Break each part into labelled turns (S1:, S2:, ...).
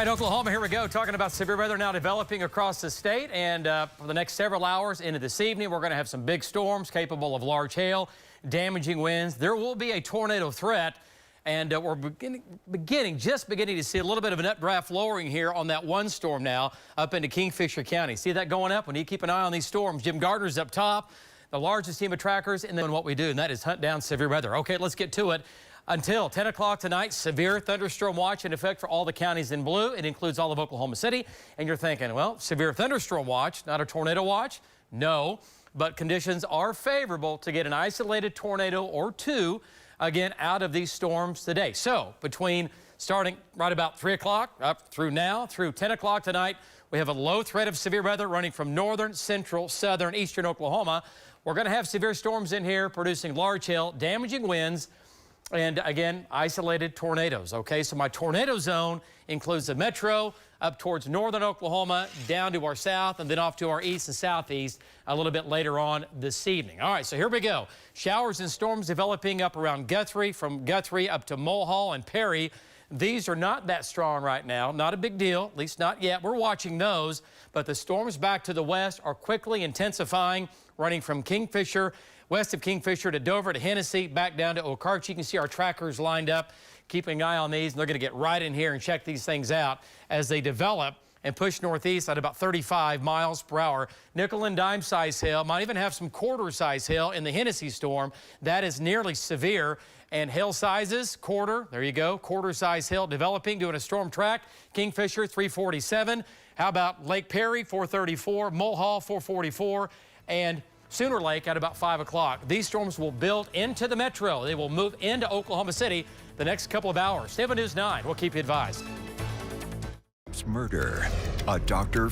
S1: In Oklahoma, here we go, talking about severe weather now developing across the state. And for the next several hours into this evening, we're going to have some big storms capable of large hail, damaging winds. There will be a tornado threat. And we're just beginning to see a little bit of an updraft lowering here on that one storm now up into Kingfisher County. See that going up? We need to keep an eye on these storms. Jim Gardner's up top, the largest team of trackers, and then what we do, and that is hunt down severe weather. Okay, let's get to it. Until 10 o'clock tonight, severe thunderstorm watch in effect for all the counties in blue. It includes all of Oklahoma City. And you're thinking, well, severe thunderstorm watch, not a tornado watch? No, but conditions are favorable to get an isolated tornado or two, again, out of these storms today. So between starting right about 3 o'clock up through now, through 10 o'clock tonight, we have a low threat of severe weather running from northern, central, southern, eastern Oklahoma. We're going to have severe storms in here producing large hail, damaging winds, and again, isolated tornadoes. Okay, so my tornado zone includes the metro up towards northern Oklahoma, down to our south, and then off to our east and southeast a little bit later on this evening. All right, so here we go. Showers and storms developing up around Guthrie, from Guthrie up to Mulhall and Perry. These are not that strong right now. Not a big deal, at least not yet. We're watching those, but the storms back to the west are quickly intensifying, running from Kingfisher, west of Kingfisher to Dover to Hennessy, back down to Okarche. You can see our trackers lined up, keeping an eye on these, and they're going to get right in here and check these things out as they develop and push northeast at about 35 miles per hour. Nickel and dime size hail, might even have some quarter size hail in the Hennessy storm. That is nearly severe. And hail sizes, quarter, there you go, quarter size hail developing, doing a storm track. Kingfisher, 347. How about Lake Perry, 434, Mulhall, 444, and Sooner Lake at about 5 o'clock. These storms will build into the metro. They will move into Oklahoma City the next couple of hours. Stay on News 9. We'll keep you advised.
S2: Murder. A doctor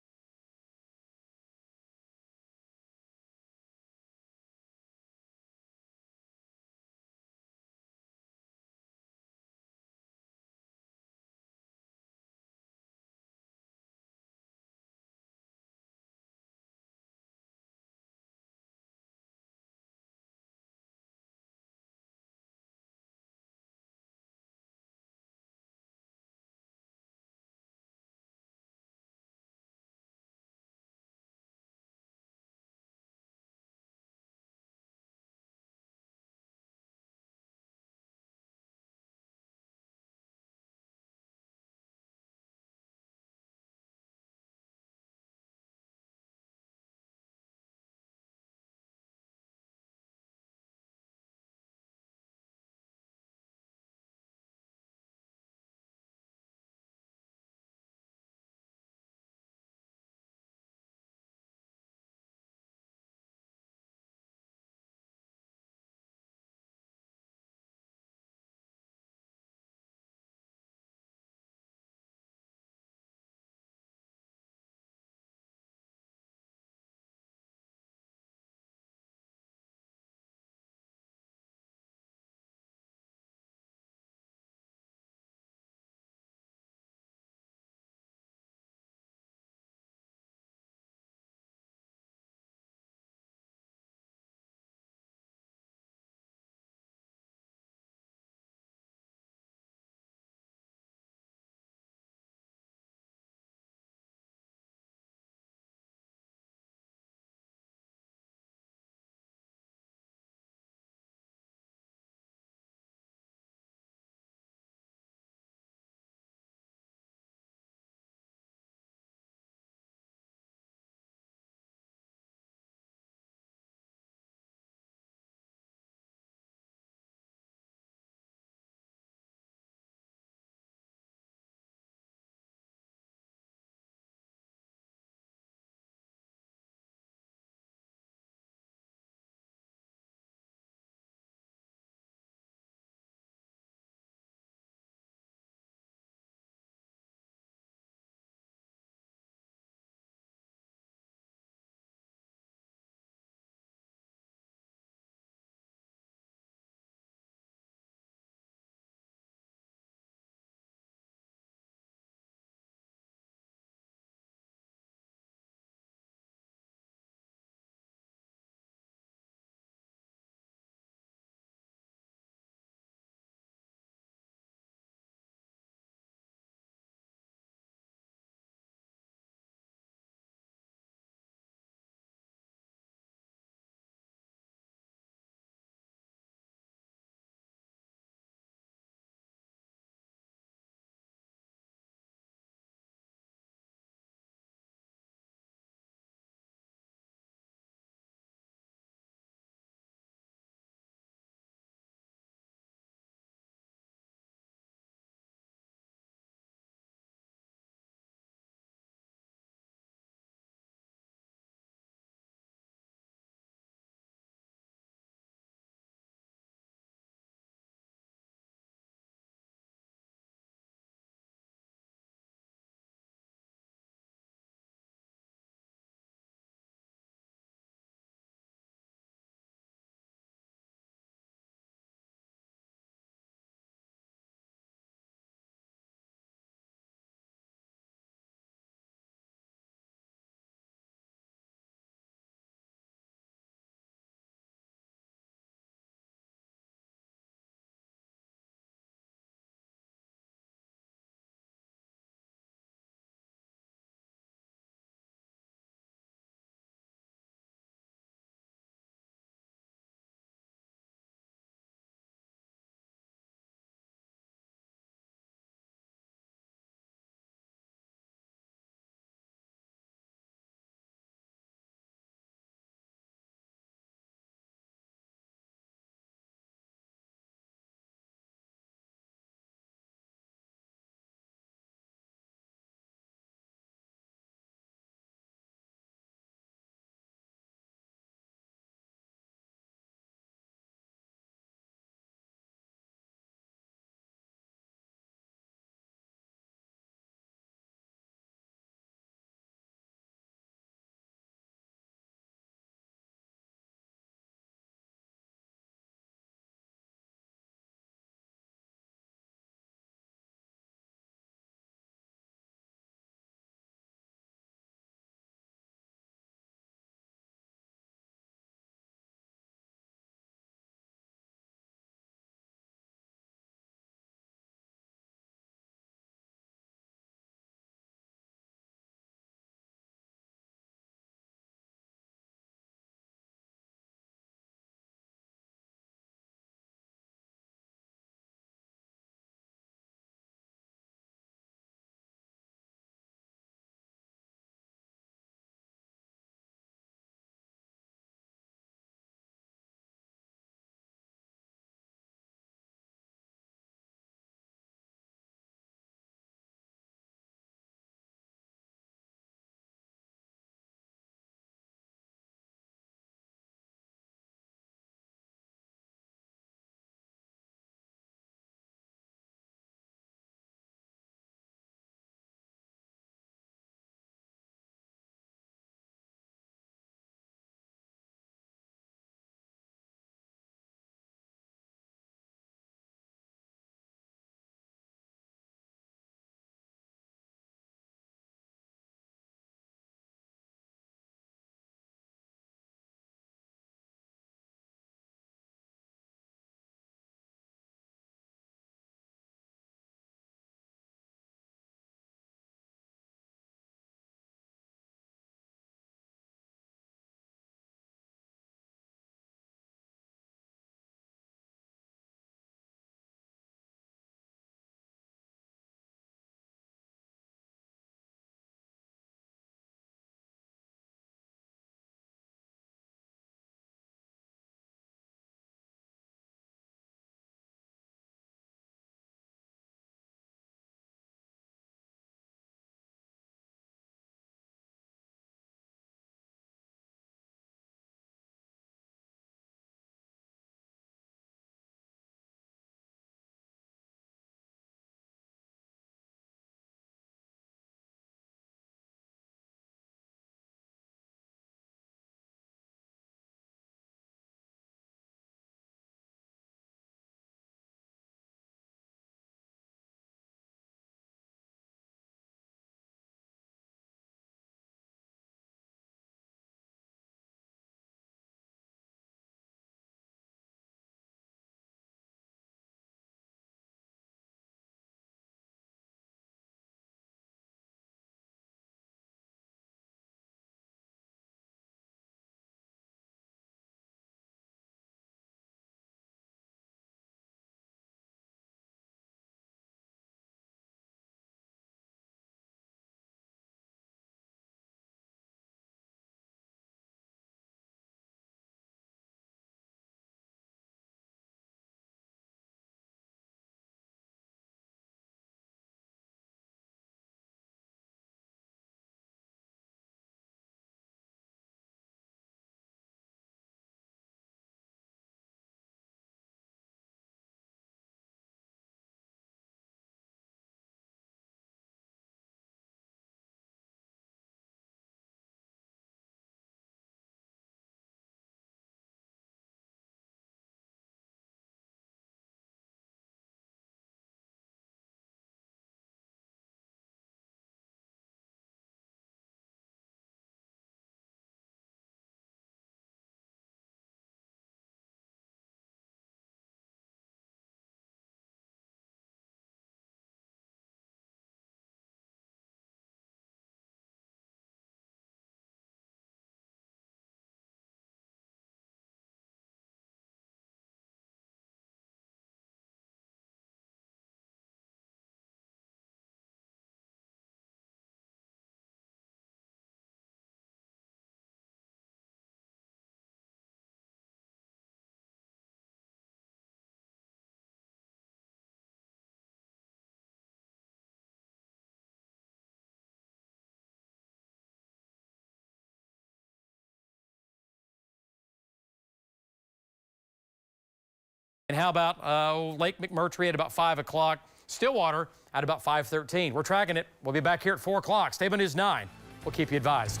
S1: And how about Lake McMurtry at about 5 o'clock? Stillwater at about 5:13. We're tracking it. We'll be back here at 4 o'clock. Stay by News 9. We'll keep you advised.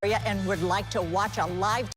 S2: And would like to watch a live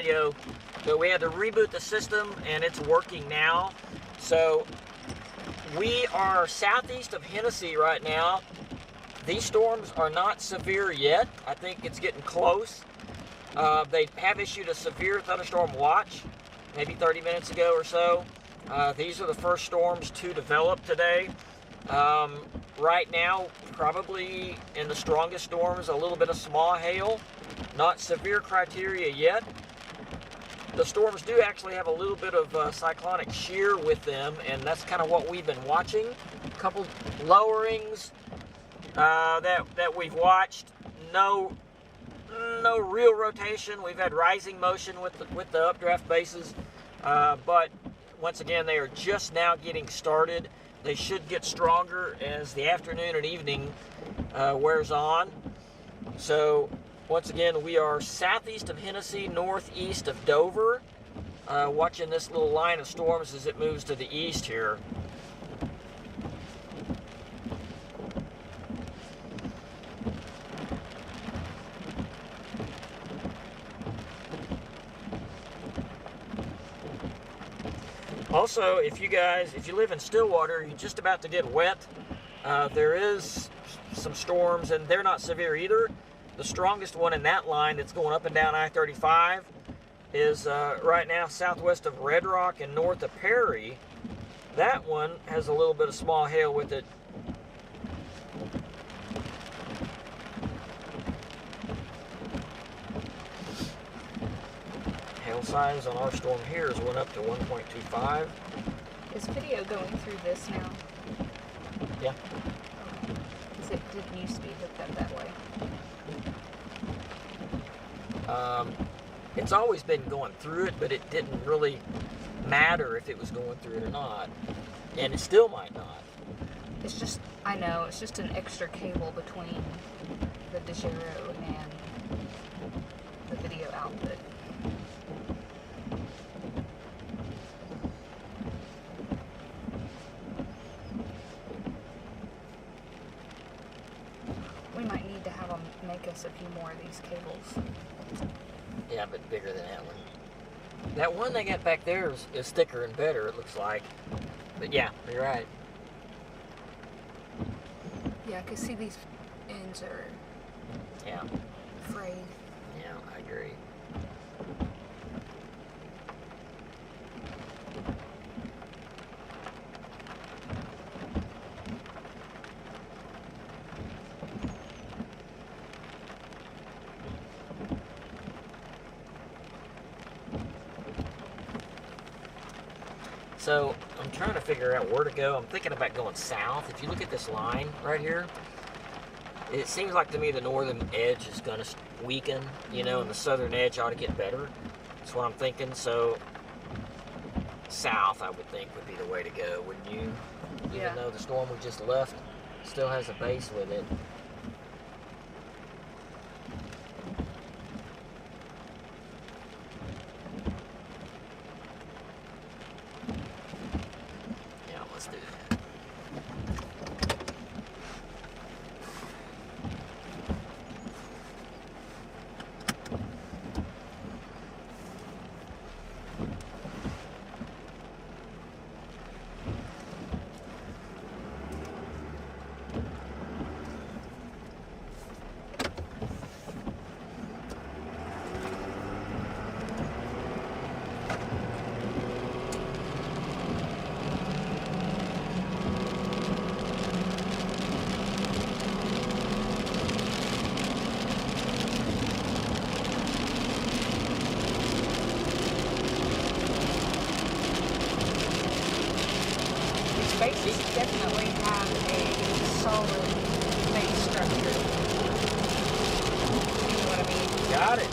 S3: video, but we had to reboot the system and it's working now. So we are southeast of Hennessy right now. These storms are not severe yet. I think it's getting close. They have issued a severe thunderstorm watch maybe 30 minutes ago or so. These are the first storms to develop today. Right now, probably in the strongest storms, a little bit of small hail. Not severe criteria yet. The storms do actually have a little bit of cyclonic shear with them, and that's kind of what we've been watching. A couple lowerings that we've watched. No real rotation. We've had rising motion with the updraft bases, but once again, they are just now getting started. They should get stronger as the afternoon and evening wears on. So once again, we are southeast of Hennessy, northeast of Dover, watching this little line of storms as it moves to the east here. Also, if you live in Stillwater, you're just about to get wet. There is some storms, and they're not severe either. The strongest one in that line that's going up and down I-35 is right now southwest of Red Rock and north of Perry. That one has a little bit of small hail with it. Hail size on our storm here has went up to 1.25.
S4: Is video going through this now?
S3: Yeah.
S4: Because it didn't used to be hooked up that way.
S3: It's always been going through it, but it didn't really matter if it was going through it or not. And it still might not.
S4: It's just, I know, it's just an extra cable between the DeGiro and the video output. We might need to have them make us a few more of these cables.
S3: Yeah, but bigger than that one. That one they got back there is thicker and better, it looks like. But yeah, you're right.
S4: Yeah, because see, these ends are frayed.
S3: Yeah, I agree. So I'm trying to figure out where to go. I'm thinking about going south. If you look at this line right here, it seems like to me the northern edge is going to weaken, you know, and the southern edge ought to get better. That's what I'm thinking. So south, I would think, would be the way to go, wouldn't you?
S4: Yeah.
S3: Even though the storm we just left still has a base with it.
S4: Bases definitely have a solid base structure. You know what I mean?
S3: Got it.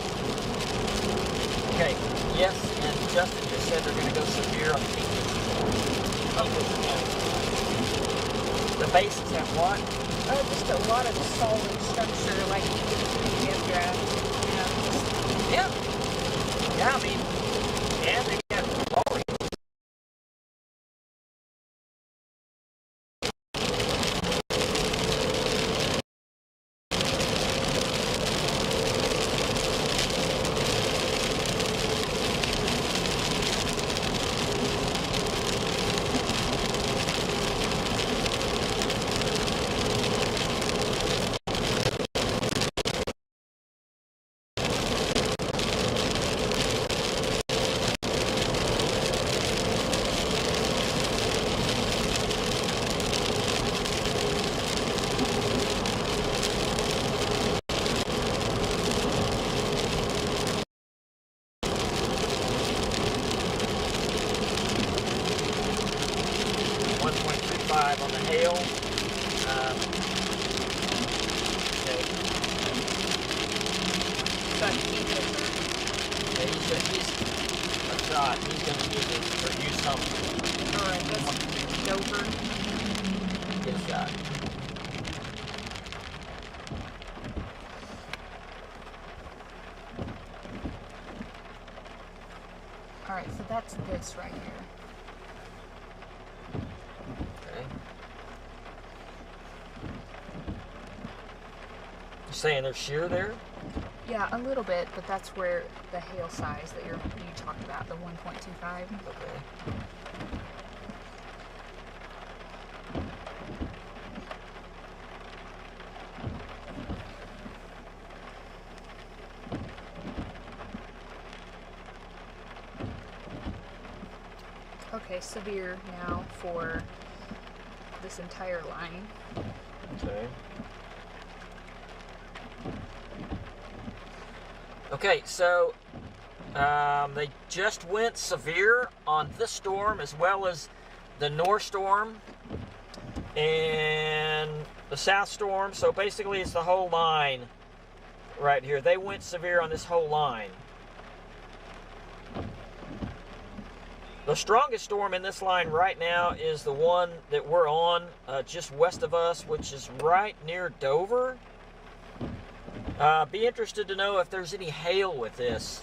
S3: Okay, yes, and Justin just said they're going to go severe on the The bases have what?
S4: Just a lot of solid structure, like you get through the updraft.
S3: Yeah. Yeah, I mean, and they got lowering. Okay.
S4: So I keep it.
S3: Yeah, I'm shot. He's gonna use it or use something.
S4: Alright, that's Dover.
S3: Get a shot.
S4: Alright, so that's this right here.
S3: Okay. You're saying there's shear there?
S4: Yeah, a little bit, but that's where the hail size that you talked about, the 1.25.
S3: Okay.
S4: Okay, severe now for this entire line.
S3: Okay. Okay, so they just went severe on this storm as well as the north storm and the south storm. So basically it's the whole line right here. They went severe on this whole line. The strongest storm in this line right now is the one that we're on just west of us, which is right near Dover. Be interested to know if there's any hail with this.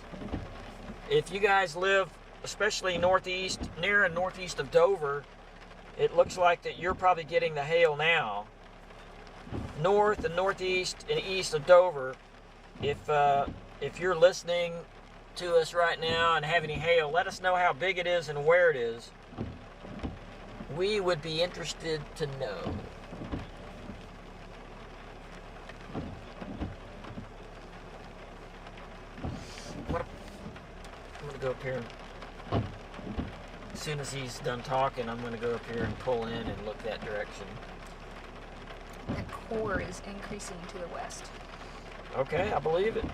S3: If you guys live, especially northeast, near and northeast of Dover, it looks like that you're probably getting the hail now. North and northeast and east of Dover, if you're listening to us right now and have any hail, let us know how big it is and where it is. We would be interested to know. I'm gonna go up here. As soon as he's done talking, I'm gonna go up here and pull in and look that direction.
S4: That core is increasing to the west.
S3: Okay, I believe it.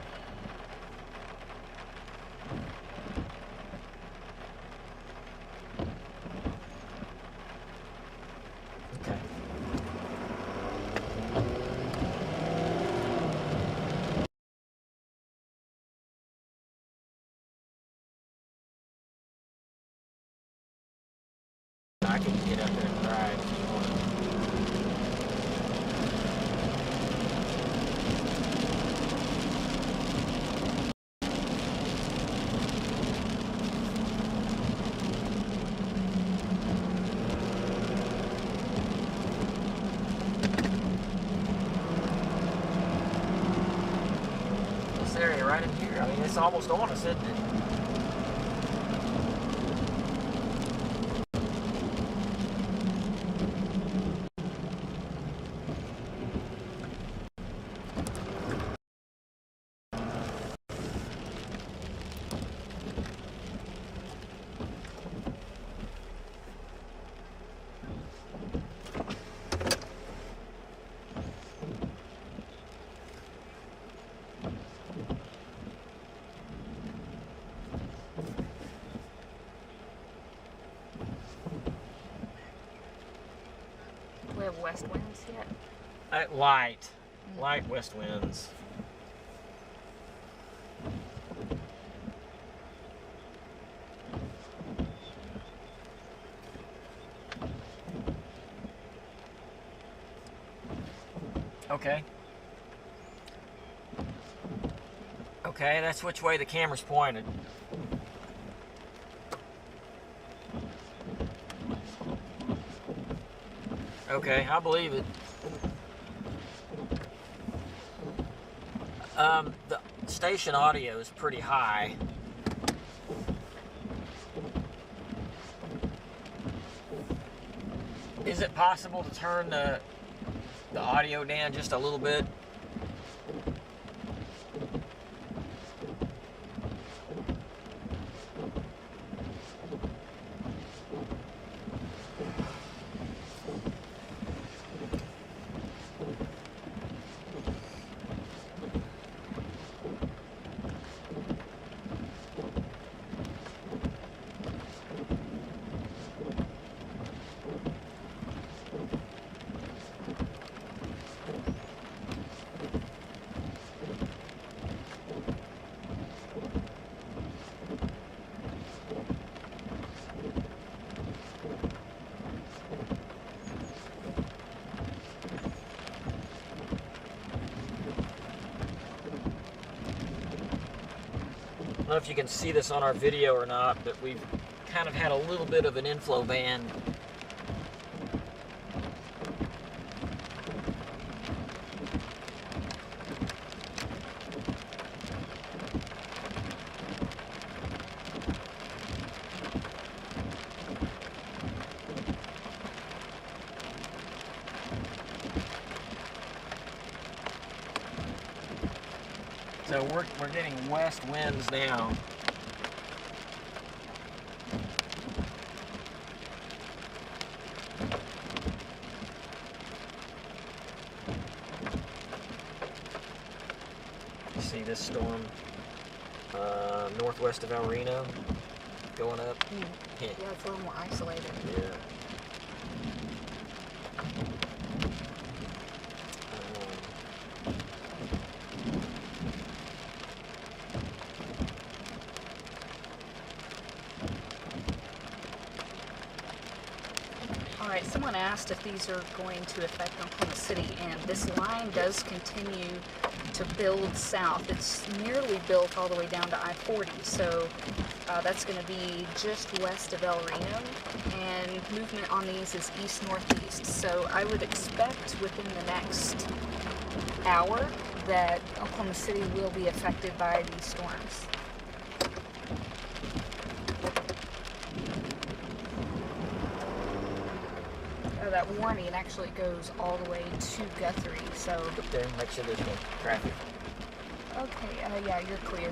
S3: Okay. I can get up there and drive if you want. This area right in here, I mean, it's almost on us, isn't it?
S4: Do we have west winds yet?
S3: Light west winds. Okay. Okay, that's which way the camera's pointed. Okay, I believe it. The station audio is pretty high. Is it possible to turn the audio down just a little bit? know if you can see this on our video or not, but we've kind of had a little bit of an inflow band. So we're getting west winds now. You see this storm northwest of El Reno going up?
S4: Yeah, it's a little more isolated.
S3: Yeah.
S4: All right, someone asked if these are going to affect Oklahoma City, and this line does continue to build south. It's nearly built all the way down to I-40, so that's going to be just west of El Reno, and movement on these is east-northeast. So I would expect within the next hour that Oklahoma City will be affected by these storms. That warning actually goes all the way to Guthrie, so...
S3: Okay, make sure there's no traffic.
S4: Okay, yeah, you're clear.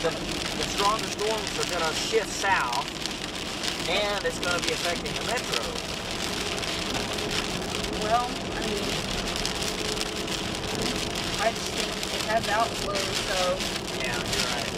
S3: The stronger storms are going to shift south, and it's going to be affecting the metro.
S4: Well, I mean, I just think it has outflow, so...
S3: Yeah, you're right.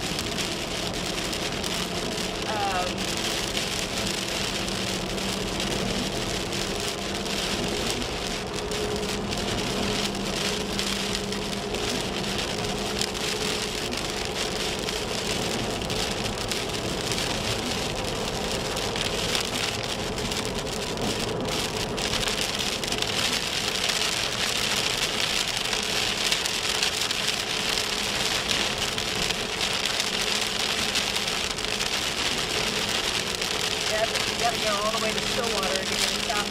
S4: You gotta go all the way to Stillwater to get south.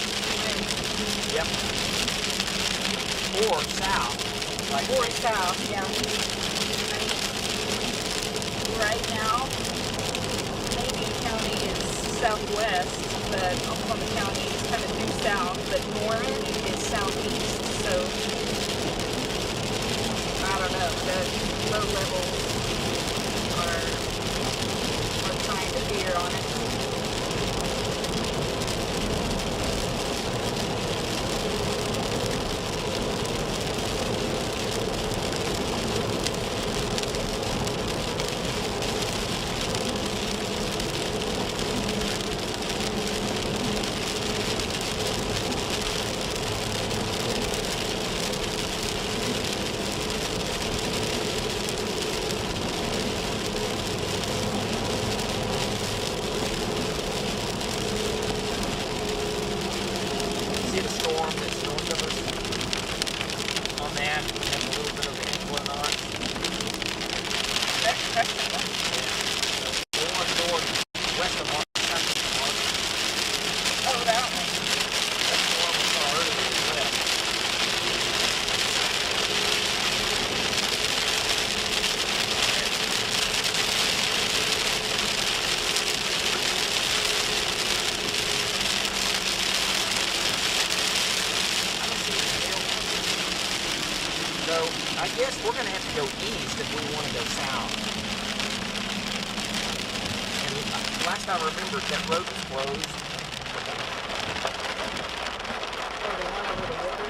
S3: Yep. Or south. Like
S4: Or south, yeah. Right now, Canadian County is southwest, but Oklahoma County is kind of due south, but Norman is southeast, so I don't know, the low levels are trying to veer on it.
S3: see the storm that's north of us on that. We have a little bit of influence on it. Going northwest of Mark.
S4: Oh, that one.
S3: That's the one we saw earlier as well. So I guess we're going to have to go east if we want to go south. And last I remembered, that road was closed.
S4: Oh, the one over the river.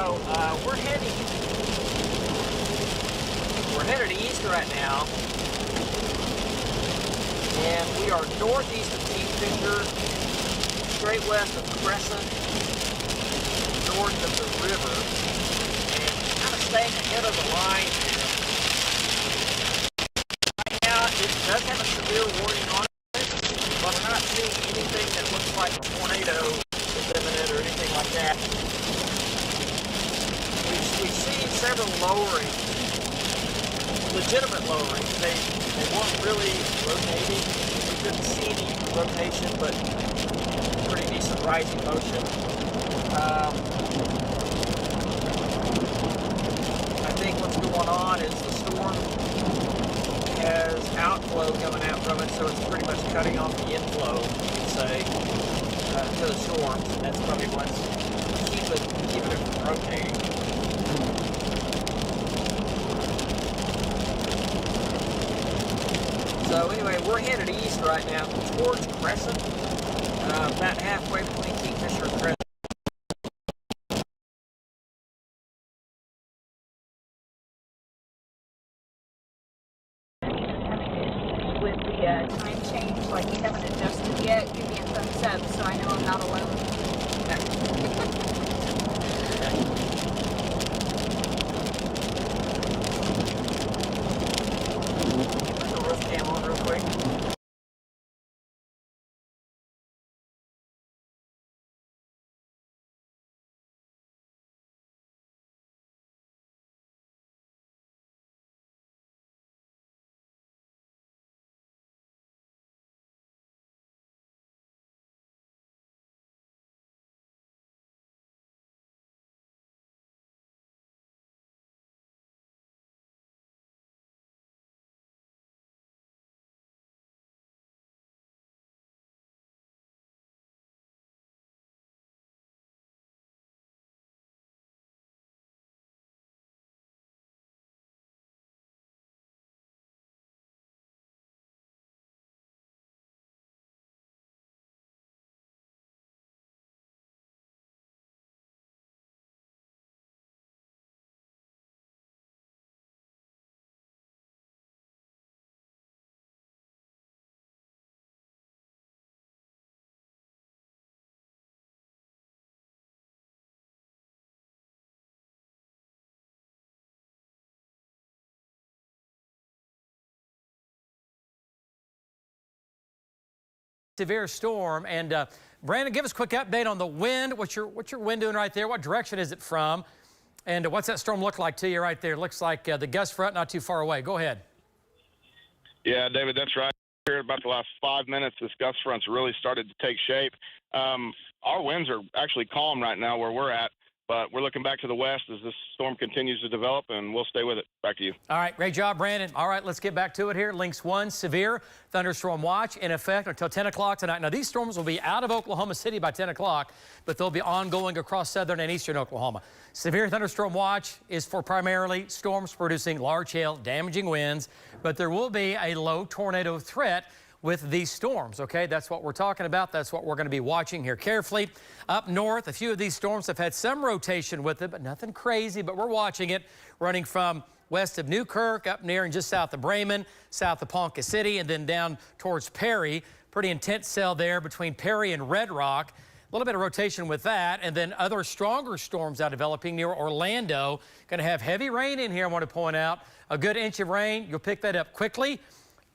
S3: So we're headed east right now, and we are northeast of Kingfisher, straight west of Crescent, north of the river, and kind of staying ahead of the line here. Right now, it does have a severe warning on it, but we're not seeing anything that looks like a tornado is imminent or anything like that. We've seen several lowerings, legitimate lowerings. They weren't really rotating. We couldn't see any rotation, but pretty decent rising motion. I think what's going on is the storm has outflow coming out from it, so it's pretty much cutting off the inflow, you could say, to the storms. And that's probably what's keeping it from rotating. So anyway, we're headed east right now towards Crescent, about halfway between Kingfisher and Crescent.
S4: With the time change, like you haven't adjusted yet, give me a thumbs up so I know I'm not alone.
S3: Put the roof cam on real quick.
S1: Severe storm. And Brandon, give us a quick update on the wind. What's your wind doing right there? What direction is it from? And what's that storm look like to you right there? Looks like the gust front not too far away. Go ahead.
S5: Yeah, David, that's right. Here about the last 5 minutes, this gust front's really started to take shape. Our winds are actually calm right now where we're at, but we're looking back to the west as this storm continues to develop, and we'll stay with it. Back to you.
S1: All right, great job, Brandon. All right, let's get back to it here. Lynx 1, severe thunderstorm watch in effect until 10 o'clock tonight. Now, these storms will be out of Oklahoma City by 10 o'clock, but they'll be ongoing across southern and eastern Oklahoma. Severe thunderstorm watch is for primarily storms producing large hail, damaging winds, but there will be a low tornado threat with these storms, okay? That's what we're talking about. That's what we're going to be watching here carefully. Up north, a few of these storms have had some rotation with it, but nothing crazy, but we're watching it running from west of Newkirk, up near and just south of Bremen, south of Ponca City, and then down towards Perry. Pretty intense cell there between Perry and Red Rock. A little bit of rotation with that, and then other stronger storms out developing near Orlando. Going to have heavy rain in here, I want to point out. A good inch of rain. You'll pick that up quickly.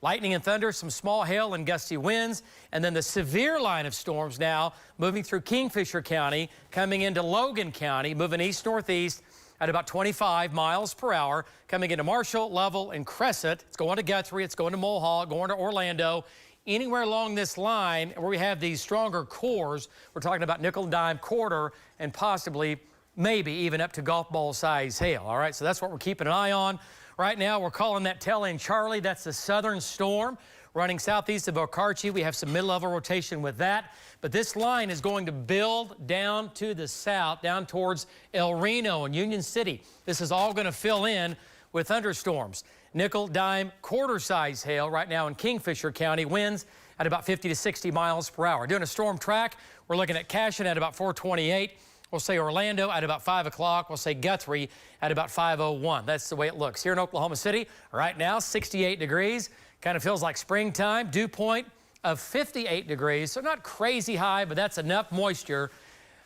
S1: Lightning and thunder, some small hail and gusty winds, and then the severe line of storms now moving through Kingfisher County, coming into Logan County, moving east-northeast at about 25 miles per hour, coming into Marshall, Lovell, and Crescent. It's going to Guthrie, it's going to Mulhall, going to Orlando. Anywhere along this line where we have these stronger cores, we're talking about nickel and dime, quarter, and possibly, maybe even up to golf ball size hail. All right, so that's what we're keeping an eye on. Right now, we're calling that tail end Charlie. That's the southern storm running southeast of Okarche. We have some mid-level rotation with that. But this line is going to build down to the south, down towards El Reno and Union City. This is all going to fill in with thunderstorms. Nickel, dime, quarter-size hail right now in Kingfisher County. Winds at about 50 to 60 miles per hour. Doing a storm track, we're looking at Cashion at about 428. We'll say Orlando at about 5 o'clock. We'll say Guthrie at about 5:01. That's the way it looks. Here in Oklahoma City, right now, 68 degrees. Kind of feels like springtime. Dew point of 58 degrees. So not crazy high, but that's enough moisture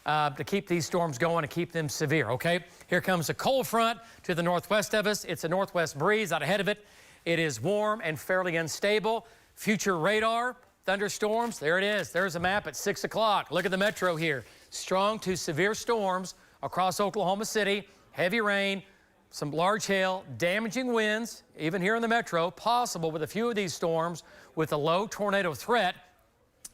S1: to keep these storms going and keep them severe, okay? Here comes a cold front to the northwest of us. It's a northwest breeze out ahead of it. It is warm and fairly unstable. Future radar, thunderstorms, there it is. There's a map at 6 o'clock. Look at the metro here. Strong to severe storms across Oklahoma City, heavy rain, some large hail, damaging winds, even here in the metro, possible with a few of these storms with a low tornado threat.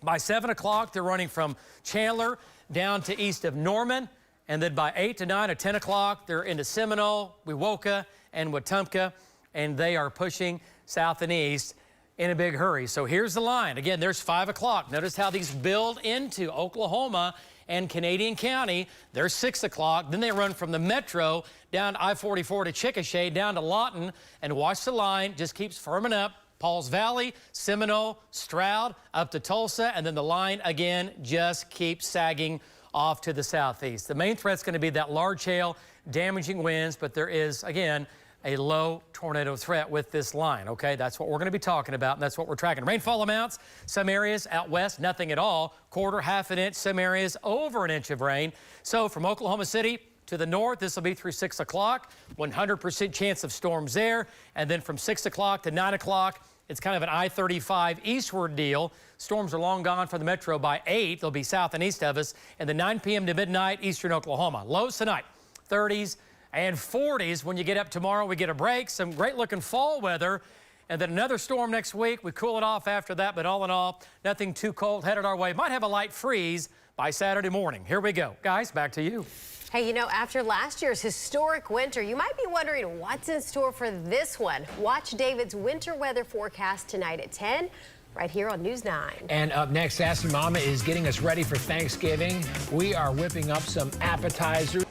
S1: By 7 o'clock, they're running from Chandler down to east of Norman, and then by 8 to 9 or 10 o'clock, they're into Seminole, Wewoka, and Wetumpka, and they are pushing south and east in a big hurry. So here's the line. Again, there's 5 o'clock. Notice how these build into Oklahoma and Canadian County. They're 6 o'clock. Then they run from the metro down I-44 to Chickasha, down to Lawton, and watch the line. Just keeps firming up. Pauls Valley, Seminole, Stroud, up to Tulsa, and then the line again just keeps sagging off to the southeast. The main threat's going to be that large hail, damaging winds, but there is, again, a low tornado threat with this line, okay? That's what we're going to be talking about, and that's what we're tracking. Rainfall amounts, some areas out west, nothing at all. Quarter, half an inch, some areas over an inch of rain. So from Oklahoma City to the north, this will be through 6 o'clock, 100% chance of storms there. And then from 6 o'clock to 9 o'clock, it's kind of an I-35 eastward deal. Storms are long gone for the metro by 8. They'll be south and east of us. And then 9 p.m. to midnight, eastern Oklahoma. Lows tonight, 30s and 40s. When you get up tomorrow, we get a break, some great-looking fall weather. And then another storm next week. We cool it off after that, but all in all, nothing too cold headed our way. Might have a light freeze by Saturday morning. Here we go. Guys, back to you.
S6: Hey, you know, after last year's historic winter, you might be wondering what's in store for this one. Watch David's winter weather forecast tonight at 10, right here on News 9.
S7: And up next, Sassy Mama is getting us ready for Thanksgiving. We are whipping up some appetizers.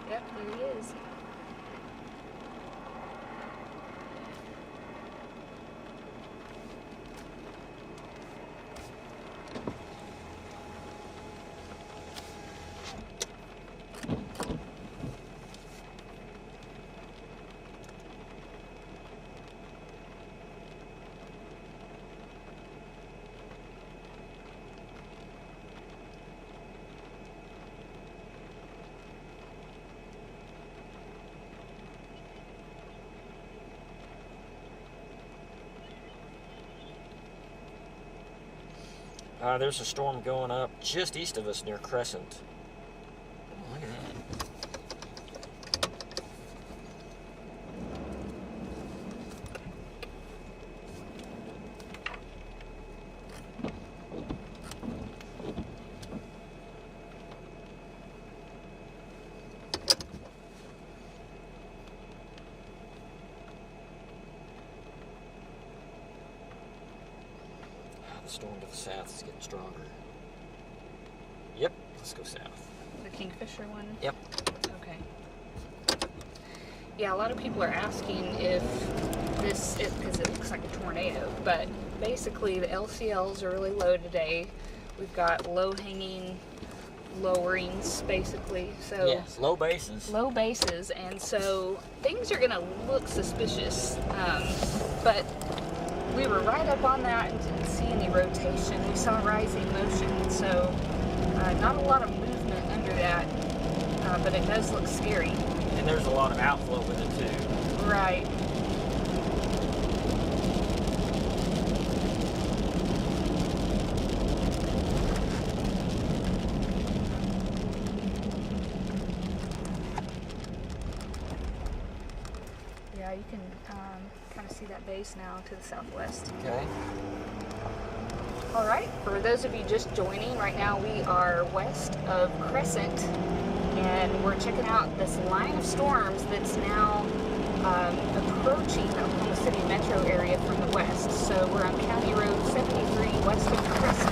S4: Yep, here he is.
S3: There's a storm going up just east of us near Crescent. Oh, look at that. The storm to the south is getting stronger. Yep, let's go south.
S4: The Kingfisher one?
S3: Yep.
S4: Okay. Yeah, a lot of people are asking if this is, because it looks like a tornado, but basically the LCLs are really low today. We've got low-hanging lowerings, basically. So
S3: yes, low bases.
S4: Low bases, and so things are going to look suspicious. But we were right up on that and didn't see any rotation. We saw rising motion, so not a lot of movement under that, but it does look scary.
S3: And there's a lot of outflow with it too.
S4: Right. Yeah, you can kind of see that base now to the southwest.
S3: Okay.
S4: All right, for those of you just joining, right now we are west of Crescent, and we're checking out this line of storms that's now approaching the Oklahoma City metro area from the west. So we're on County Road 73 west of Crescent.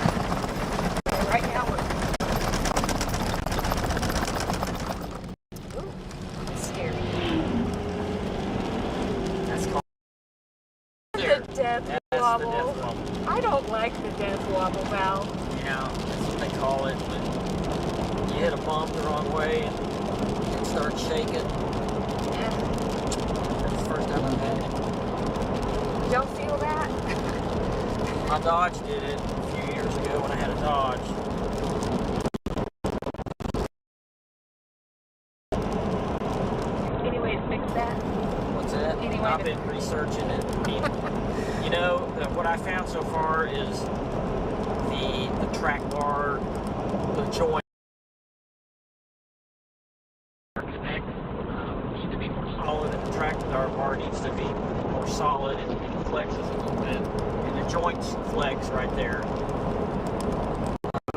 S4: And right now we're
S3: there.
S4: The death
S3: That's the
S4: wobble.
S3: death wobble.
S4: I don't like the death wobble, Val.
S3: Yeah, that's what they call it. When you hit a bump the wrong way and it starts shaking.
S4: Yeah.
S3: That's the first time I've had it.
S4: Did y'all feel that?
S3: My Dodge did it a few years ago when I had a Dodge.
S4: Any way to fix that?
S3: What's that?
S4: Any way
S3: I've
S4: to-
S3: been researching it. You know, what I found so far is the track bar, the joint connect need to be more solid, and the track bar needs to be more solid and flexes a little bit. And the joints flex right there.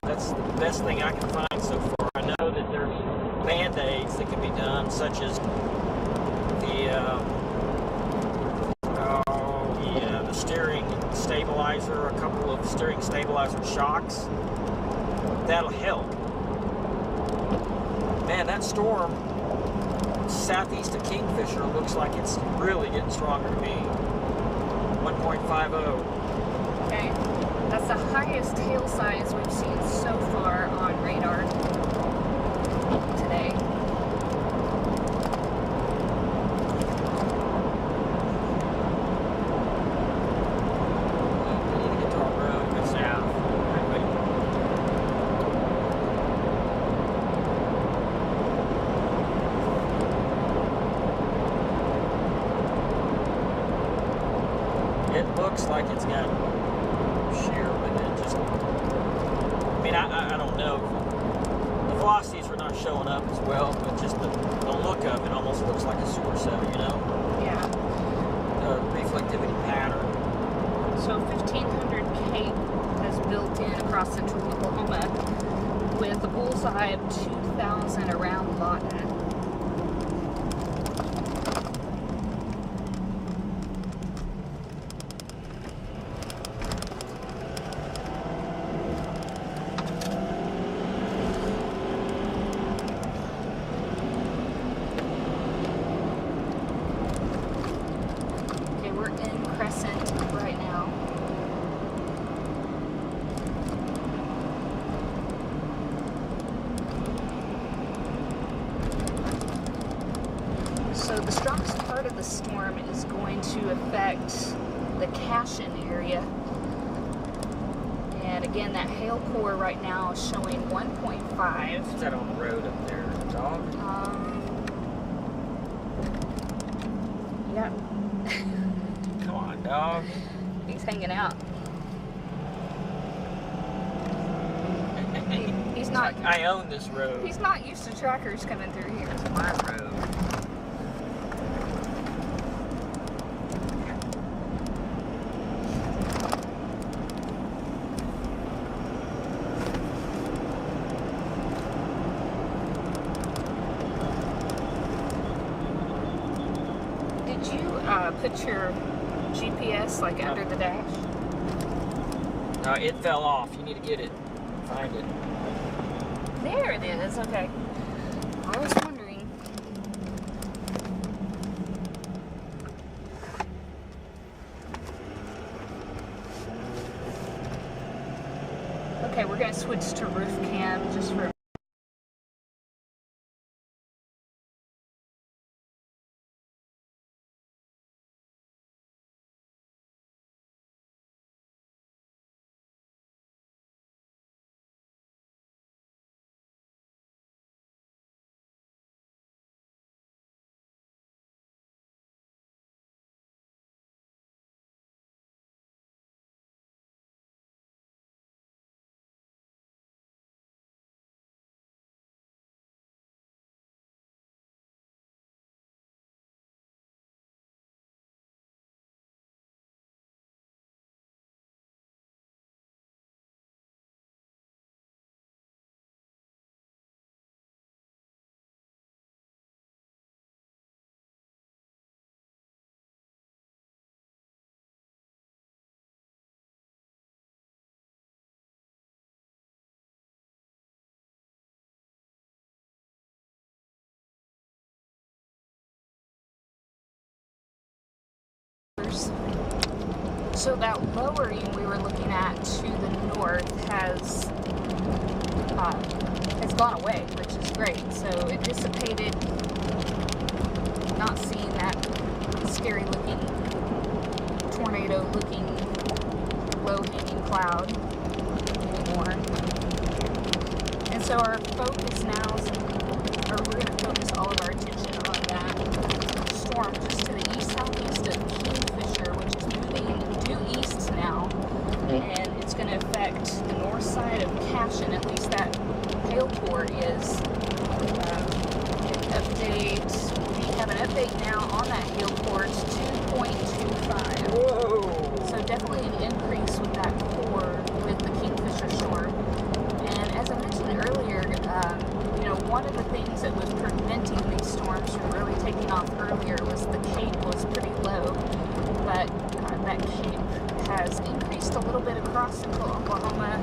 S3: That's the best thing I can find so far. I know that there's band-aids that can be done, such as the steering stabilizer, a couple of steering stabilizer shocks. That'll help. Man, that storm southeast of Kingfisher looks like it's really getting stronger to me. 1.50.
S4: Okay. That's the highest hail size we've seen so far on radar today.
S3: We need to get to our road and go south. It looks like it's got shear, but it just, I mean, I don't know. The velocities are not showing up as well, but just the look of it almost looks like a supercell, you know?
S4: Yeah.
S3: The reflectivity pattern.
S4: So 1500 Cape has built in across central Oklahoma with a bullseye of 2000 around Lawton. Okay, we're in Crescent right now. So the strongest part of the storm is going to affect the Cashion area. And again, that hail core right now is showing 1.5.
S3: Is that on the road up there, dog?
S4: Yeah,
S3: Come on, dog.
S4: he's hanging out. He's not.
S3: Like, I own this road.
S4: He's not used to trackers coming through here.
S3: It's my road.
S4: Did you put your GPS like under the dash?
S3: No, it fell off. You need to get it. Find it.
S4: There it is. Okay. I was wondering. Okay, we're gonna switch to roof cam just for a So that lowering we were looking at to the north has gone away, which is great. So it dissipated. Not seeing that scary looking tornado looking low hanging cloud anymore. And so our focus now is, or we're going to focus all of our attention on that storm just to the east southeast of Kingfisher, which is moving due east now, and it's going to affect the north side of Cashion. At least that hail core is. We have an update now on that hail core. It's 2.25.
S3: Whoa!
S4: So definitely an increase with that core with the Kingfisher storm. And as I mentioned earlier, one of the things that was preventing these storms from really taking off earlier was the cape was pretty low, but that cape has increased a little bit across central Oklahoma.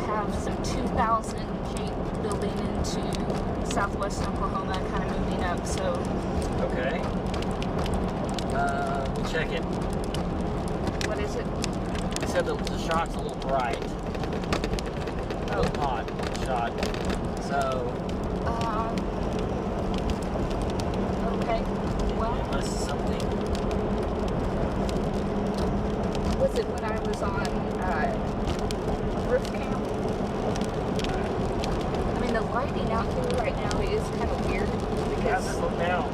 S4: Have some 2,000 cape building into southwest Oklahoma, kind of moving up. So
S3: Okay. Check it.
S4: what is it?
S3: It said the shot's a little bright. A little hot shot. So,
S4: Okay. Well,
S3: unless something.
S4: was it when I was on roof cam? I mean, the lighting out here right now is kind of weird
S3: How's
S4: because
S3: it look now?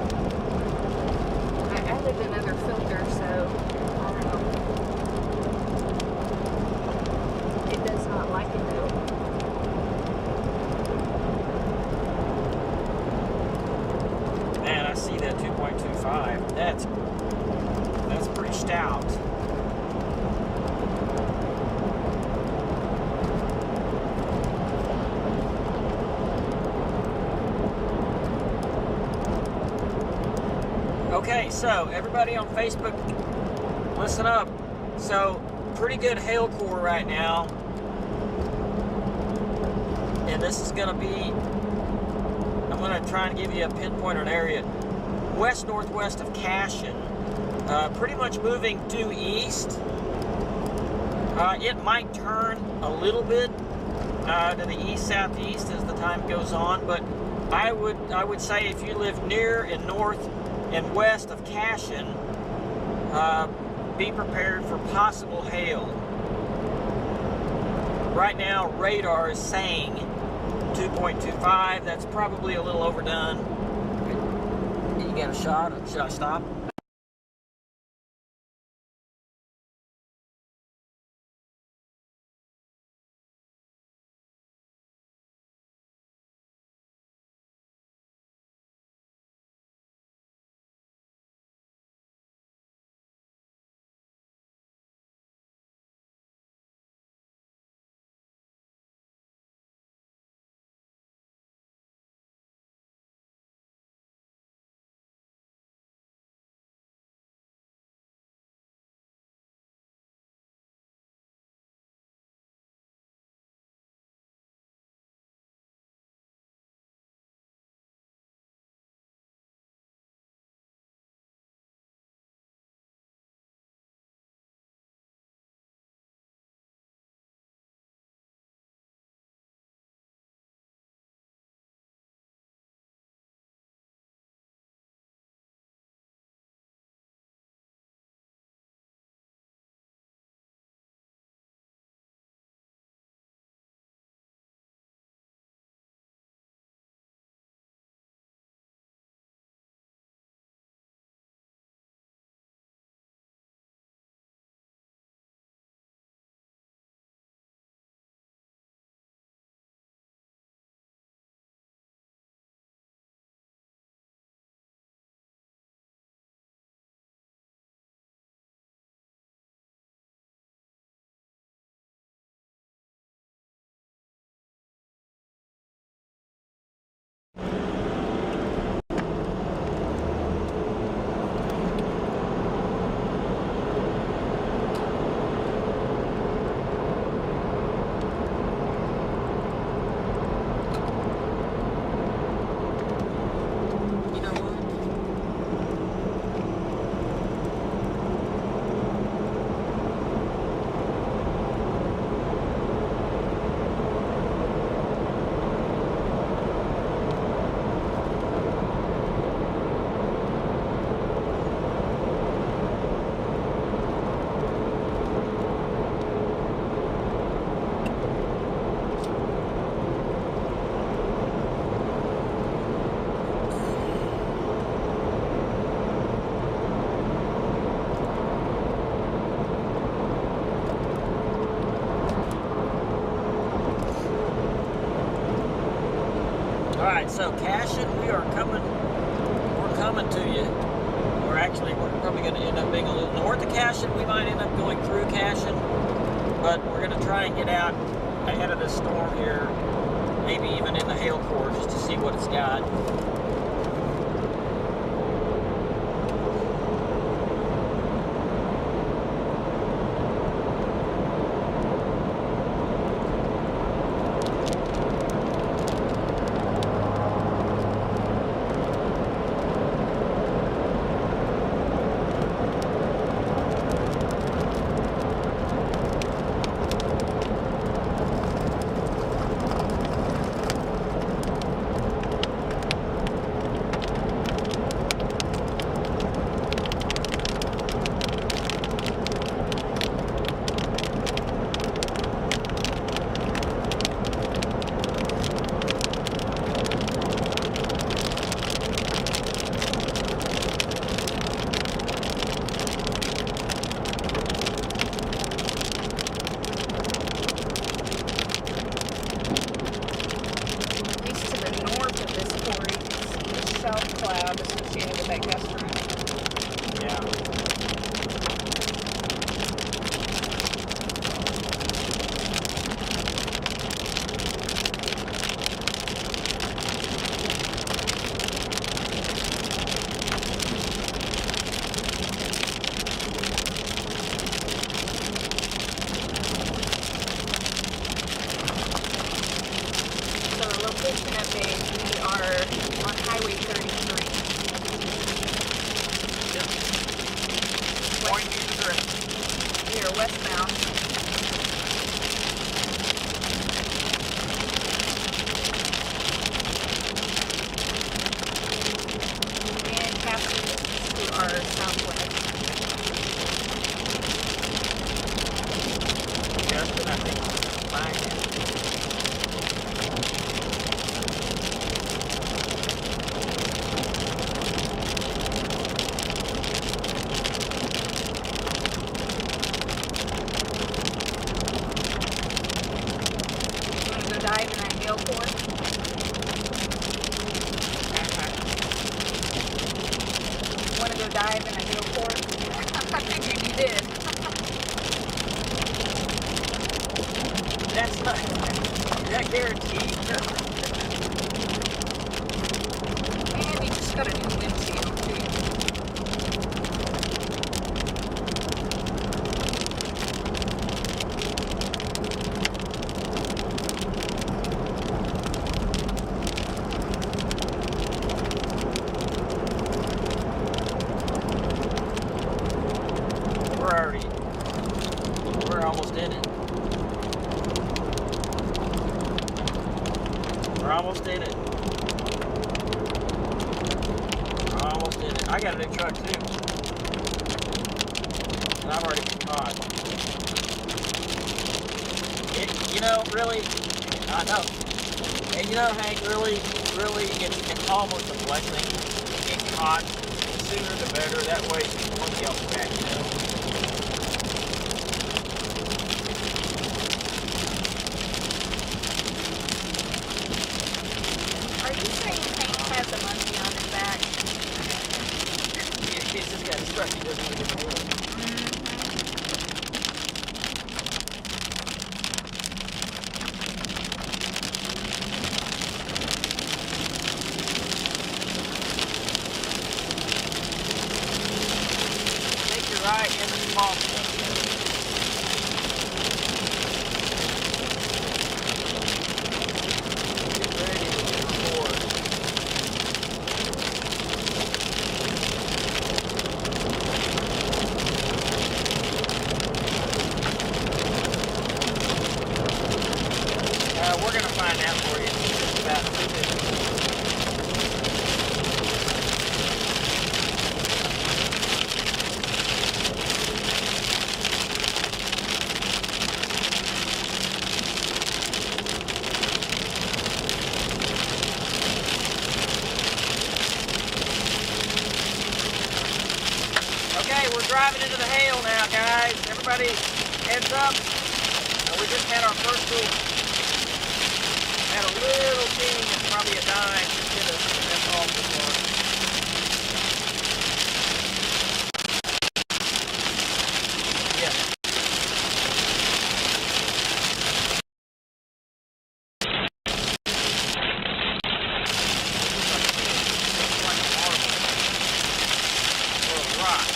S4: I added another filter, so I don't know. It does not like it though.
S3: Man, I see that 2.25. That's pretty stout. Okay, so everybody on Facebook, listen up. So, pretty good hail core right now. And this is going to be, I'm going to try and give you a pinpoint on area. West-northwest of Cashion. Pretty much moving due east. It might turn a little bit to the east-southeast as the time goes on, but I would say if you live near and north and west of Cashion, be prepared for possible hail. Right now, radar is saying 2.25. That's probably a little overdone. You got a shot? Should I stop? right, so Cashion, we're coming to you. We're probably going to end up being a little north of Cashion. We might end up going through Cashion, but we're going to try and get out ahead of this storm here, maybe even in the hail core, just to see what it's got.
S4: Cloud associated with that gust front.
S3: Yeah.
S4: Location update, we are on Highway 33.
S3: Yep. Point in the direction.
S4: We are westbound. And Cashion is to our southwest.
S3: Justin, I think fine.
S4: Dive in that hail core. Want to go dive in a hail core? I figured you did.
S3: That's not. Is that guaranteed?
S4: And you just got a new windshield too.
S3: We're almost in it. We're almost in it. We're almost in it. I got a new truck too. And I've already been caught. You know, really, I know. And you know, Hank, really, it's almost a blessing to get caught. The sooner the better. That way, somebody else back, you know.
S4: Are you saying Hank has a monkey on his back?
S3: He's just got stuck. He doesn't even know it. Take your right in the small stuff. Get ready to record. We're going to find out for you in just about 2 minutes. Okay, we're driving into the hail now, guys. Everybody, heads up. We just had our first storm. Had a little thing that's probably a dime just hit us, and that's all so far. Yeah. Like a marble. Or a rock.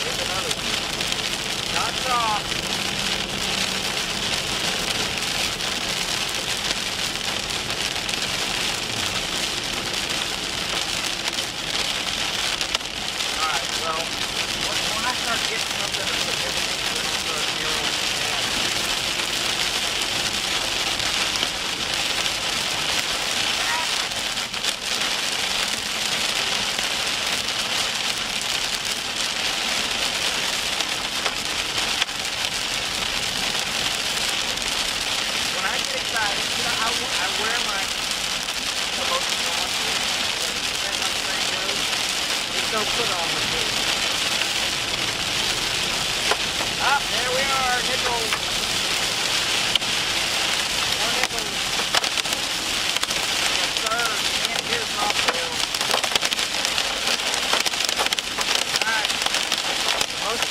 S3: Here's another one. Not soft. Well, when I start getting something that's significant, then I'll start narrowing it down. When I get excited, you know, I wear my emotions on. That's how the thing goes. There's no put on with me. Up, there we are, nickel. More nickels. Yes, sir. And here's Rockville. Alright. Most of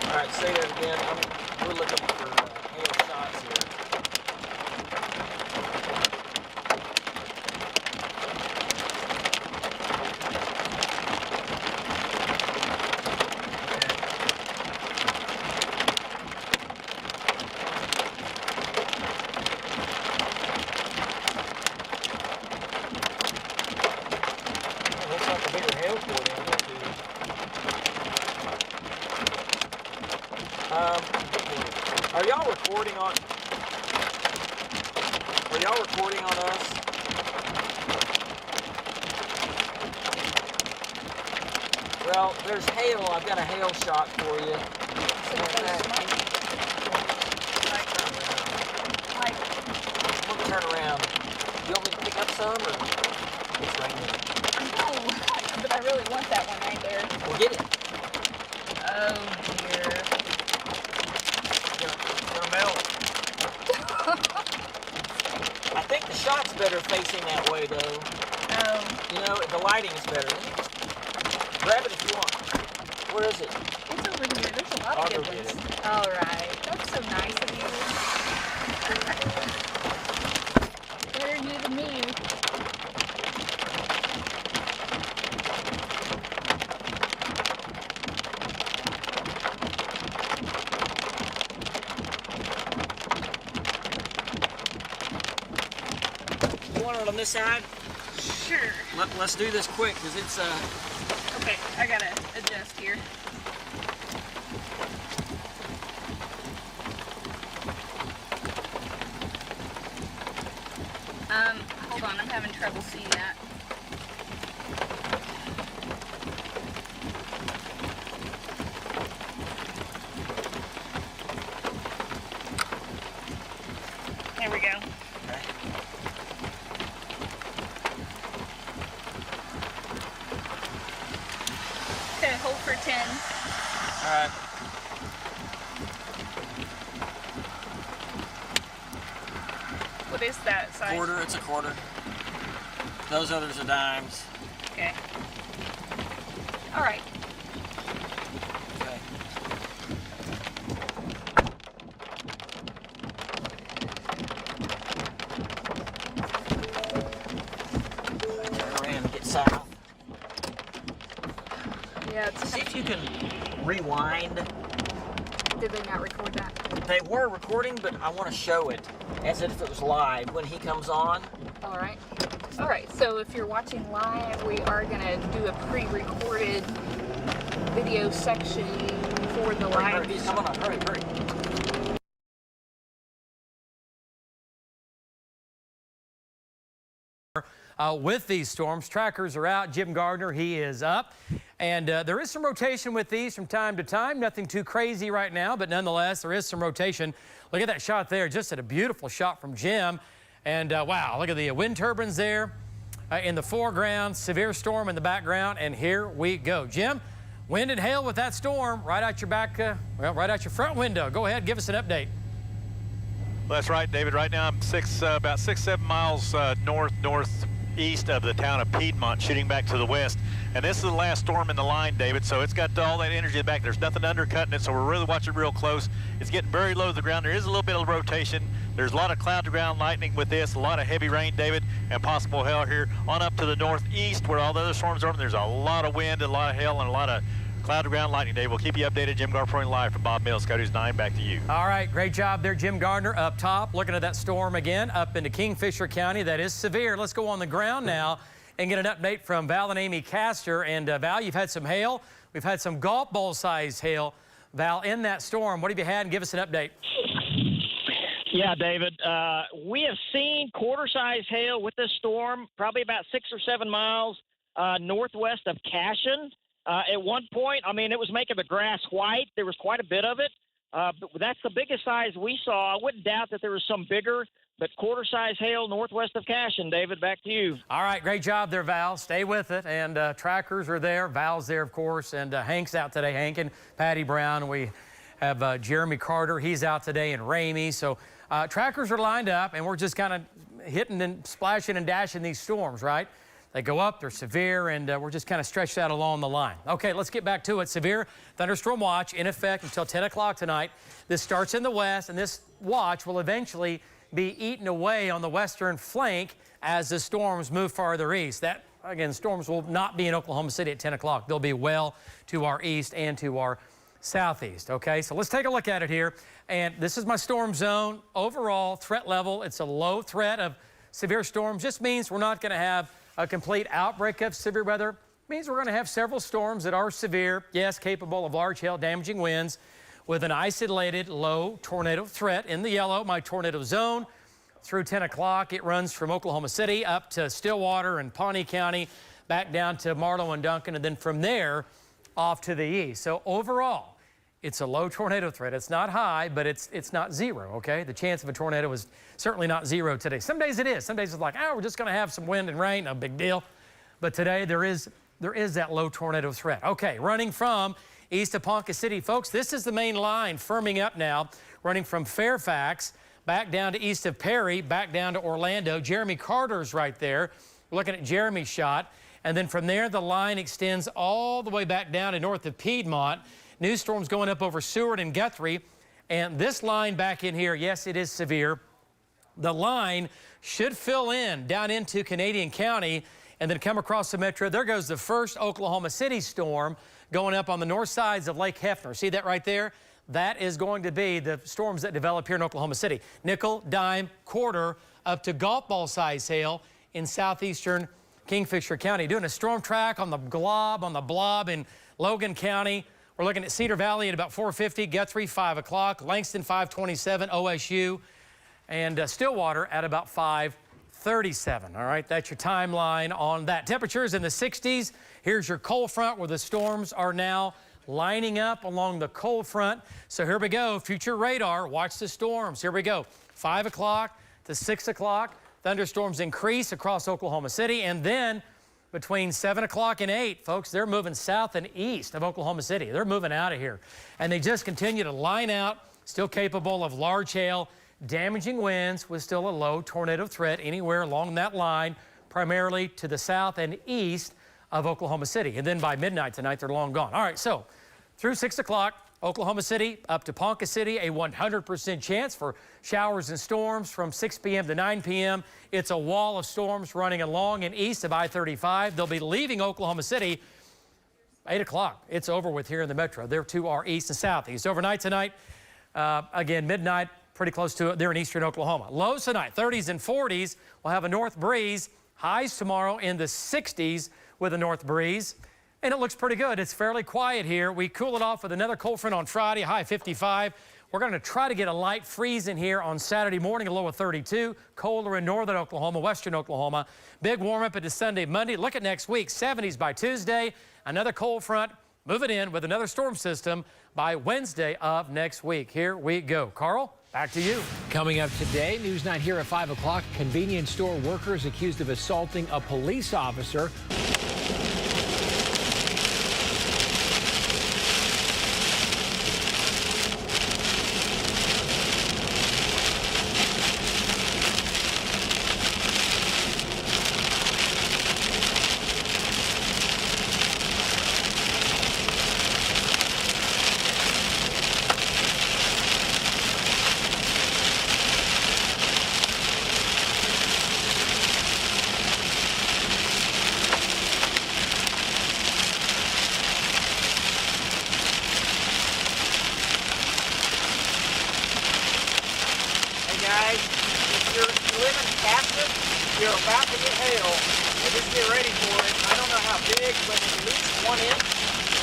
S3: Alright, say that again. We're looking for hail shots here. Looks like a bigger hail core down there too. Are y'all recording on? Are y'all recording on us? Well, there's hail. I've got a hail shot for you. We'll turn around. You want me to pick up some, or it's right there?
S4: No, but I really want that one right there.
S3: Well, get it.
S4: Oh dear.
S3: Gonna melt. I think the shot's better facing that way, though.
S4: Oh.
S3: You know, the lighting is better. Grab it if you want. Where is it?
S4: It's over here. There's a lot
S3: I'll
S4: of
S3: go
S4: good
S3: get
S4: ones.
S3: it.
S4: All right. That's so nice of you. Better you than me.
S3: on this side?
S4: Sure.
S3: Let's do this quick because it's
S4: Okay, I gotta adjust here. Hold on, I'm having trouble seeing that. There we go. Okay, hold for 10.
S3: all right.
S4: What is that size?
S3: Quarter. It's a quarter. Those others are dimes.
S4: Okay. All right.
S3: Okay. Turn around and get south.
S4: Yeah, it's,
S3: See if you can rewind.
S4: did they not record that?
S3: They were recording, but I want to show it as if it was live when he comes on.
S4: All right. All right, so if you're watching live, we are gonna do a pre-recorded video section for the live.
S3: Hurry, come on, hurry, hurry.
S1: With these storms, trackers are out. Jim Gardner, he is up. And there is some rotation with these from time to time. Nothing too crazy right now, but nonetheless, there is some rotation. Look at that shot there. Just a beautiful shot from Jim. And wow, look at the wind turbines there in the foreground, severe storm in the background, and here we go. Jim, wind and hail with that storm right out your back, well, right out your front window. Go ahead, give us an update.
S8: Well, that's right, David. Right now I'm about 6-7 miles northeast of the town of Piedmont, shooting back to the west. And this is the last storm in the line, David, so it's got all that energy back. There's nothing undercutting it, so we're really watching real close. It's getting very low to the ground. There is a little bit of rotation. There's a lot of cloud-to-ground lightning with this, a lot of heavy rain, David, and possible hail here. On up to the northeast where all the other storms are, there's a lot of wind, a lot of hail, and a lot of cloud-to-ground lightning, Dave. We'll keep you updated. Jim Gardner reporting live from Bob Mills, Sky News 9. Back to you.
S1: All right, great job there, Jim Gardner up top. Looking at that storm again up into Kingfisher County. That is severe. Let's go on the ground now and get an update from Val and Amy Castor. And Val, you've had some hail. We've had some golf ball size hail, Val, in that storm. What have you had? And give us an update.
S3: Yeah, David, we have seen quarter-size hail with this storm, probably about 6 or 7 miles northwest of Cashion. At one point, I mean, it was making the grass white. There was quite a bit of it. But that's the biggest size we saw. I wouldn't doubt that there was some bigger, but quarter-size hail northwest of Cashion. David, back to you.
S1: All right, great job there, Val. Stay with it. And trackers are there. Val's there, of course. And Hank's out today. Hank and Patty Brown. We have Jeremy Carter. He's out today, and Ramey. So trackers are lined up, and we're just kind of hitting and splashing and dashing these storms, right? They go up, they're severe, and we're just kind of stretched out along the line. Okay, let's get back to it. Severe thunderstorm watch in effect until 10 o'clock tonight. This starts in the west, and this watch will eventually be eaten away on the western flank as the storms move farther east. That, again, storms will not be in Oklahoma City at 10 o'clock. They'll be well to our east and to our southeast. Okay, so let's take a look at it here. And this is my storm zone. Overall threat level, it's a low threat of severe storms. Just means we're not going to have a complete outbreak of severe weather. It means we're going to have several storms that are severe, yes, capable of large hail damaging winds with an isolated low tornado threat in the yellow, my tornado zone. Through 10 o'clock, it runs from Oklahoma City up to Stillwater and Pawnee County, back down to Marlow and Duncan, and then from there off to the east. So overall, it's a low tornado threat. It's not high, but it's not zero, okay? The chance of a tornado is certainly not zero today. Some days it is. Some days it's like, oh, we're just going to have some wind and rain, no big deal. But today there is that low tornado threat. Okay, running from east of Ponca City, folks, this is the main line firming up now, running from Fairfax back down to east of Perry, back down to Orlando. Jeremy Carter's right there. We're looking at Jeremy's shot. And then from there, the line extends all the way back down to north of Piedmont. New storms going up over Seward and Guthrie. And this line back in here, yes, it is severe. The line should fill in down into Canadian County and then come across the metro. There goes the first Oklahoma City storm going up on the north sides of Lake Hefner. See that right there? That is going to be the storms that develop here in Oklahoma City. Nickel, dime, quarter, up to golf ball size hail in southeastern Kingfisher County. Doing a storm track on the blob in Logan County. We're looking at Cedar Valley at about 4:50, Guthrie 5 o'clock, Langston 5:27, OSU, and Stillwater at about 5:37. All right, that's your timeline on that. Temperatures in the 60s. Here's your cold front where the storms are now lining up along the cold front. So here we go. Future radar. Watch the storms. Here we go. 5 o'clock to 6 o'clock. Thunderstorms increase across Oklahoma City. And then between 7 o'clock and 8, folks, they're moving south and east of Oklahoma City. They're moving out of here. And they just continue to line out, still capable of large hail, damaging winds with still a low tornado threat anywhere along that line, primarily to the south and east of Oklahoma City. And then by midnight tonight, they're long gone. All right, so through 6 o'clock, Oklahoma City up to Ponca City, a 100% chance for showers and storms from 6 p.m. to 9 p.m. It's a wall of storms running along and east of I-35. They'll be leaving Oklahoma City 8 o'clock. It's over with here in the metro. There too are east and southeast. Overnight tonight, again, midnight, pretty close to it there in eastern Oklahoma. Lows tonight, 30s and 40s. We'll have a north breeze. Highs tomorrow in the 60s with a north breeze. And it looks pretty good. It's fairly quiet here. We cool it off with another cold front on Friday, high 55. We're going to try to get a light freeze in here on Saturday morning, a low of 32. Colder in northern Oklahoma, western Oklahoma. Big warm up into Sunday, Monday. Look at next week, 70s by Tuesday. Another cold front moving in with another storm system by Wednesday of next week. Here we go. Carl, back to you.
S7: Coming up today, News 9 here at 5 o'clock. Convenience store workers accused of assaulting a police officer.
S3: Guys, if you live in Cashion, you're about to get hail, so just get ready for it. I don't know how big, but at least 1 inch,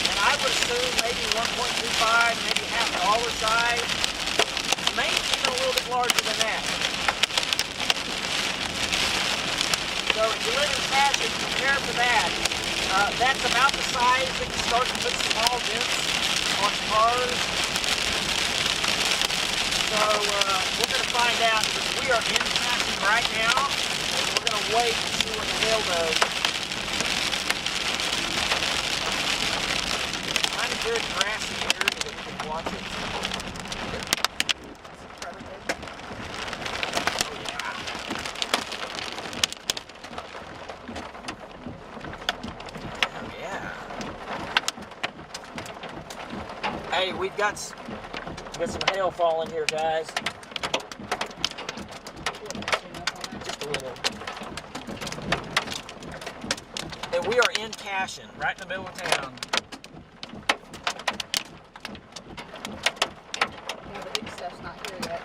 S3: and I would assume maybe 1.25, maybe half dollar size, maybe even a little bit larger than that. So if you live in Cashion, prepare for that. That's about the size that can start to put small dents on cars. So we're going to find out, because we are in Cashion right now, and we're going to wait and see what the hail does. Kind of good grassy area that you can watch it. Oh yeah. Hey, we've got some hail falling here, guys. Just a little. And we are in Cashion, right in the middle of town.
S4: Yeah, the big stuff's not here yet.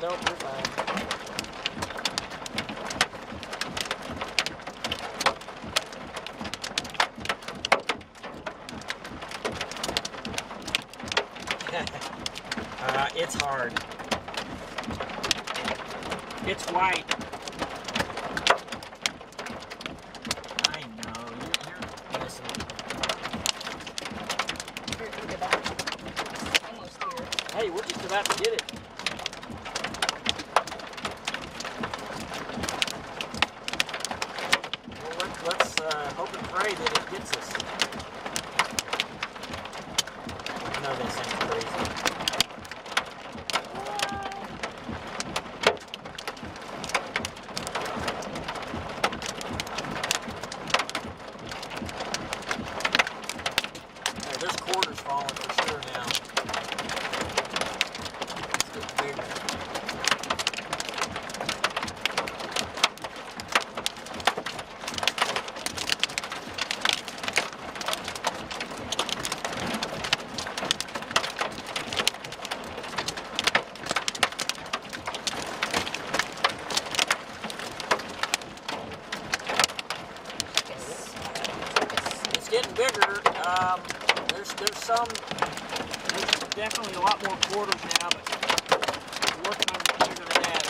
S3: Nope, we're fine. It's hard. It's white. I know. You're missing.
S4: Here, look at that. It's almost here.
S3: Hey, we're just about to get it. Well, let's hope and pray that it gets us. I know that sounds crazy. Hey, there's quarters falling for sure now. There's definitely a lot more quarters now, but we're working on bigger than that.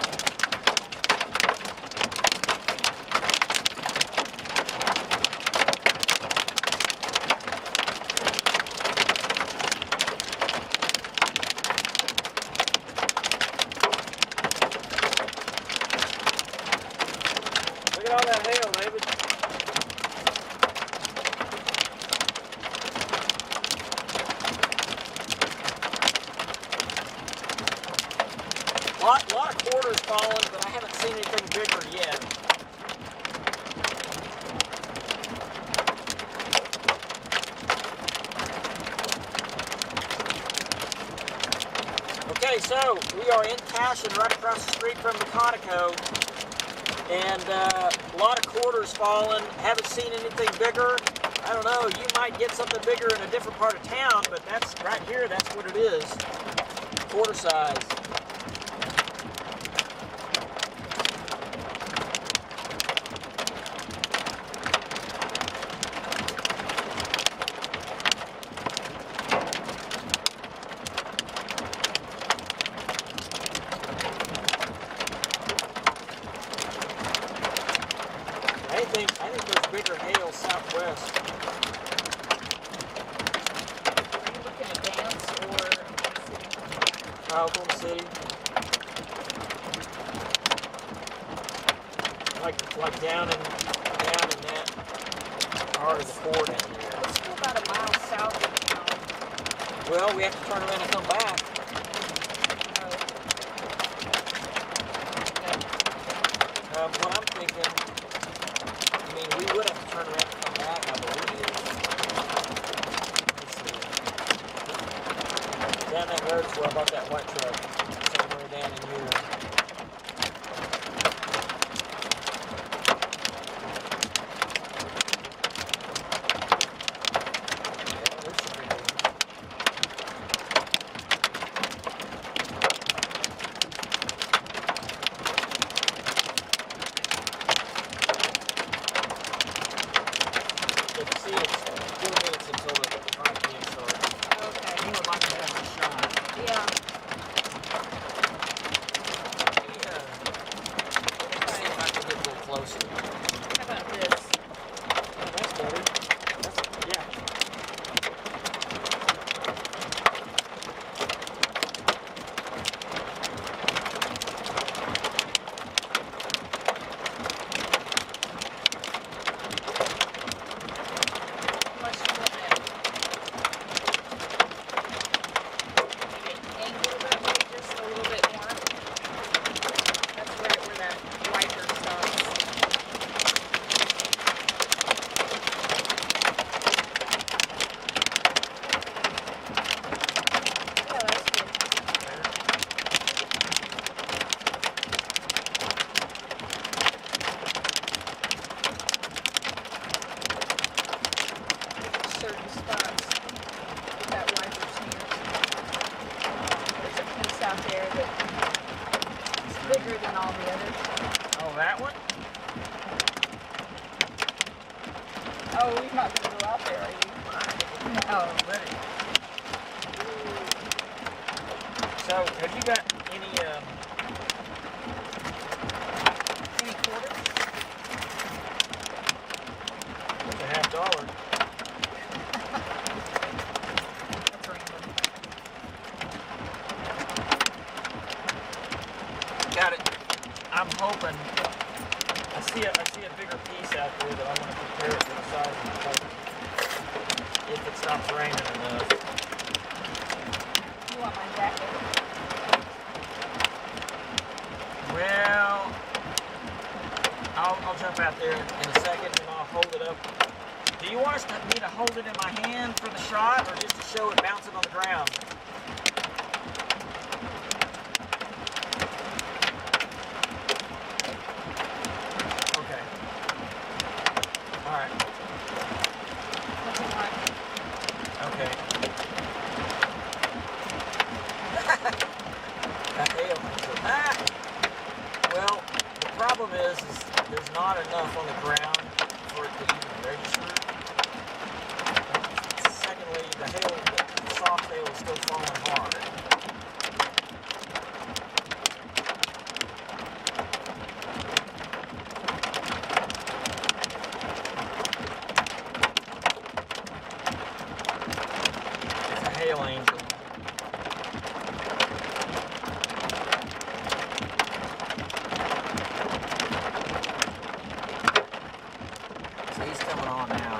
S3: Look at all that hail, David. A lot of quarters falling, but I haven't seen anything bigger yet. Okay, so we are in Cashion, right across the street from the Conoco, and a lot of quarters falling. Haven't seen anything bigger. I don't know, you might get something bigger in a different part of town, but that's right here, that's what it is. Quarter size. I think there's bigger hail southwest.
S4: Are you looking at Dance or City?
S3: Oklahoma City. Like down in that part of the fort down there.
S4: Let's go about a mile south of town.
S3: Well, we have to turn around and come back. What I'm thinking, I mean, we would have to turn around and come back, I believe. Let's see. Down that road is where I bought that white truck. Somewhere down in here. Yeah, there's some big ones. You can see it's 4 minutes until the hurricane starts.
S4: Okay.
S3: You would like to have a shot.
S4: Yeah.
S3: Let me see if I can get a little closer.
S4: How about this?
S3: Oh, that's better. Yeah.
S4: Much more than angle that way just a little bit more. That's right where that wiper stops. Yeah, that's good. Certain spots with that wiper smear. There's a piece out there that is bigger than all the others.
S3: Oh, that one?
S4: Oh, we're not going to go out there, are you? Oh,
S3: Ready. So, have you got any quarters? That's $50.
S4: that's random.
S3: Got it. I'm hoping. I see a bigger piece out there that I want to compare it to the size of the boat. If it stops raining enough.
S4: You want my jacket?
S3: Well, I'll jump out there in a second and I'll hold it up. Do you want me to hold it in my hand for the shot or just to show it bouncing on the ground? Okay. All right.
S4: What's it like?
S3: Okay. That hail. Well, the problem is there's not enough on the ground for it to even register. Let's the hail, the soft hail is still falling hard. It's a hail angel. So he's coming on now.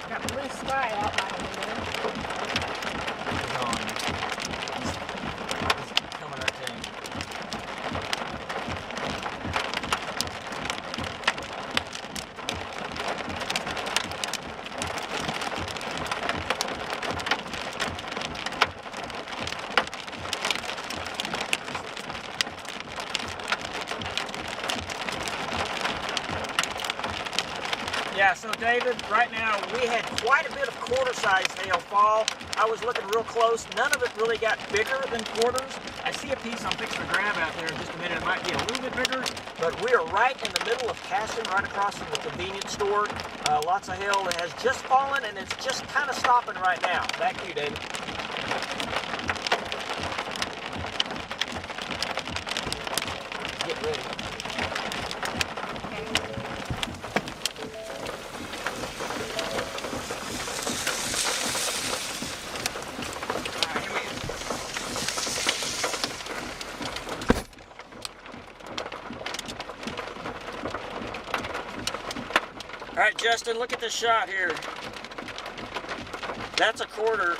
S4: Got blue sky out my window.
S3: He's on. He's coming up to him. Yeah, so David, right now we had quite a bit of quarter-sized hail fall. I was looking real close. None of it really got bigger than quarters. I see a piece I'm fixing to grab out there in just a minute. It might be a little bit bigger, but we are right in the middle of Cashion, right across from the convenience store. Lots of hail that has just fallen, and it's just kind of stopping right now. Back to you, David. Get ready. All right, Justin, look at this shot here. That's a quarter.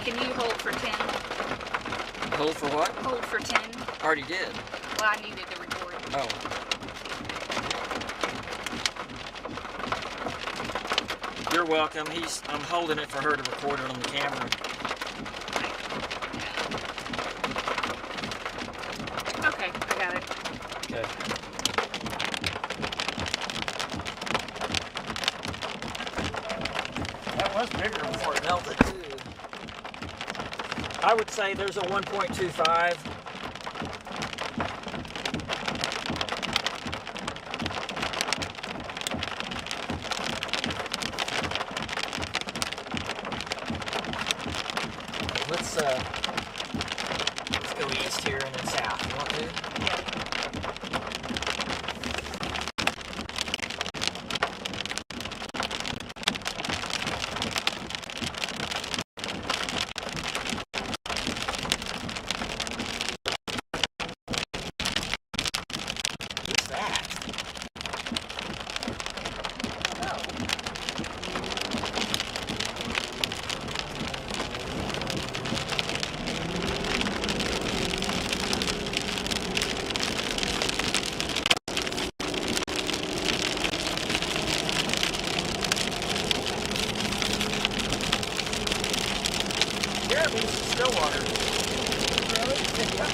S4: Can you hold for 10?
S3: Hold for what?
S4: Hold for 10.
S3: Already did.
S4: Well, I needed to record.
S3: Oh. You're welcome. I'm holding it for her to record it on the camera.
S4: Okay, I got it.
S3: Okay. That was bigger before it melted too. I would say there's a 1.25. Let's go east here and then south. You want to?
S4: Yeah.
S3: What's that? Jeremy's Stillwater. Really? Yeah.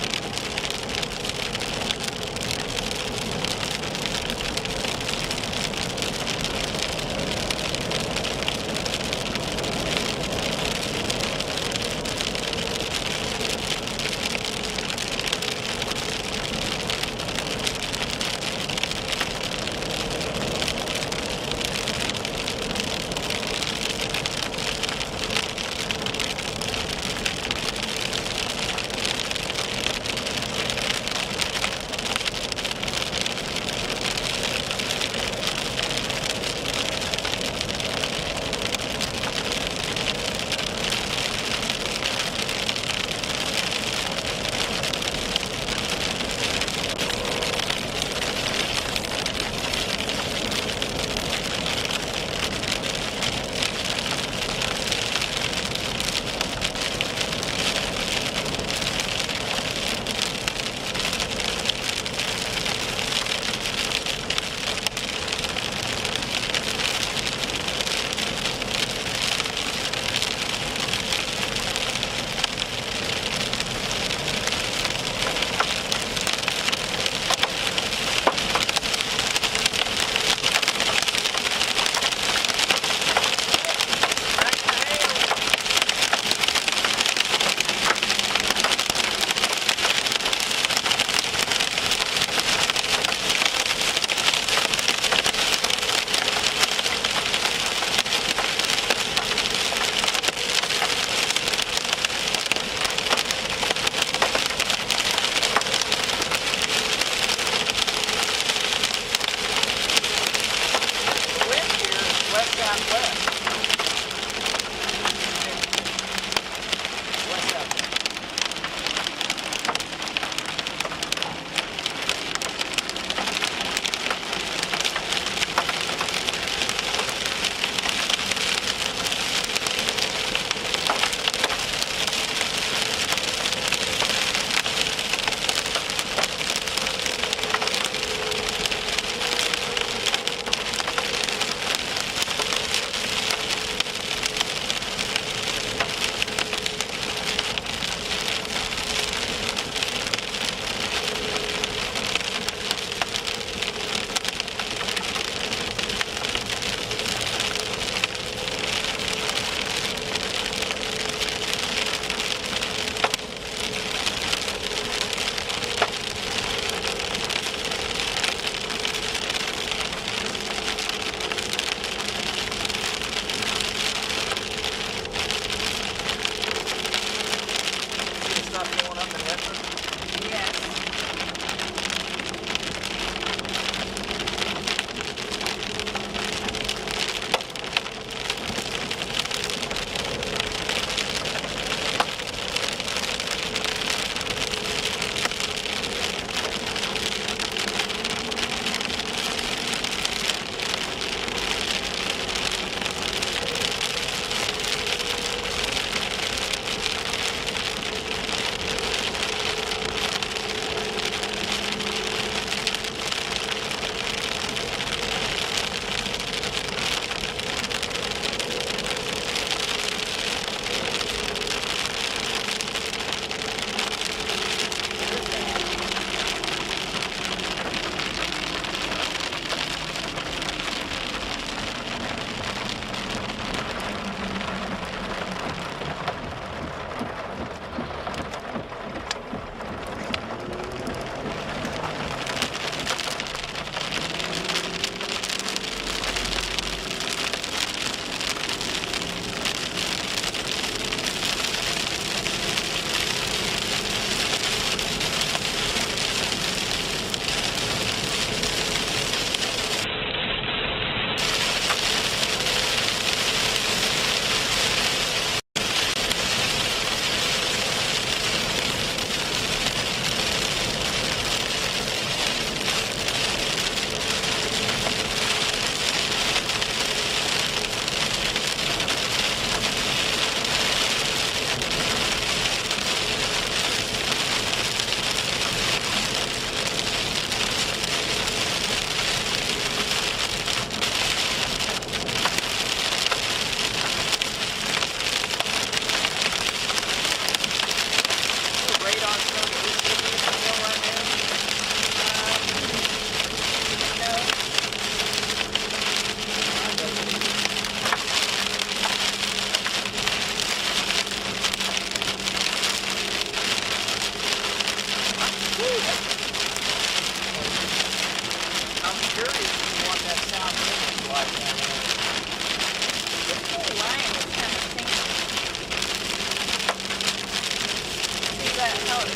S4: how it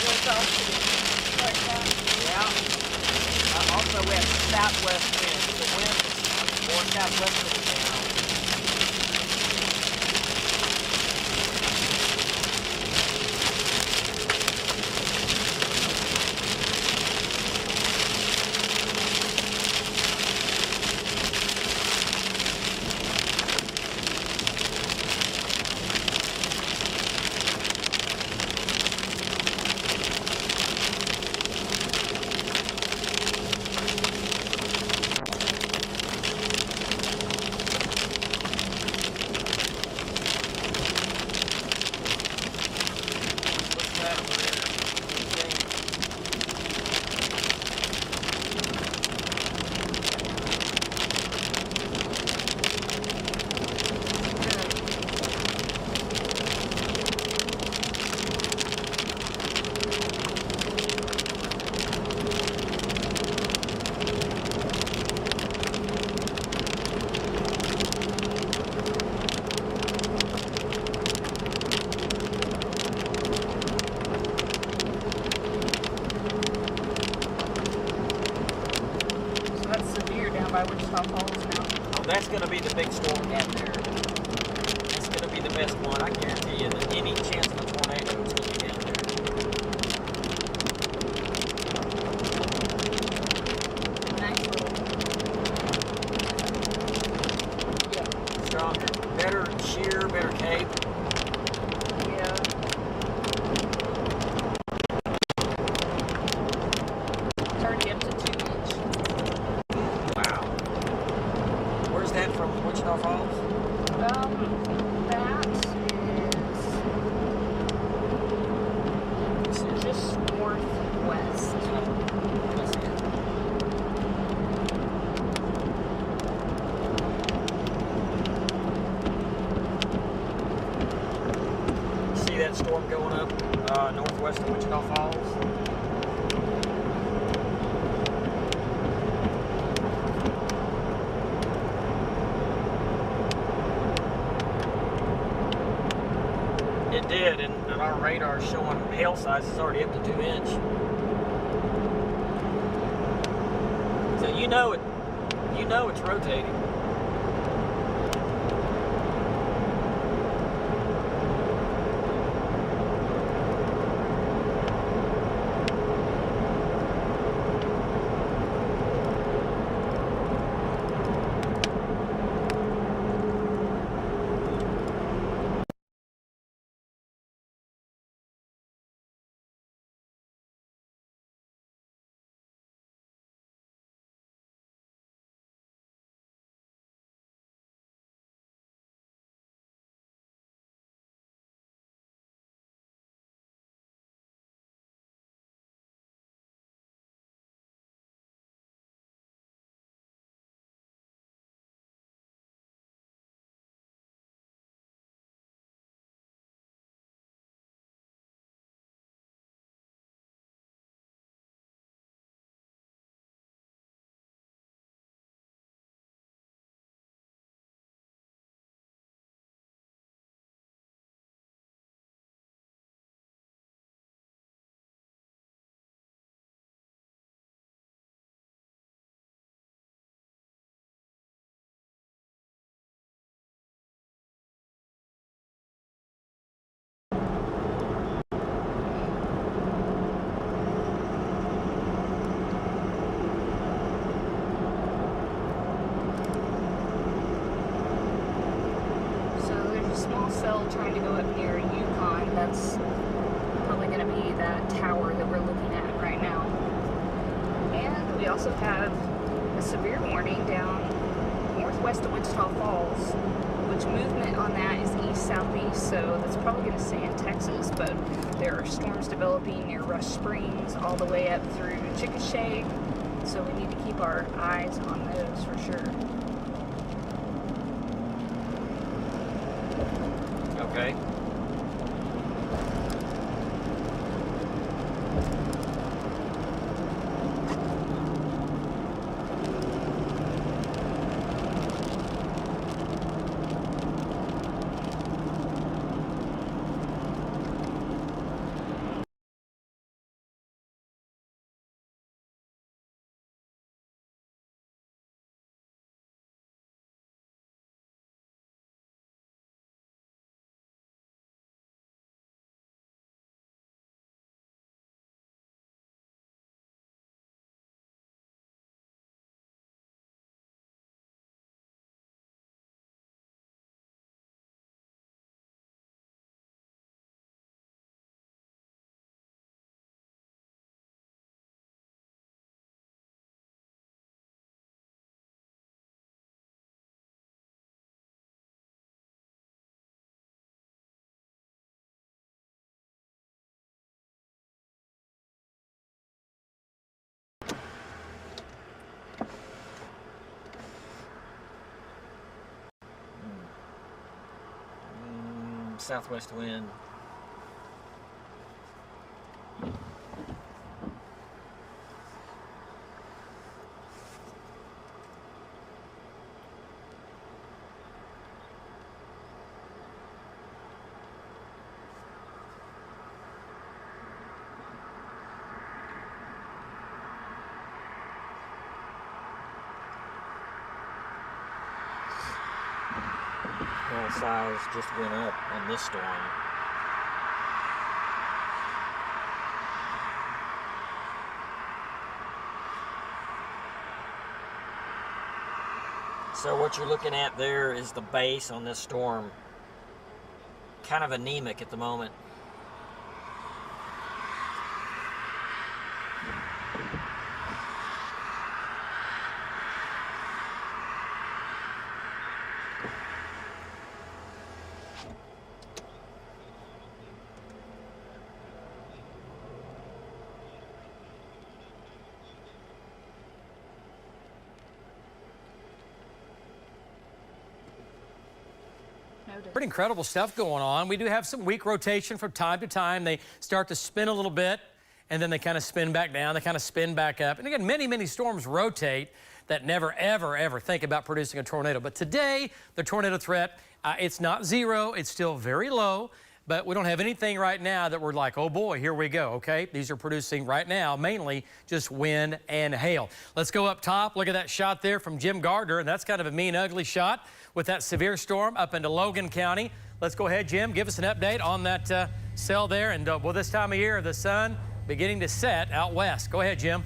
S4: goes off to the right now.
S3: Yeah. Also, we have southwest winds. The wind is more southwesterly now.
S4: By Wichita Falls now.
S3: Oh, that's going to be the big storm down there. That's going to be the best one. I guarantee you that any chance of a tornado is going to be down there.
S4: Nice little.
S3: Yeah. Stronger. Better shear, better cape.
S4: Yeah. It's already up to 2 inches.
S3: Where's that from, Wichita Falls?
S4: That is just northwest.
S3: See that storm going up northwest of Wichita Falls? It did, and our radar is showing hail size is already up to 2 inch. So you know it's rotating.
S4: cell trying to go up near Yukon. That's probably going to be that tower that we're looking at right now. And we also have a severe warning down northwest of Wichita Falls, which movement on that is east-southeast, so that's probably going to stay in Texas, but there are storms developing near Rush Springs all the way up through Chickasha, so we need to keep our eyes on those for sure.
S3: Okay. southwest wind. Hail size just went up on this storm. So what you're looking at there is the base on this storm. Kind of anemic at the moment.
S1: Pretty incredible stuff going on. We do have some weak rotation from time to time. They start to spin a little bit, and then they kind of spin back down. They kind of spin back up. And again, many, many storms rotate that never, ever, ever think about producing a tornado. But today, the tornado threat, it's not zero. It's still very low. But we don't have anything right now that we're like, oh boy, here we go, okay? These are producing right now mainly just wind and hail. Let's go up top. Look at that shot there from Jim Gardner, and that's kind of a mean, ugly shot with that severe storm up into Logan County. Let's go ahead, Jim, give us an update on that cell there. And well, this time of year, the sun beginning to set out west. Go ahead, Jim.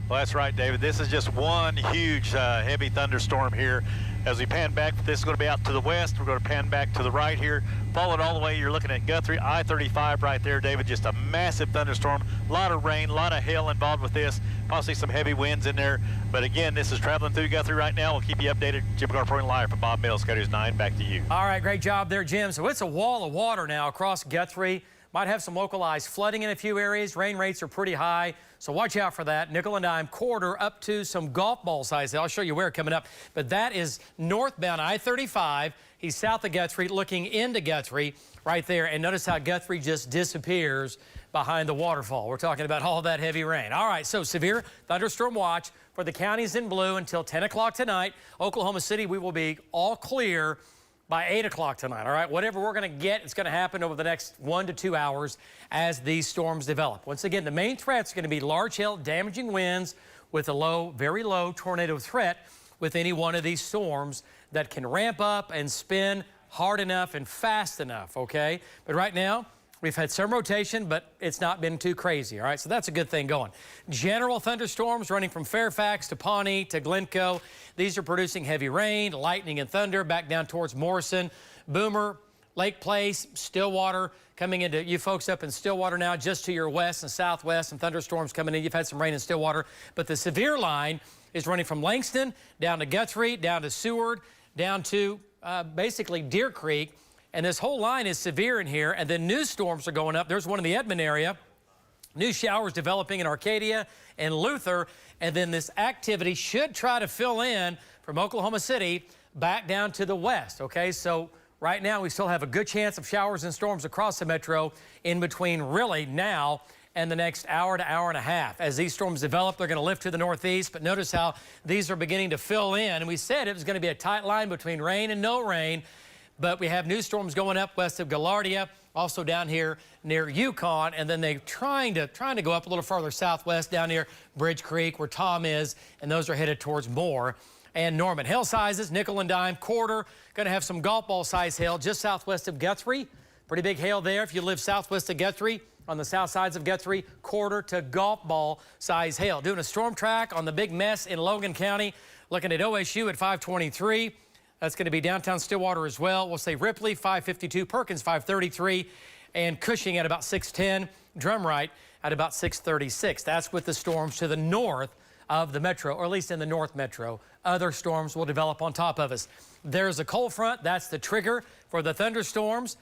S8: Well, that's right, David. This is just one huge heavy thunderstorm here. As we pan back, this is going to be out to the west. We're going to pan back to the right here. Follow it all the way. You're looking at Guthrie, I-35 right there, David. Just a massive thunderstorm. A lot of rain, a lot of hail involved with this. Possibly some heavy winds in there. But again, this is traveling through Guthrie right now. We'll keep you updated. Jim Gardner reporting live from Bob Mills, Sky News 9. Back to you.
S1: All right, great job there, Jim. So it's a wall of water now across Guthrie. Might have some localized flooding in a few areas. Rain rates are pretty high, so watch out for that. Nickel and dime quarter up to some golf ball size. I'll show you where coming up. But that is northbound I-35. He's south of Guthrie, looking into Guthrie right there. And notice how Guthrie just disappears behind the waterfall. We're talking about all that heavy rain. All right, so severe thunderstorm watch for the counties in blue until 10 o'clock tonight. Oklahoma City, we will be all clear by 8 o'clock tonight, all right? Whatever we're going to get, it's going to happen over the next 1 to 2 hours as these storms develop. Once again, the main threat's going to be large hail, damaging winds with a low, very low tornado threat with any one of these storms that can ramp up and spin hard enough and fast enough, okay? But right now, we've had some rotation, but it's not been too crazy, all right? So that's a good thing going. General thunderstorms running from Fairfax to Pawnee to Glencoe. These are producing heavy rain, lightning, and thunder back down towards Morrison, Boomer, Lake Place, Stillwater, coming into you folks up in Stillwater now, just to your west and southwest, and thunderstorms coming in. You've had some rain in Stillwater, but the severe line is running from Langston down to Guthrie, down to Seward, down to basically Deer Creek. And this whole line is severe in here, and then new storms are going up. There's one in the Edmond area. New showers developing in Arcadia and Luther, and then this activity should try to fill in from Oklahoma City back down to the west, okay? So right now we still have a good chance of showers and storms across the metro in between really now and the next hour to hour and a half. As these storms develop, they're going to lift to the northeast, but notice how these are beginning to fill in. And we said it was going to be a tight line between rain and no rain. But we have new storms going up west of Gaillardia, also down here near Yukon, and then they're trying to go up a little farther southwest down near Bridge Creek, where Tom is, and those are headed towards Moore and Norman. Hail sizes, nickel and dime, quarter. Going to have some golf ball size hail just southwest of Guthrie. Pretty big hail there if you live southwest of Guthrie. On the south sides of Guthrie, quarter to golf ball size hail. Doing a storm track on the big mess in Logan County. Looking at OSU at 523. That's going to be downtown Stillwater as well. We'll say Ripley, 552, Perkins, 533, and Cushing at about 610, Drumright at about 636. That's with the storms to the north of the metro, or at least in the north metro. Other storms will develop on top of us. There's a cold front. That's the trigger for the thunderstorms.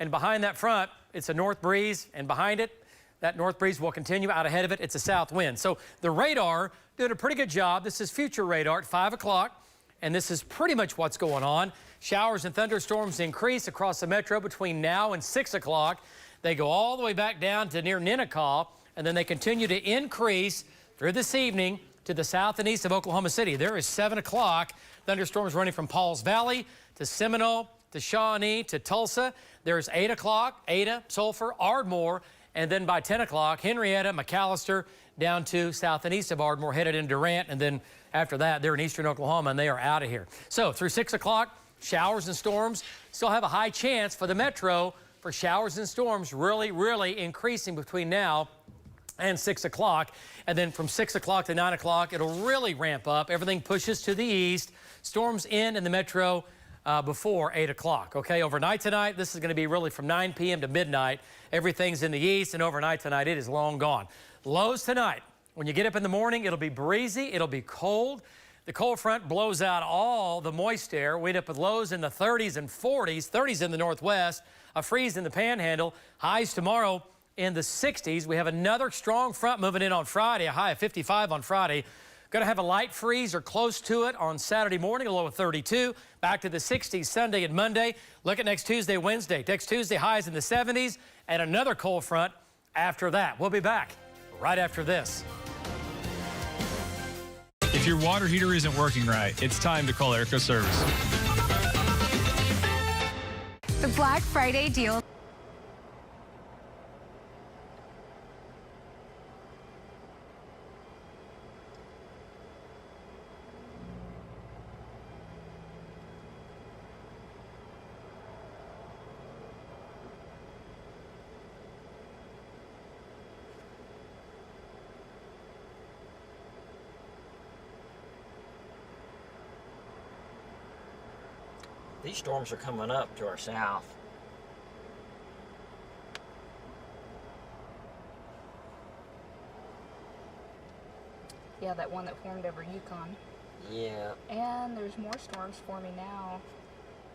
S1: And behind that front, it's a north breeze, and behind it, that north breeze will continue. Out ahead of it, it's a south wind. So the radar doing a pretty good job. This is future radar at 5 o'clock. and this is pretty much what's going on. Showers and thunderstorms increase across the metro between now and 6 o'clock. They go all the way back down to near Ninnekah, and then they continue to increase through this evening to the south and east of Oklahoma City. There is 7 o'clock. Thunderstorms running from Pauls Valley to Seminole to Shawnee to Tulsa. There's 8 o'clock, Ada, Sulphur, Ardmore, and then by 10 o'clock, Henrietta, McAllister, down to south and east of Ardmore, headed in Durant, and then after that, they're in eastern Oklahoma, and they are out of here. So through 6 o'clock, showers and storms still have a high chance for the metro for showers and storms really increasing between now and 6 o'clock. And then from 6 o'clock to 9 o'clock, it'll really ramp up. Everything pushes to the east. Storms in the metro before 8 o'clock. Okay, overnight tonight, this is going to be really from 9 p.m. to midnight. Everything's in the east, and overnight tonight, it is long gone. Lows tonight. When you get up in the morning, it'll be breezy. It'll be cold. The cold front blows out all the moist air. We end up with lows in the 30s and 40s, 30s in the northwest, a freeze in the panhandle. Highs tomorrow in the 60s. We have another strong front moving in on Friday, a high of 55 on Friday. Going to have a light freeze or close to it on Saturday morning, a low of 32. Back to the 60s Sunday and Monday. Look at next Tuesday, Wednesday. Next Tuesday, highs in the 70s, and another cold front after that. We'll be back right after this.
S9: If your water heater isn't working right, it's time to call Airco Service.
S10: The Black Friday deal.
S3: These storms are coming up to our south.
S4: Yeah, that one that formed over Yukon.
S3: Yeah.
S4: And there's more storms forming now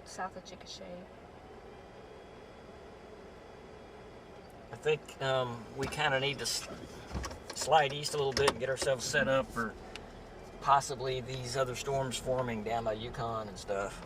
S4: south of Chickasha.
S3: I think we kind of need to slide east a little bit and get ourselves set up for possibly these other storms forming down by Yukon and stuff.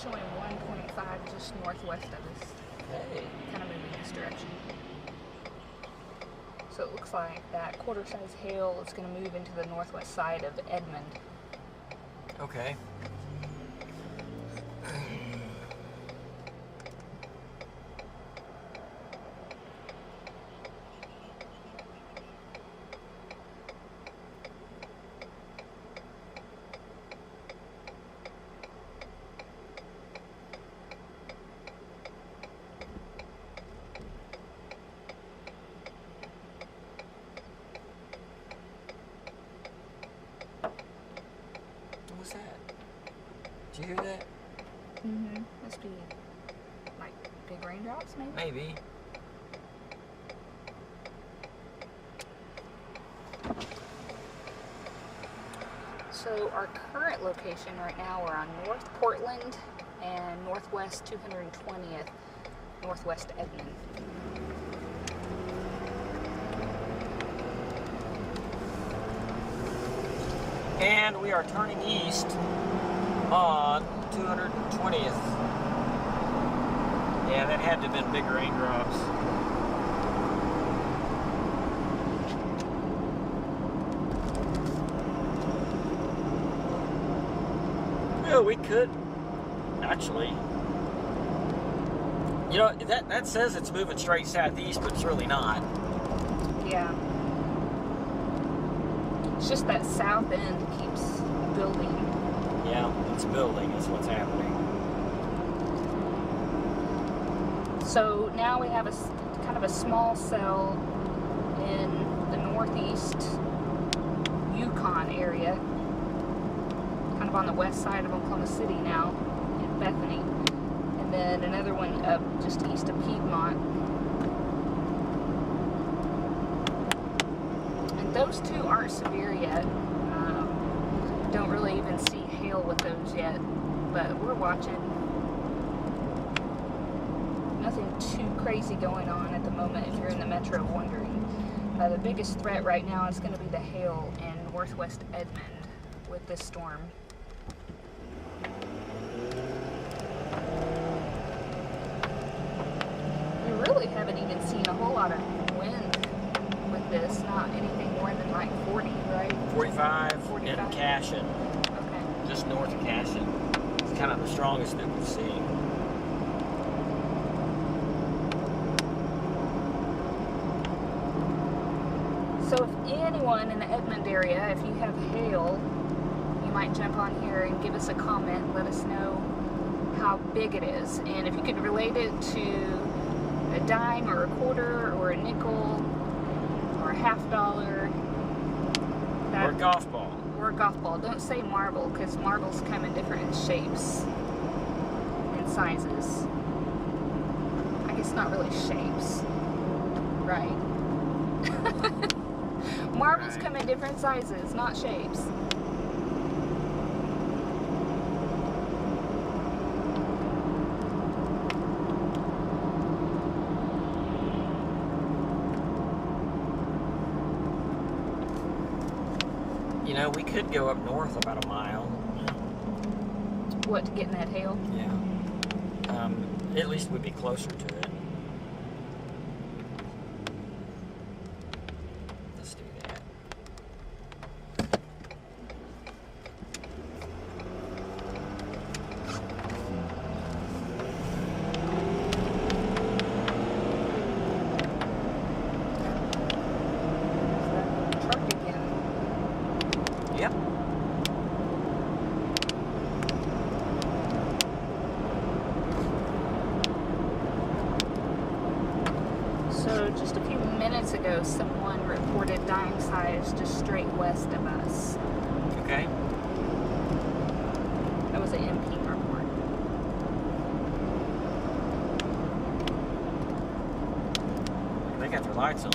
S4: Showing 1.5 just northwest of us.
S3: Hey.
S4: Kind of moving this direction. So it looks like that quarter-size hail is going to move into the northwest side of Edmond.
S3: Okay. What was that? Did you hear that?
S4: Mm-hmm. Must be like big raindrops, maybe?
S3: Maybe.
S4: So our current location right now, we're on North Portland and Northwest 220th, Northwest Edmond.
S3: And we are turning east on 220th. Yeah, that had to have been big raindrops. Yeah, we could actually. You know, that says it's moving straight southeast, but it's really not.
S4: Yeah. It's just that south end keeps building.
S3: Yeah, it's building is what's happening.
S4: So now we have a kind of a small cell in the northeast Yukon area, kind of on the west side of Oklahoma City now, in Bethany. And then another one up just east of Piedmont. And those two aren't severe yet. Don't really even see hail with those yet, but we're watching. Nothing too crazy going on at the moment if you're in the metro wondering. The biggest threat right now is going to be the hail in northwest Edmond with this storm. We really haven't even seen a whole lot of wind with this, not anything more than like 40, right?
S3: 45,
S4: 45.
S3: in Cashion,
S4: Okay.
S3: just north of Cashion. It's kind of the strongest that we've seen.
S4: So if anyone in the Edmond area, if you have hail, you might jump on here and give us a comment, let us know how big it is. And if you could relate it to a dime or a quarter or a nickel or a $50.
S3: Or a golf ball.
S4: Or a golf ball. Don't say marble, because marbles come in different shapes and sizes. I guess not really shapes, right? Marbles come in different sizes, not shapes.
S3: You know, we could go up north about a mile.
S4: What, to get in that hail?
S3: Yeah. At least we'd be closer to it. Let's do that.
S4: Truck again.
S3: Yep.
S4: So just a few minutes ago, someone reported dime size just straight west of us.
S3: Okay.
S4: That was an MP report.
S3: They got their lights on.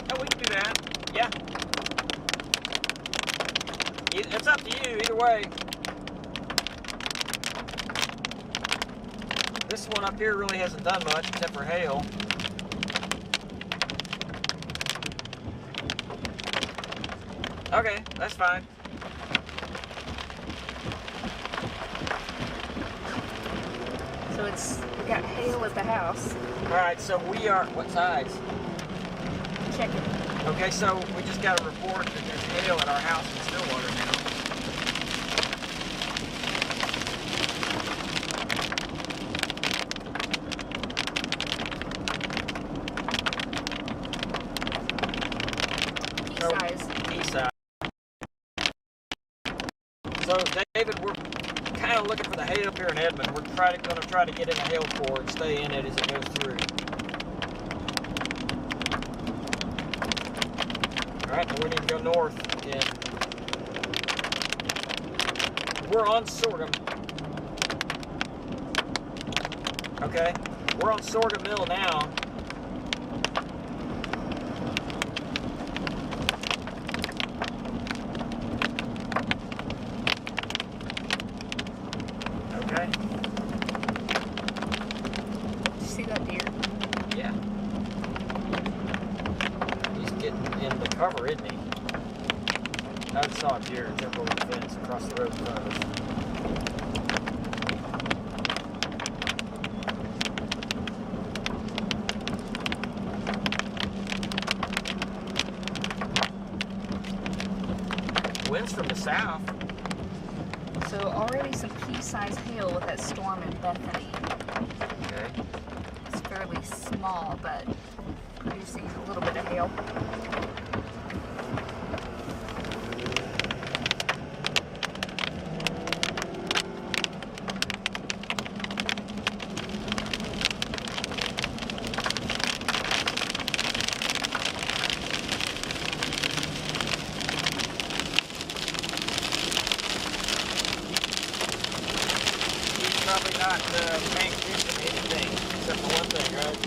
S3: No, we can do that. Yeah. It's up to you, either way. This one up here really hasn't done much except for hail. Okay, that's fine.
S4: So we got hail at the house.
S3: Alright, so we are, what size?
S4: Check it.
S3: Okay, so we just got a report that there's hail at our house in Stillwater now.
S4: Pea size.
S3: So, David, we're kind kind of looking for the hail here in Edmond. We're going to try to get in a hail core and stay in it as it goes through. All right, now we need to go north again. We're on Sorghum. Okay, we're on Sorghum Mill now. Okay.
S4: Did you see that deer?
S3: Yeah. He's getting in the cover, isn't he? I just saw a deer jump over the fence across the road in front of us. Winds from the south.
S4: So already some pea-sized hail with that storm in Bethany.
S3: Okay.
S4: It's fairly small, but producing a little bit of hail.
S3: Probably not paying attention to anything except for one thing, right?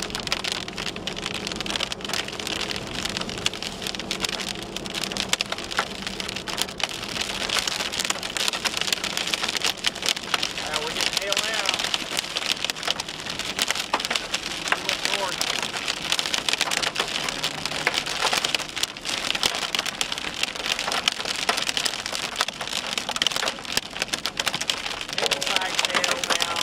S3: We're getting hail now. We went north. Medium-sized hail now.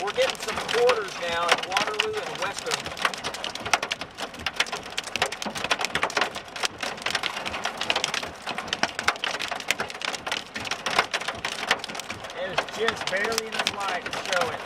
S3: We're getting some quarters now at Waterloo and Western. It is just barely enough light to show it.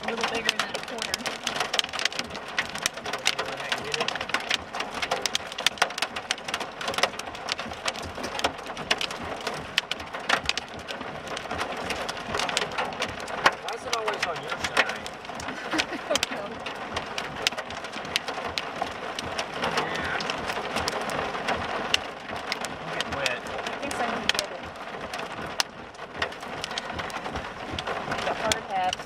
S4: A little bigger than a quarter.
S3: Why is it always on your side?
S4: I don't know.
S3: I'm getting wet.
S4: I think so, I can get it. The hard hat.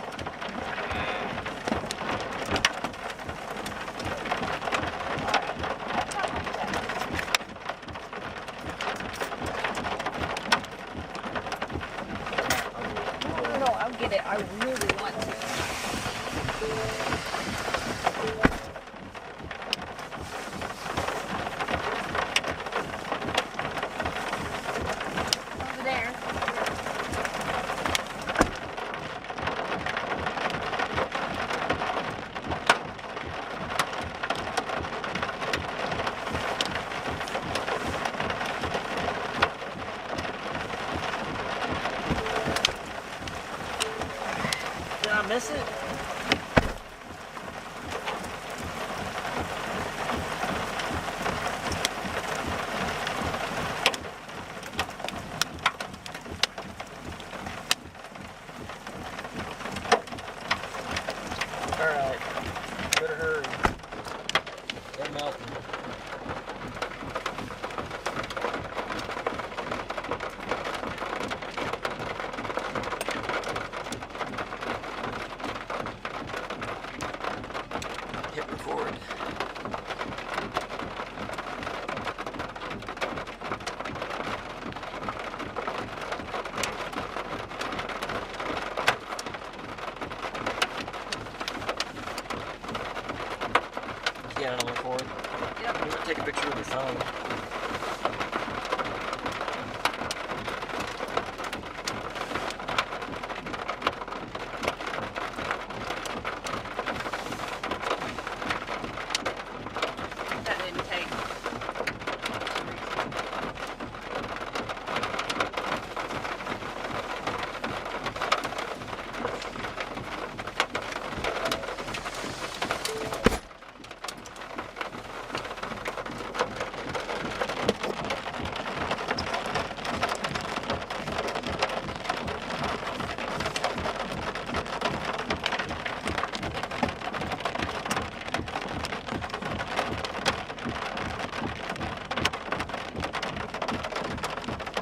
S4: really want to. Over there.
S3: Did I miss it? Alright, better hurry. They're melting. Hit record. Yeah, on record.
S4: Yep.
S3: You want to take a picture with your phone.
S4: That didn't take.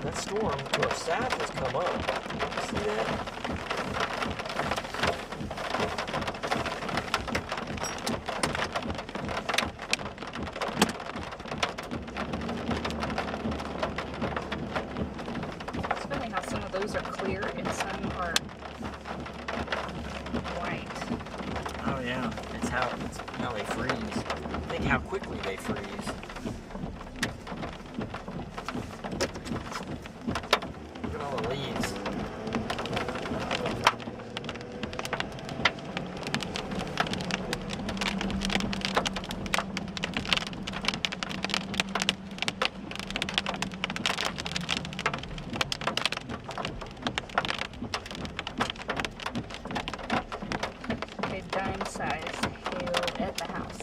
S3: That storm to our south has come up. See that?
S4: It's funny how some of those are clear and some are white.
S3: Oh yeah, it's how they freeze. Think how quickly they freeze. Look at all the leaves.
S4: A dime-sized hail at the house.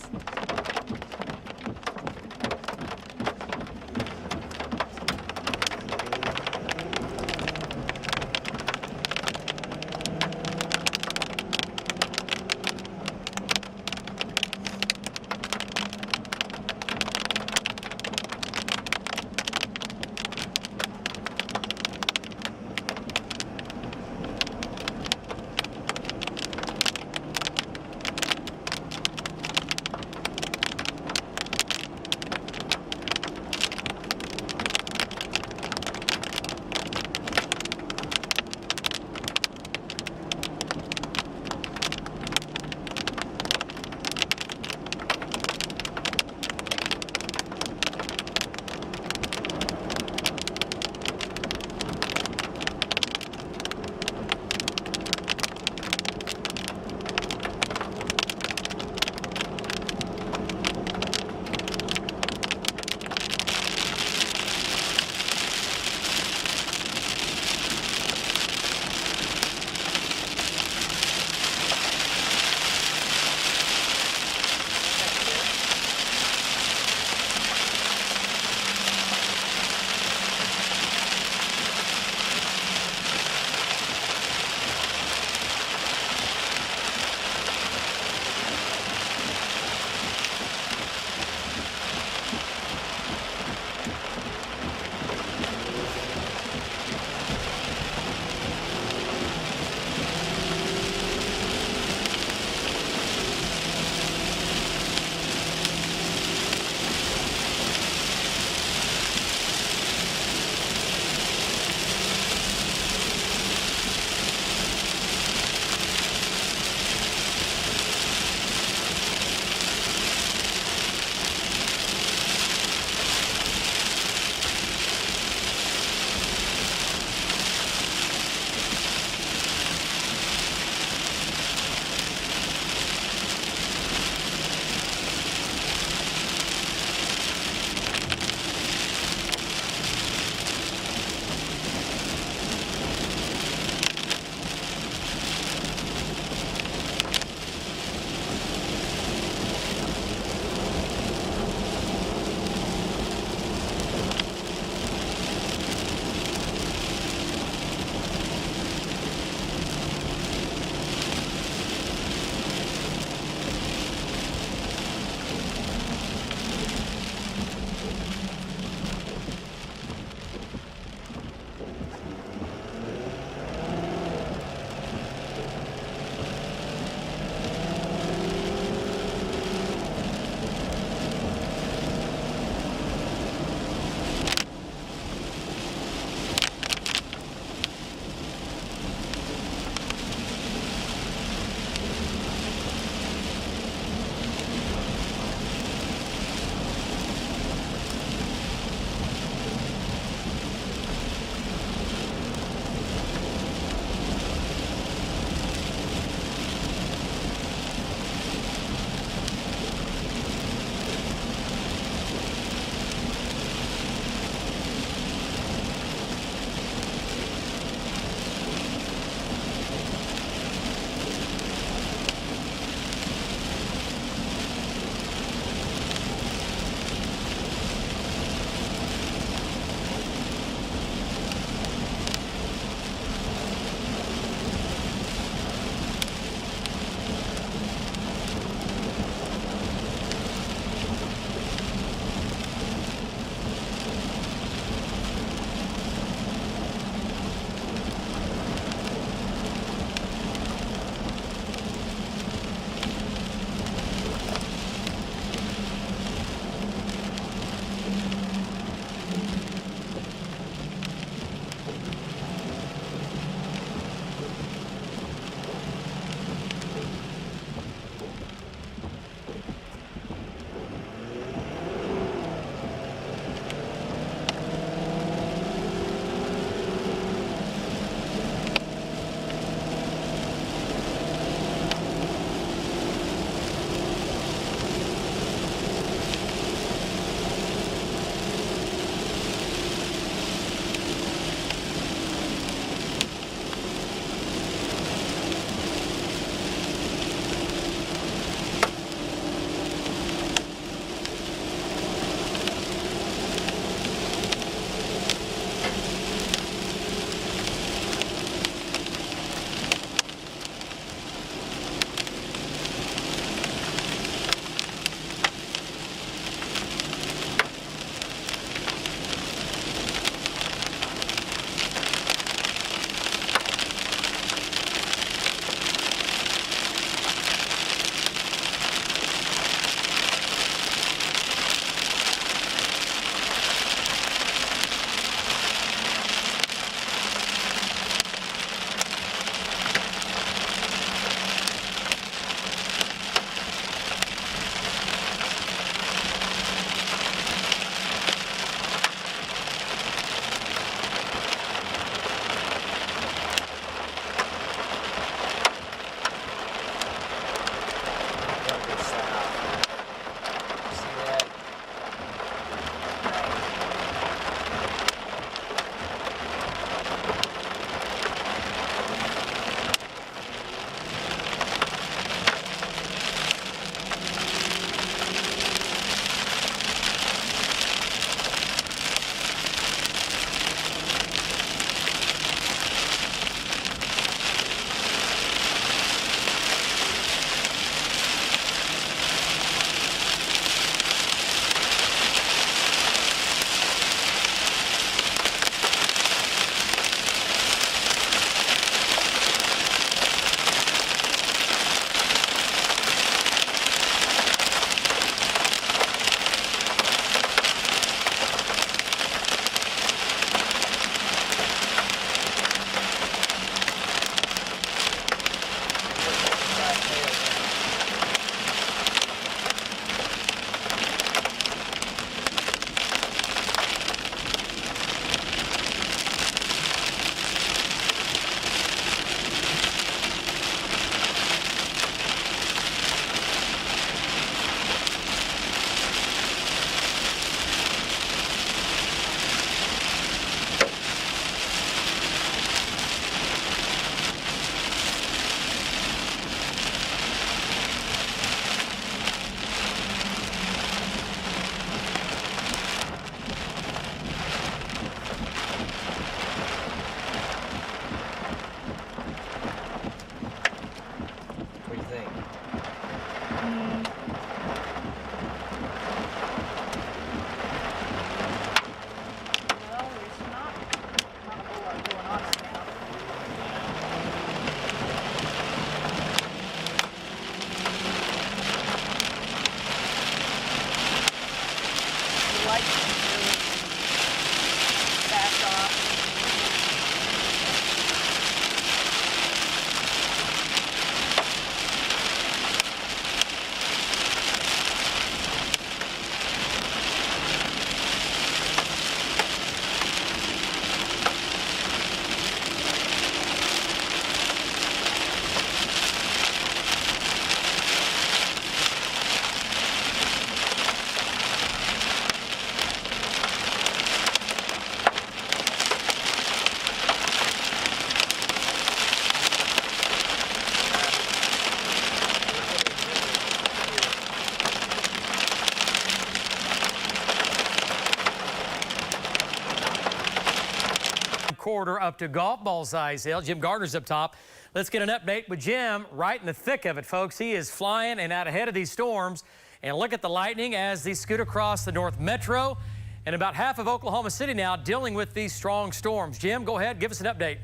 S1: quarter up to golf ball size hail. Jim Gardner's up top. Let's get an update with Jim right in the thick of it, folks. He is flying and out ahead of these storms. And look at the lightning as they scoot across the North Metro. And about half of Oklahoma City now dealing with these strong storms. Jim, go ahead, give us an update.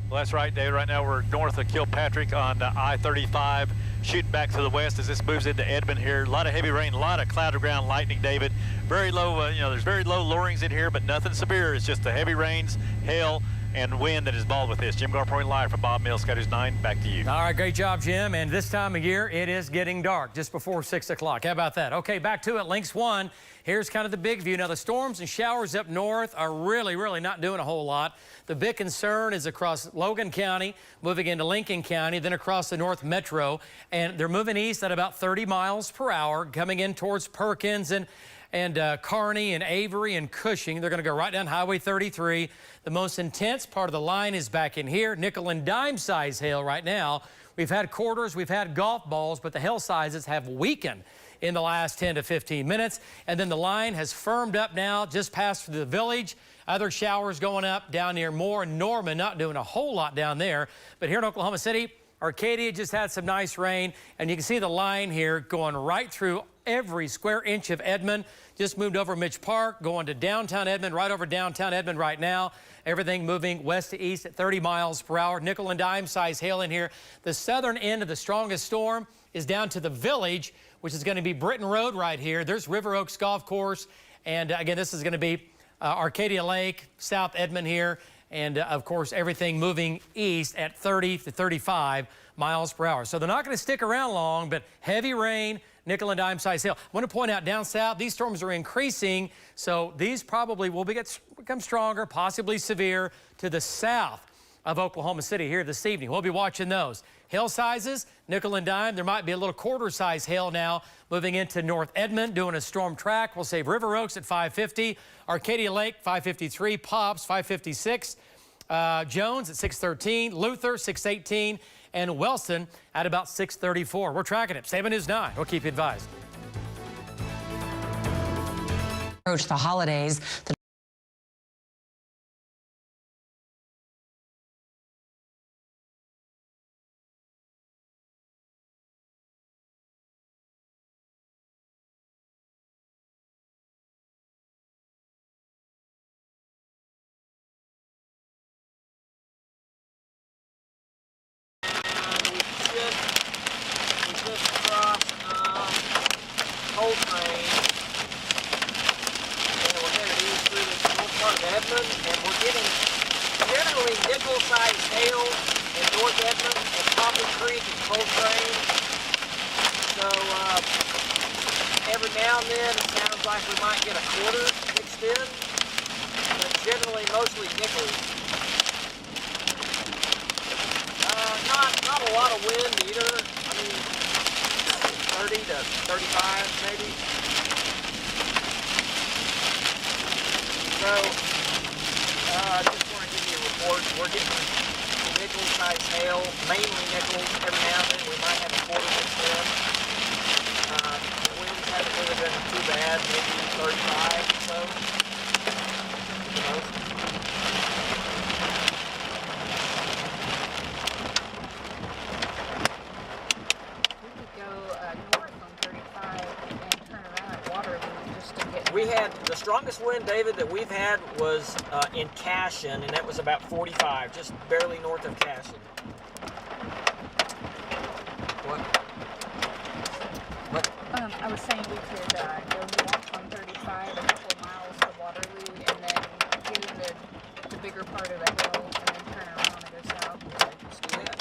S8: Well, that's right, David. Right now we're north of Kilpatrick on I-35, shooting back to the west as this moves into Edmond here. A lot of heavy rain, a lot of cloud to ground lightning, David. Very low, there's very low lowerings in here, but nothing severe. It's just the heavy rains, hail, and wind that is involved with this. Jim Gardner reporting live from Bob Mills, Sky News 9. Back to you.
S1: All right, great job, Jim. And this time of year, it is getting dark just before 6 o'clock. How about that? Okay, back to it. Links 1. Here's kind of the big view. Now, the storms and showers up north are really not doing a whole lot. The big concern is across Logan County, moving into Lincoln County, then across the North Metro. And they're moving east at about 30 miles per hour, coming in towards Perkins and Kearney and Avery and Cushing. They're going to go right down Highway 33. The most intense part of the line is back in here. Nickel and dime size hail right now. We've had quarters, we've had golf balls, but the hail sizes have weakened in the last 10 to 15 minutes. And then the line has firmed up now just past the village. Other showers going up down near Moore and Norman, not doing a whole lot down there. But here in Oklahoma City, Arcadia just had some nice rain. And you can see the line here going right through every square inch of Edmond. Just moved over Mitch Park, going to downtown Edmond, right over downtown Edmond right now. Everything moving west to east at 30 miles per hour. Nickel and dime size hail in here. The southern end of the strongest storm is down to the village, which is going to be Britton Road right here. There's River Oaks Golf Course. And again, this is going to be Arcadia Lake, South Edmond here. And of course, everything moving east at 30 to 35 miles per hour. So they're not going to stick around long, but heavy rain, nickel and dime size hail. I want to point out down south, these storms are increasing. So these probably will become stronger, possibly severe to the south of Oklahoma City here this evening. We'll be watching those. Hail sizes, nickel and dime. There might be a little quarter size hail now moving into North Edmond, doing a storm track. We'll save River Oaks at 550, Arcadia Lake 553, Pops 556, Jones at 613, Luther 618, and Wellston at about 634. We're tracking it. 7 News 9. We'll keep you advised.
S11: Approach the holidays.
S3: Edmond, and we're getting generally nickel-sized hail in North Edmond and Poppy Creek and Coltrane. So every now and then it sounds like we might get a quarter mixed in, but generally mostly nickel. Not a lot of wind either. I mean, 30 to 35 maybe. So, I just want to give you a report. We're getting nickel-sized hail, mainly nickel. Every now and then we might have a quarter mixed in. The winds haven't really been too bad, maybe 35 or so. You know.
S4: We could go north on 35 and turn around at Waterloo just to get...
S3: We had the strongest wind, David, that we've had was in Cashion, and that was about 45, just barely north of Cashion. What?
S4: I was saying we could go north on 35 a couple of miles to Waterloo, and then get in the bigger part of the hill, and then turn around and go south.
S3: Let's do that.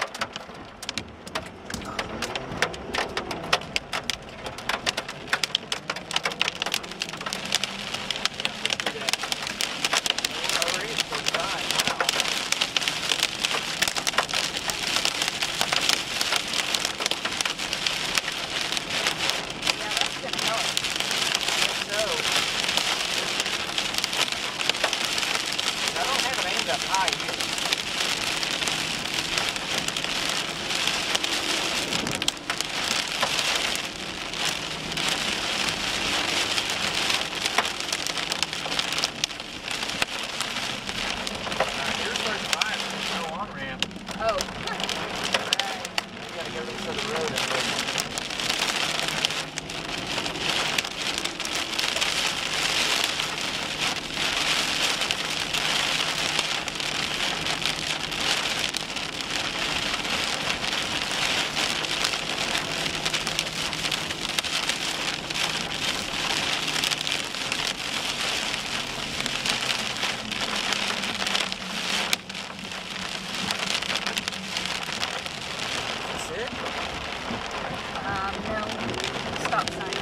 S4: stop sign.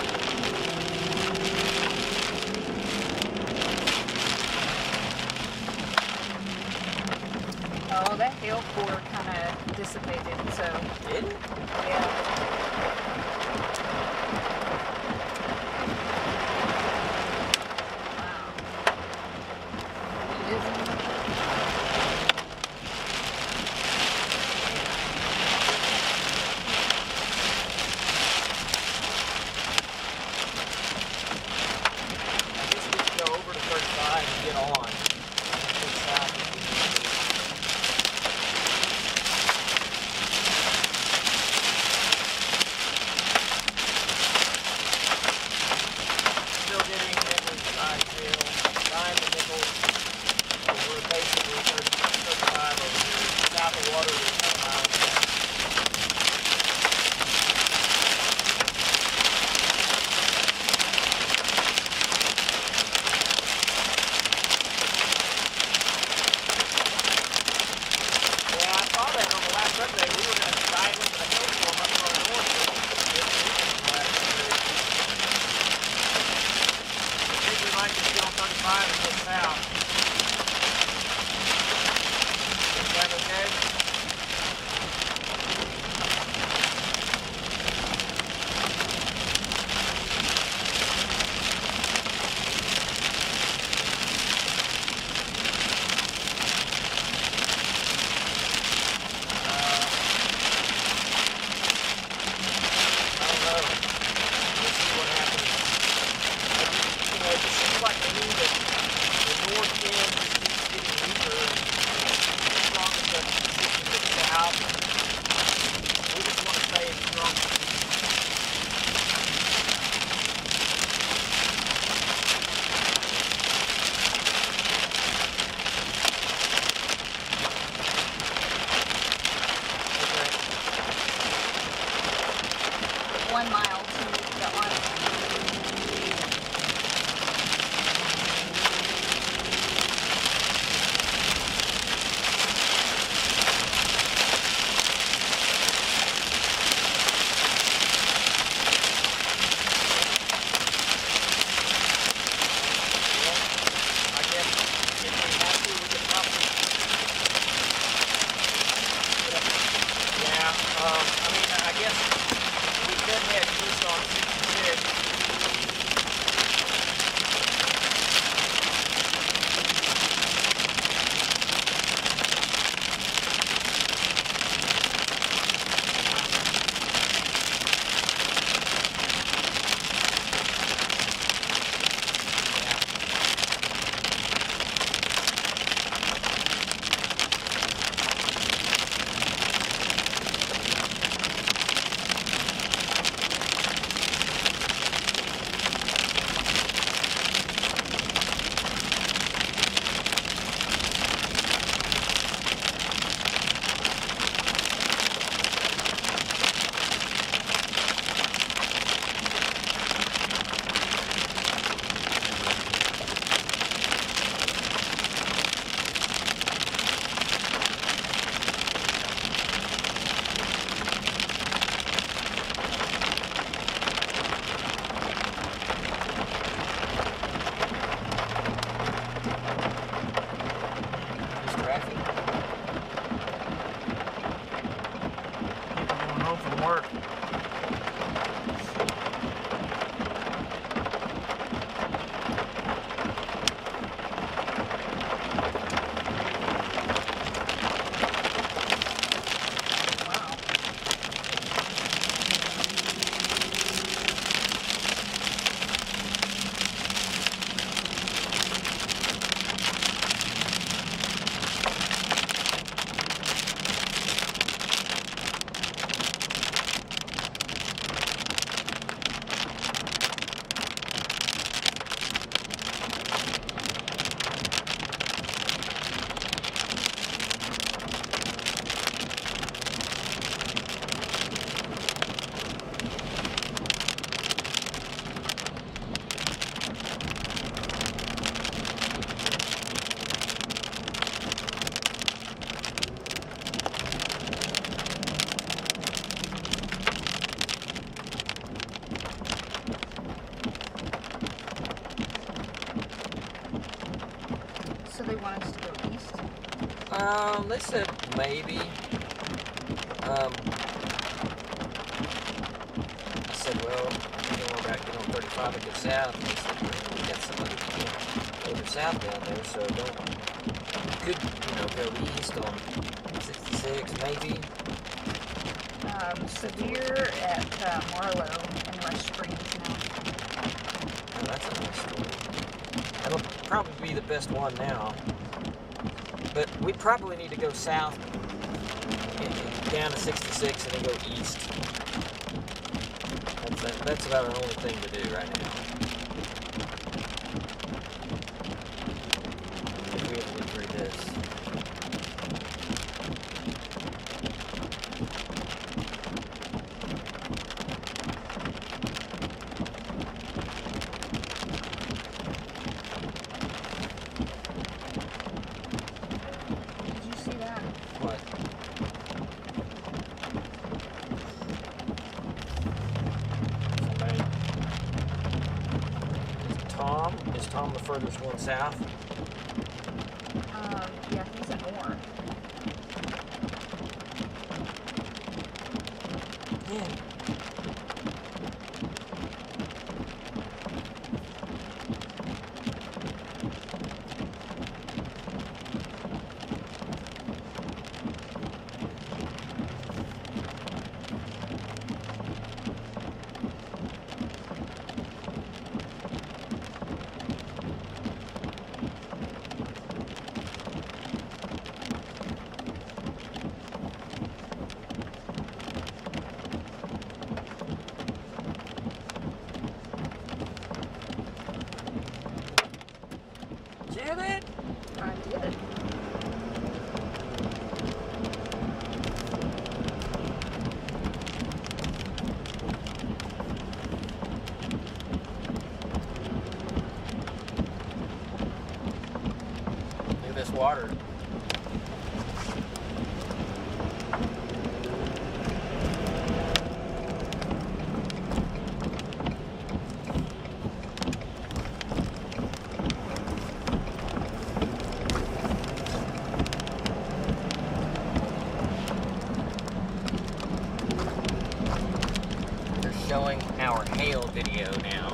S4: Oh, that hail core kind of dissipated, so.
S3: Did it?
S4: Yeah. Wow. It is.
S3: I guess we could go over to 35 and get on. Head south. Still getting Edmond side hill, dime and nickel. We're basically 35 over here. South of water, there's 10 miles down. Yeah, I saw that on the last update. We were going to dive into the hailstorm up far north. I think we might just get on 35 and go south. Is that okay? I don't know. We'll see what happens. You know, it just seems like to me that the north end just keeps getting weaker, and as long as the system gets south, we just want to stay as strong as we can. Okay.
S4: 1 mile to the island.
S3: Well, I guess if we have to, we could probably. Yeah, I mean, I guess we could head east on 66. There's traffic. People going home from work. Wow.
S4: want us to go east?
S3: They said maybe. I said, well, we're back on 35 and go south. And they said, well, we got somebody over south down there, so you could, go east on 66, maybe.
S4: Severe at Marlow and Rush Springs now.
S3: Oh, that's a nice story. That'll probably be the best one now. But we probably need to go south down to 66 and then go east. That's about our only thing to do right now. If we ever get through this.
S4: Did you see that?
S3: What? Is Tom the furthest one south?
S4: Yeah, he's at Moore.
S3: Yeah. Janet?
S4: I did.
S3: Look at this water. They're showing our hail video now.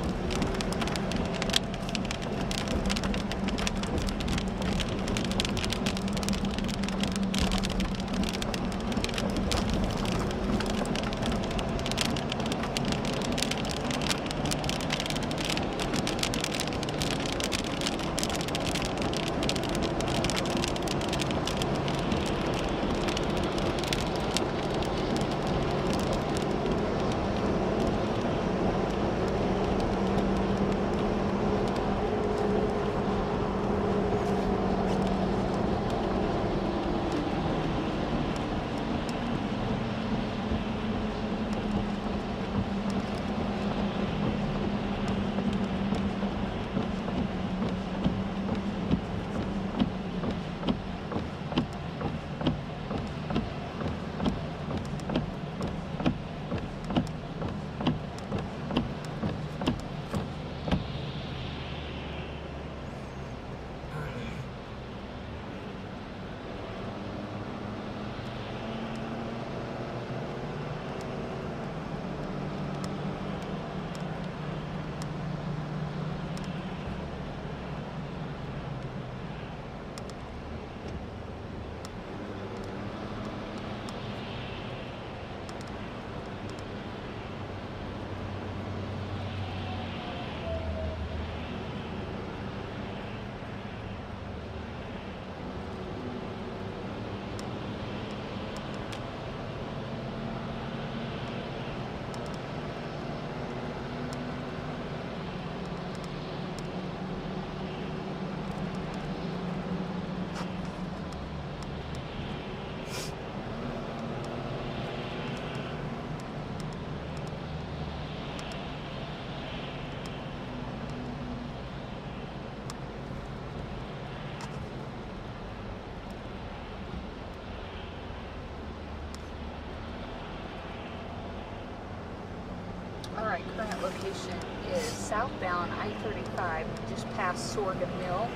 S4: Alright, current location is southbound I-35, just past Sorghum Mill.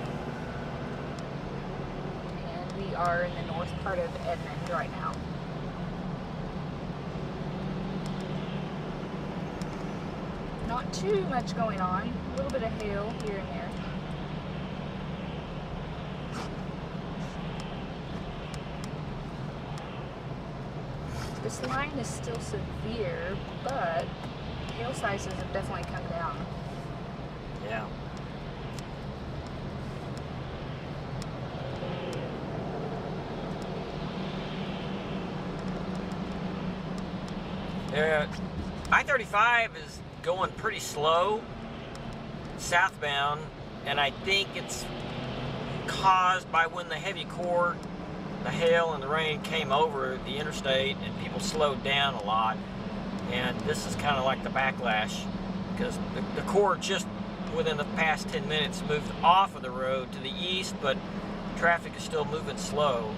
S4: We are in the north part of Edmond right now. Not too much going on, a little bit of hail here and there. This line is still severe, but hail sizes have definitely come down.
S3: Yeah. I-35 is going pretty slow southbound, and I think it's caused by when the heavy core, the hail and the rain came over the interstate and people slowed down a lot. And this is kind of like the backlash, because the core just within the past 10 minutes moved off of the road to the east, but traffic is still moving slow.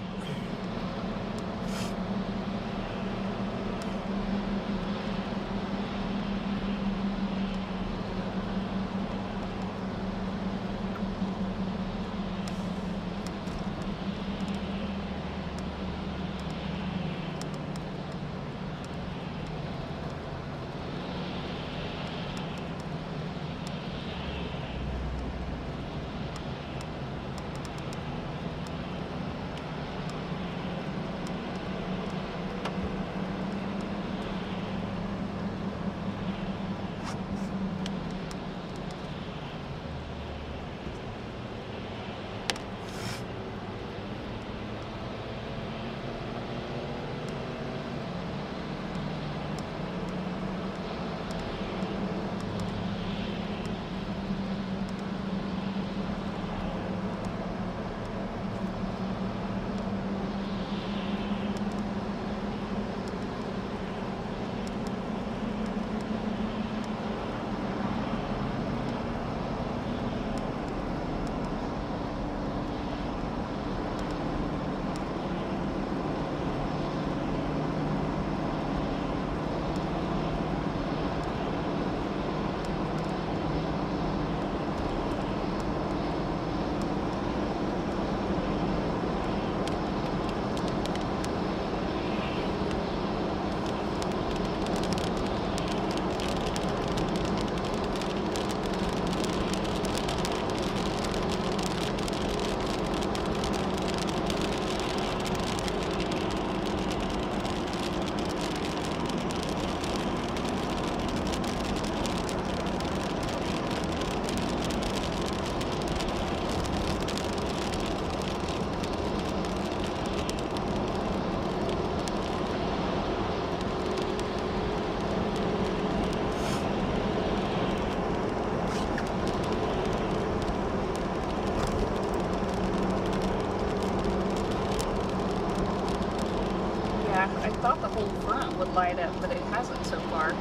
S4: I thought the whole front would light up, but it hasn't so far.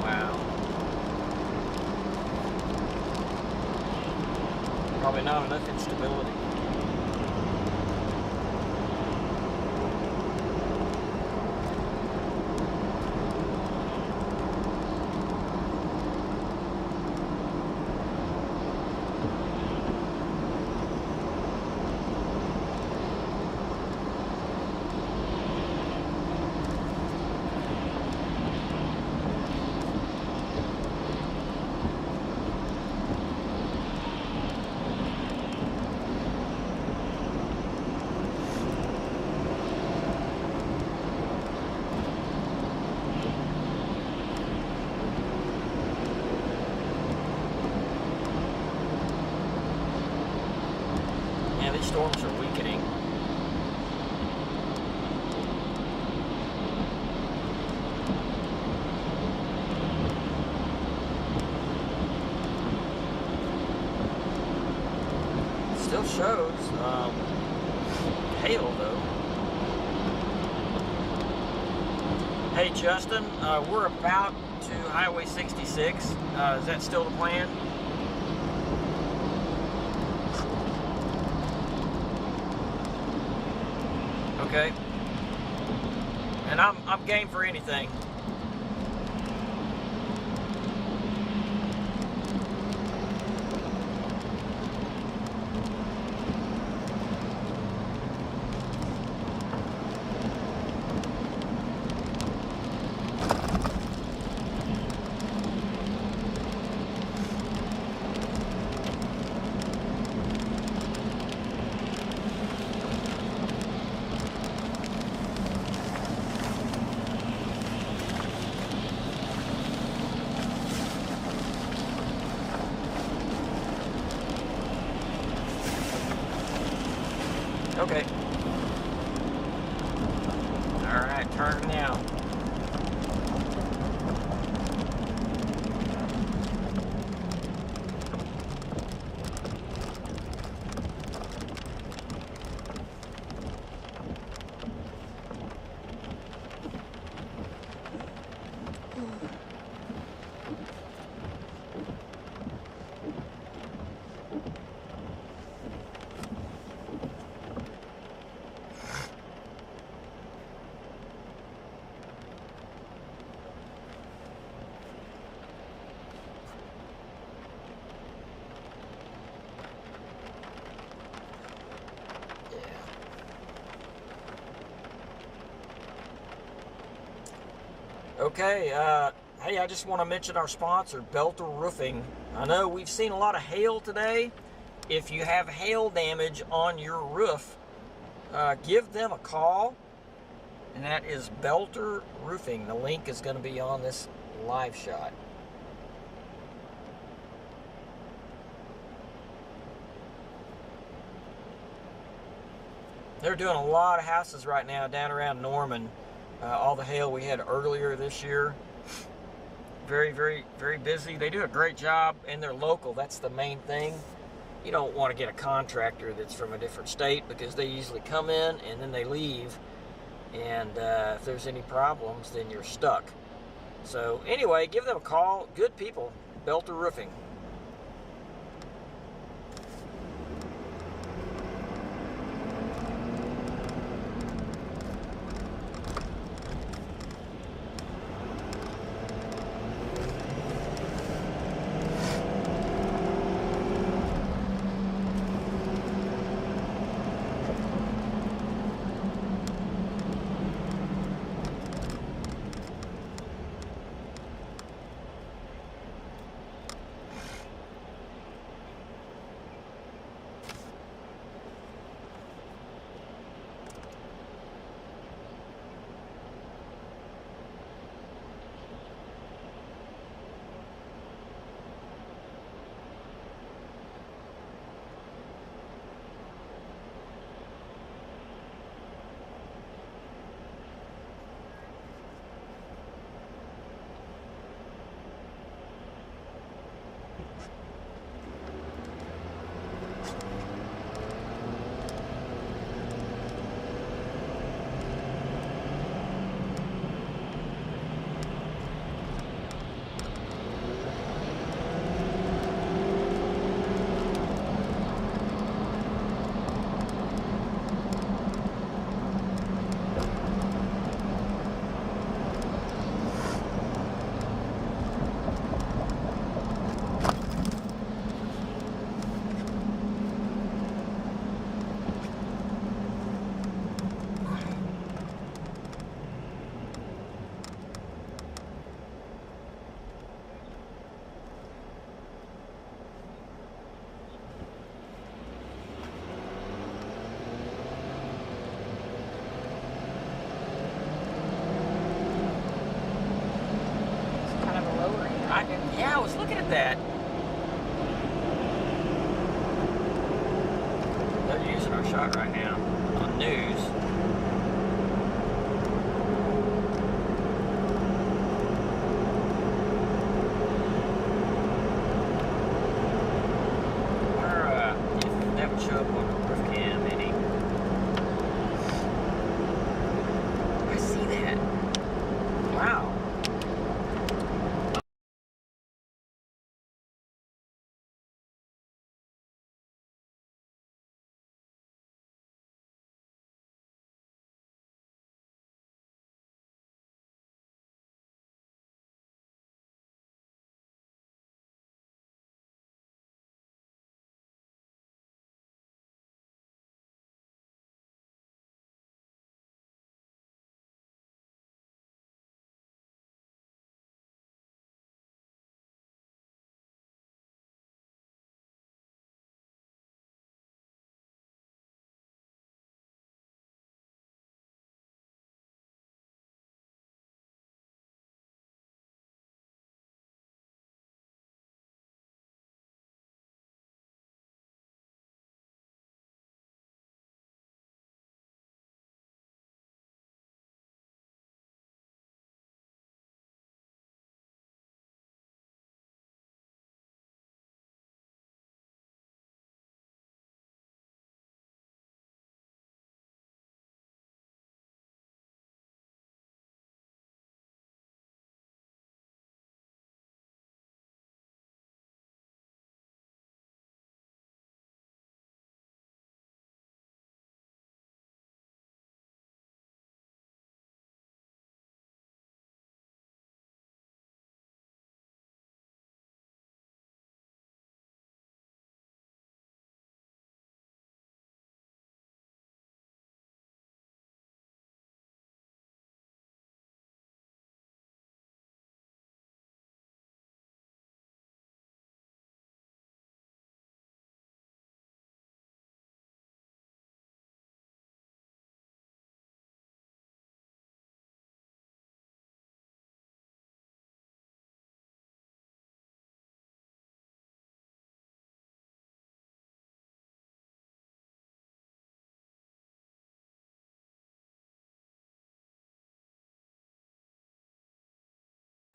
S3: Wow. Probably not enough instability. These storms are weakening. Still shows hail though. Hey Justin, we're about to Highway 66. Is that still the plan? Okay. And I'm game for anything. Okay. All right, turn now. Okay, hey, I just want to mention our sponsor, Belter Roofing. I know we've seen a lot of hail today. If you have hail damage on your roof, give them a call, and that is Belter Roofing. The link is going to be on this live shot. They're doing a lot of houses right now down around Norman. All the hail we had earlier this year. Very, very, very busy. They do a great job, and they're local. That's the main thing. You don't want to get a contractor that's from a different state, because they usually come in and then they leave. And if there's any problems, then you're stuck. So anyway, give them a call. Good people. Belter Roofing. Yeah, I was looking at that. They're using our shot right now on news. If that would show up on the roof cam, maybe. I see that. Wow.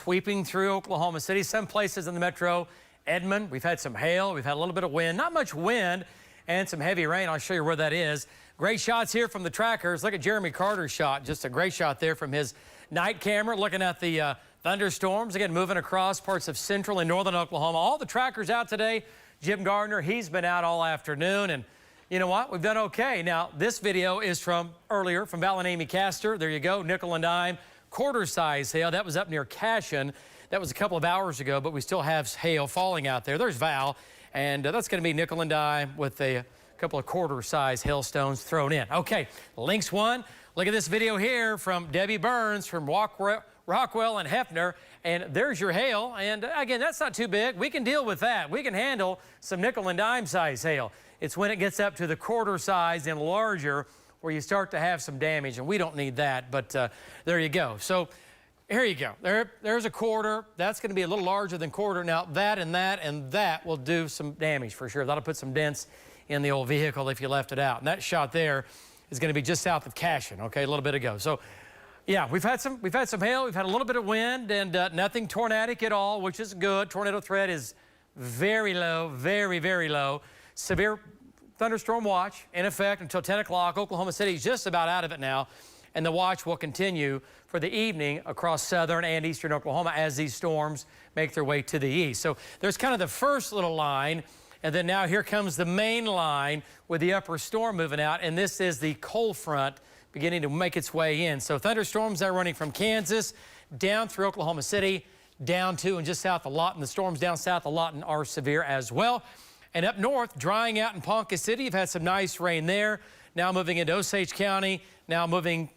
S1: sweeping through Oklahoma City. Some places in the metro, Edmond, we've had some hail. We've had a little bit of wind, not much wind, and some heavy rain. I'll show you where that is. Great shots here from the trackers. Look at Jeremy Carter's shot. Just a great shot there from his night camera, looking at the thunderstorms, again, moving across parts of central and northern Oklahoma. All the trackers out today. Jim Gardner, he's been out all afternoon, and you know what? We've done okay. Now, this video is from earlier, from Val and Amy Castor. There you go, nickel and dime, quarter-size hail. That was up near Cashion. That was a couple of hours ago, but we still have hail falling out there. There's Val, and that's going to be nickel and dime with a couple of quarter-size hailstones thrown in. Okay, Lynx 1. Look at this video here from Debbie Burns from Rockwell and Hefner, and there's your hail. And again, that's not too big. We can deal with that. We can handle some nickel and dime size hail. It's when it gets up to the quarter size and larger where you start to have some damage, and we don't need that, but there you go. So here you go. There's a quarter. That's going to be a little larger than quarter. Now, that and that and that will do some damage for sure. That'll put some dents in the old vehicle if you left it out. And that shot there is going to be just south of Cashion, okay, a little bit ago. So, yeah, we've had some hail. We've had a little bit of wind, and nothing tornadic at all, which is good. Tornado threat is very low, very, very low. Severe thunderstorm watch in effect until 10 o'clock. Oklahoma City is just about out of it now, and the watch will continue for the evening across southern and eastern Oklahoma as these storms make their way to the east. So there's kind of the first little line, and then now here comes the main line with the upper storm moving out, and this is the cold front beginning to make its way in. So thunderstorms are running from Kansas down through Oklahoma City, down to and just south of Lawton. The storms down south of Lawton are severe as well. And up north, drying out in Ponca City. You've had some nice rain there. Now moving into Osage County, now moving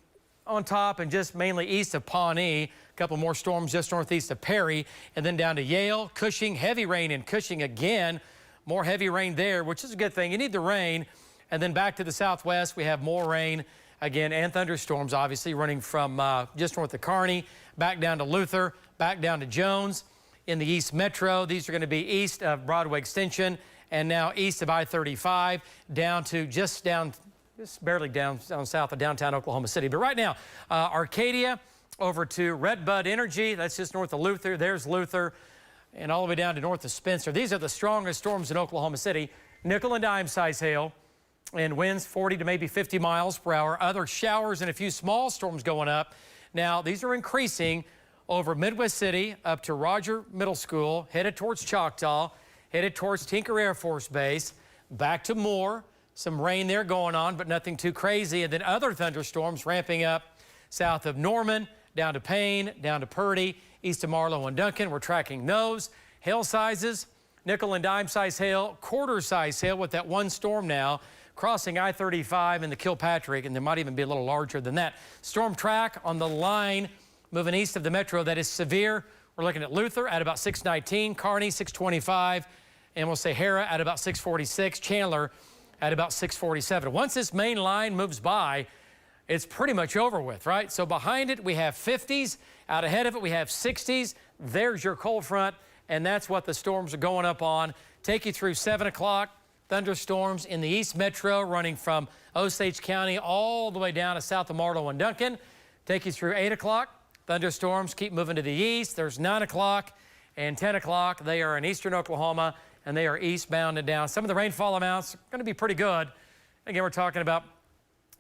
S1: on top and just mainly east of Pawnee. A couple more storms just northeast of Perry, and then down to Yale, Cushing, heavy rain in Cushing again. More heavy rain there, which is a good thing. You need the rain. And then back to the southwest, we have more rain again and thunderstorms, obviously, running from just north of Kearney, back down to Luther, back down to Jones. In the East Metro, these are going to be east of Broadway Extension and now east of I-35, down to just barely down south of downtown Oklahoma City. But right now, Arcadia over to Redbud Energy. That's just north of Luther. There's Luther. And all the way down to north of Spencer. These are the strongest storms in Oklahoma City. Nickel and dime size hail and winds 40 to maybe 50 miles per hour. Other showers and a few small storms going up. Now, these are increasing over Midwest City up to Roger Middle School, headed towards Choctaw, headed towards Tinker Air Force Base, back to Moore. Some rain there going on, but nothing too crazy. And then other thunderstorms ramping up south of Norman, down to Payne, down to Purdy, east of Marlow and Duncan. We're tracking those. Hail sizes, nickel and dime size hail, quarter size hail with that one storm now crossing I-35 and the Kilpatrick, and there might even be a little larger than that. Storm track on the line moving east of the metro that is severe. We're looking at Luther at about 619, Kearney 625, and we'll say Hera at about 646, Chandler at about 647. Once this main line moves by, it's pretty much over with, right? So behind it, we have 50s. Out ahead of it, we have 60s. There's your cold front, and that's what the storms are going up on. Take you through 7 o'clock. Thunderstorms in the East Metro running from Osage County all the way down to south of Marlow and Duncan. Take you through 8 o'clock. Thunderstorms keep moving to the east. There's 9 o'clock and 10 o'clock. They are in eastern Oklahoma, and they are eastbound and down. Some of the rainfall amounts are going to be pretty good. Again, we're talking about,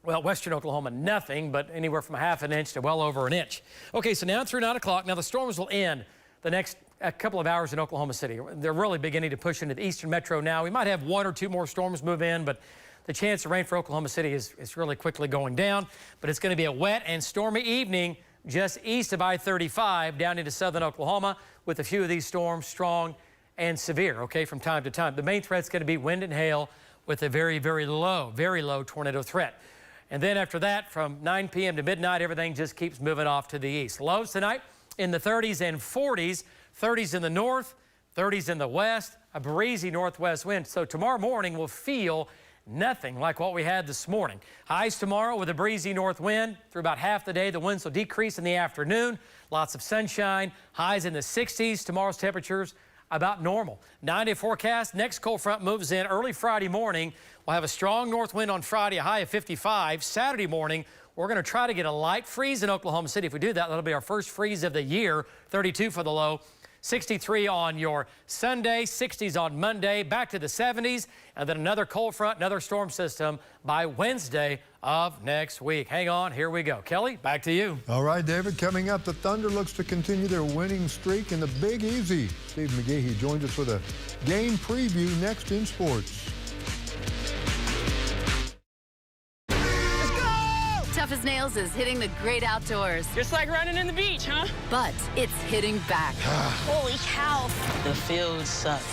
S1: well, western Oklahoma, nothing, but anywhere from ½ an inch to well over an inch. Okay, so now through 9 o'clock. Now the storms will end the next couple of hours in Oklahoma City. They're really beginning to push into the eastern metro now. We might have 1 or 2 more storms move in, but the chance of rain for Oklahoma City is really quickly going down. But it's going to be a wet and stormy evening just east of I-35 down into southern Oklahoma with a few of these storms strong and severe, okay, from time to time. The main threat's going to be wind and hail with a very, very low tornado threat. And then after that, from 9 p.m. to midnight, everything just keeps moving off to the east. Lows tonight in the 30s and 40s, 30s in the north, 30s in the west, a breezy northwest wind. So tomorrow morning will feel nothing like what we had this morning. Highs tomorrow with a breezy north wind. Through about half the day, the winds will decrease in the afternoon. Lots of sunshine. Highs in the 60s. Tomorrow's temperatures about normal. 9-day forecast. Next cold front moves in early Friday morning. We'll have a strong north wind on Friday, a high of 55. Saturday morning, We're going to try to get a light freeze in Oklahoma City. If we do that, that'll be our first freeze of the year. 32 for the low. 63 on your Sunday, 60s on Monday, back to the 70s, and then another cold front, another storm system by Wednesday of next week. Hang on, here we go. Kelly, back to you.
S12: All right, David, coming up, the Thunder looks to continue their winning streak in the Big Easy. Steve McGahee joins us with a game preview next in sports.
S13: Tough as Nails is hitting the great outdoors.
S14: Just like running in the beach, huh?
S13: But it's hitting back.
S14: Holy cow. The field sucks.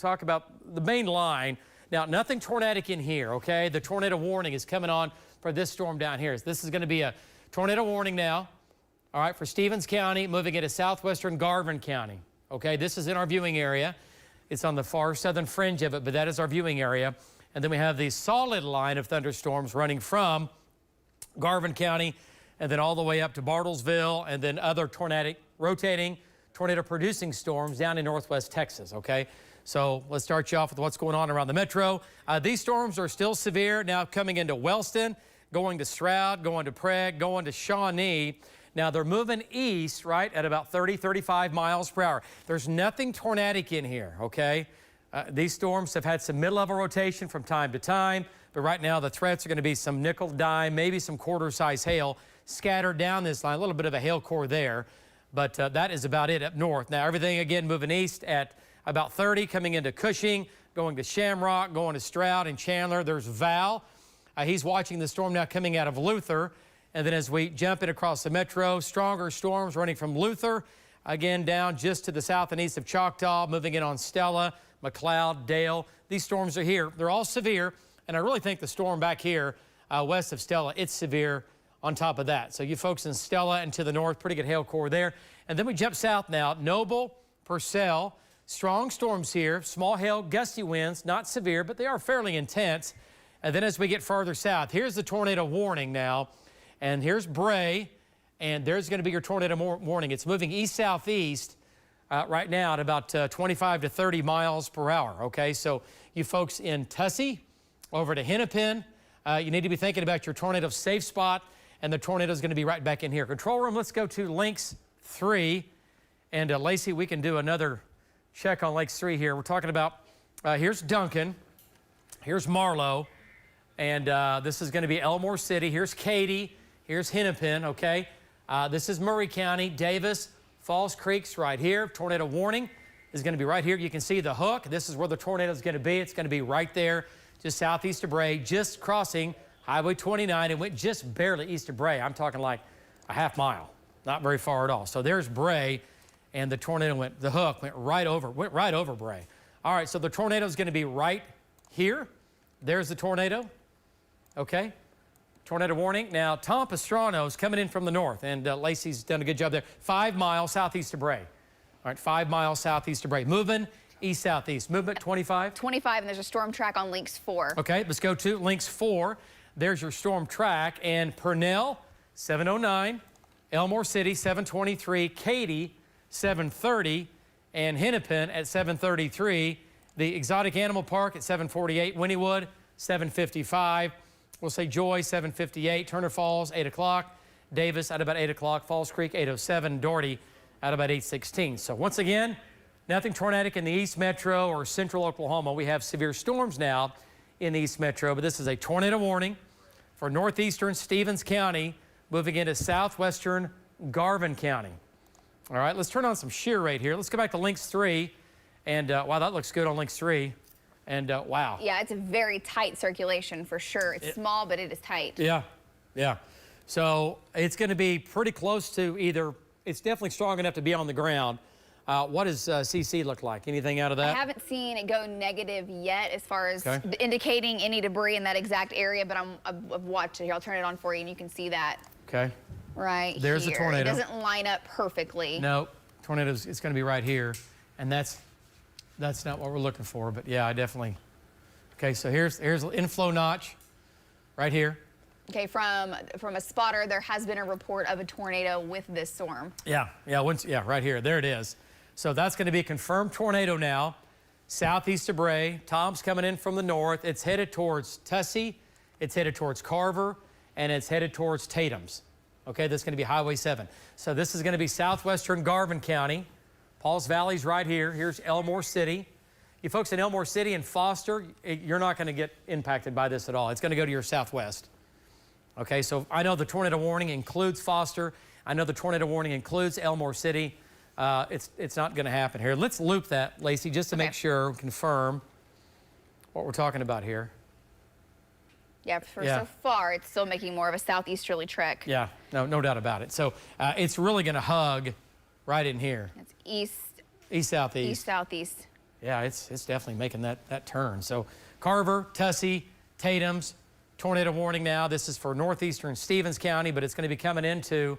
S1: talk about the main line. Now, nothing tornadic in here, okay? The tornado warning is coming on for this storm down here. This is going to be a tornado warning now, all right, for Stevens County, moving into southwestern Garvin County, okay? This is in our viewing area. It's on the far southern fringe of it, but that is our viewing area. And then we have the solid line of thunderstorms running from Garvin County and then all the way up to Bartlesville, and then other rotating tornado-producing storms down in northwest Texas, okay? So let's start you off with what's going on around the metro. These storms are still severe, now coming into Wellston, going to Stroud, going to Prague, going to Shawnee. Now they're moving east, right, at about 30, 35 miles per hour. There's nothing tornadic in here, okay? These storms have had some mid-level rotation from time to time, but right now the threats are going to be some nickel, dime, maybe some quarter-size hail scattered down this line, a little bit of a hail core there, but that is about it up north. Now everything again moving east at about 30, coming into Cushing, going to Shamrock, going to Stroud and Chandler. There's Val. He's watching the storm now coming out of Luther. And then as we jump in across the metro, stronger storms running from Luther, again down just to the south and east of Choctaw, moving in on Stella, McLeod, Dale. These storms are here. They're all severe, and I really think the storm back here west of Stella, it's severe on top of that. So you folks in Stella and to the north, pretty good hail core there. And then we jump south now, Noble, Purcell, strong storms here, small hail, gusty winds, not severe, but they are fairly intense. And then as we get farther south, here's the tornado warning now. And here's Bray, and there's going to be your tornado warning. It's moving east-southeast right now at about 25 to 30 miles per hour, okay? So you folks in Tussey, over to Hennepin, you need to be thinking about your tornado safe spot, and the tornado is going to be right back in here. Control room, let's go to Lynx 3. And Lacey, we can do another check on Lynx 3 here. We're talking about, here's Duncan, here's Marlow, and this is going to be Elmore City. Here's Katy, here's Hennepin, okay? This is Murray County, Davis, Falls Creek's right here. Tornado warning is going to be right here. You can see the hook. This is where the tornado is going to be. It's going to be right there, just southeast of Bray, just crossing Highway 29. It went just barely east of Bray. I'm talking like a half mile, not very far at all. So there's Bray, and the tornado the hook went right over Bray. All right, so the tornado is going to be right here. There's the tornado, okay? Tornado warning. Now, Tom Pastrano is coming in from the north, and Lacey's done a good job there. 5 miles southeast of Bray. All right, 5 miles southeast of Bray. Moving east-southeast. Movement 25?
S15: 25, and there's a storm track on Lynx 4.
S1: Okay, let's go to Lynx 4. There's your storm track. And Purnell, 709. Elmore City, 723. Katy, 730. And Hennepin at 733. The Exotic Animal Park at 748. Wynnewood, 755. We'll say Joy, 758. Turner Falls, 8 o'clock. Davis at about 8 o'clock. Falls Creek, 8:07. Doherty at about 8:16. So once again, nothing tornadic in the East Metro or Central Oklahoma. We have severe storms now in the East Metro, but this is a tornado warning for northeastern Stevens County, moving into southwestern Garvin County. All right, let's turn on some shear rate here. Let's go back to Lynx 3. And wow, that looks good on Lynx 3. And wow.
S15: Yeah, it's a very tight circulation for sure. It's small, but it is tight.
S1: Yeah, yeah. So it's going to be pretty close to either, it's definitely strong enough to be on the ground. What does CC look like? Anything out of that?
S15: I haven't seen it go negative yet as far as indicating any debris in that exact area, but I've watched it here. I'll turn it on for you, and you can see that.
S1: Okay.
S15: Right
S1: There's
S15: here.
S1: the tornado.
S15: It doesn't line up perfectly.
S1: No, tornadoes, it's going to be right here. And that's not what we're looking for, but yeah, I definitely. Okay, so here's the inflow notch right here.
S15: Okay, from a spotter, there has been a report of a tornado with this storm.
S1: Yeah, right here. There it is. So that's going to be a confirmed tornado now, southeast of Bray. Tom's coming in from the north. It's headed towards Tussey. It's headed towards Carver, and it's headed towards Tatum's. Okay, that's going to be Highway 7. So this is going to be southwestern Garvin County. Pauls Valley's right here. Here's Elmore City. You folks in Elmore City and Foster, you're not going to get impacted by this at all. It's going to go to your southwest. Okay, so I know the tornado warning includes Foster. I know the tornado warning includes Elmore City. It's not going to happen here. Let's loop that, Lacey, just to make sure, confirm what we're talking about here.
S15: Yeah, so far, it's still making more of a southeasterly trek.
S1: Yeah, no doubt about it. So it's really going to hug right in here.
S15: It's east.
S1: East-southeast.
S15: East-southeast.
S1: Yeah, it's definitely making that turn. So Carver, Tussey, Tatum's, tornado warning now. This is for northeastern Stevens County, but it's going to be coming into,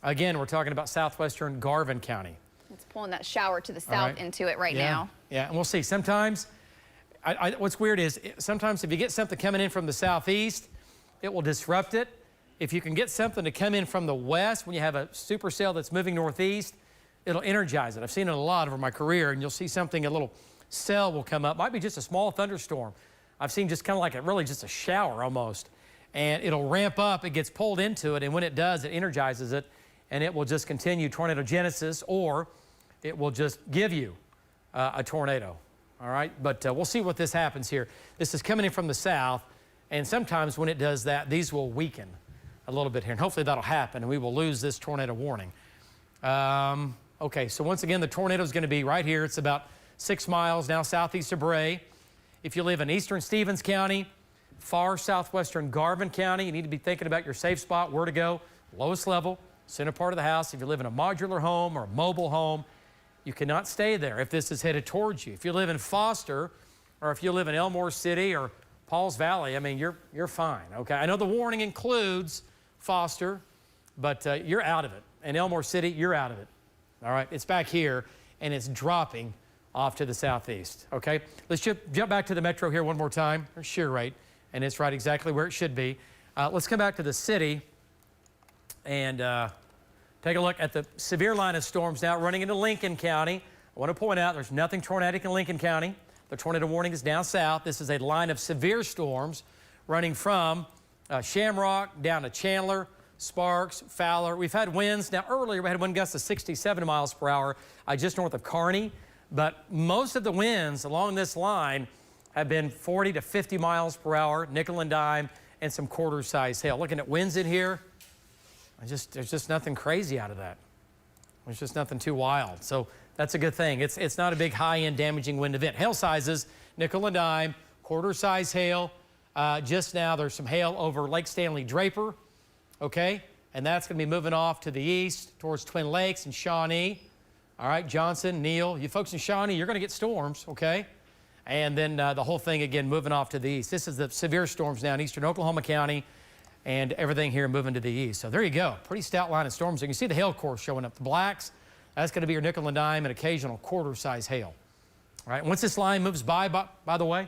S1: again, we're talking about southwestern Garvin County.
S15: It's pulling that shower to the south into it right now.
S1: Yeah, and we'll see. Sometimes, what's weird is sometimes if you get something coming in from the southeast, it will disrupt it. If you can get something to come in from the west, when you have a supercell that's moving northeast, it'll energize it. I've seen it a lot over my career, and you'll see something, a little cell will come up. Might be just a small thunderstorm. I've seen just kind of like really just a shower almost. And it'll ramp up, it gets pulled into it, and when it does, it energizes it, and it will just continue tornado genesis, or it will just give you a tornado. All right, but we'll see what this happens here. This is coming in from the south, and sometimes when it does that, these will weaken a little bit here, and hopefully that'll happen, and we will lose this tornado warning. Okay, so once again, the tornado is going to be right here. It's about 6 miles now southeast of Bray. If you live in eastern Stevens County, far southwestern Garvin County, you need to be thinking about your safe spot, where to go, lowest level, center part of the house. If you live in a modular home or a mobile home, you cannot stay there if this is headed towards you. If you live in Foster, or if you live in Elmore City or Pauls Valley, I mean, you're fine, okay? I know the warning includes Foster, but you're out of it. In Elmore City, you're out of it, all right? It's back here, and it's dropping off to the southeast, okay? Let's jump back to the metro here one more time. There's shear rate, and it's right exactly where it should be. Let's come back to the city and take a look at the severe line of storms now running into Lincoln County. I want to point out there's nothing tornadic in Lincoln County. The tornado warning is down south. This is a line of severe storms running from Shamrock down to Chandler, Sparks, Fowler. We've had winds. Now, earlier we had wind gusts of 67 miles per hour just north of Kearney, but most of the winds along this line have been 40 to 50 miles per hour, nickel and dime, and some quarter-size hail. Looking at winds in here, there's just nothing crazy out of that. There's just nothing too wild. So that's a good thing. It's not a big high-end damaging wind event. Hail sizes, nickel and dime, quarter-size hail. Just now there's some hail over Lake Stanley Draper, okay? And that's going to be moving off to the east towards Twin Lakes and Shawnee. All right, Johnson, Neal, you folks in Shawnee, you're going to get storms, okay? And then the whole thing, again, moving off to the east. This is the severe storms now in eastern Oklahoma County, and everything here moving to the east. So there you go, pretty stout line of storms. You can see the hail course showing up. The blacks, that's going to be your nickel and dime and occasional quarter-size hail. All right, once this line moves by the way,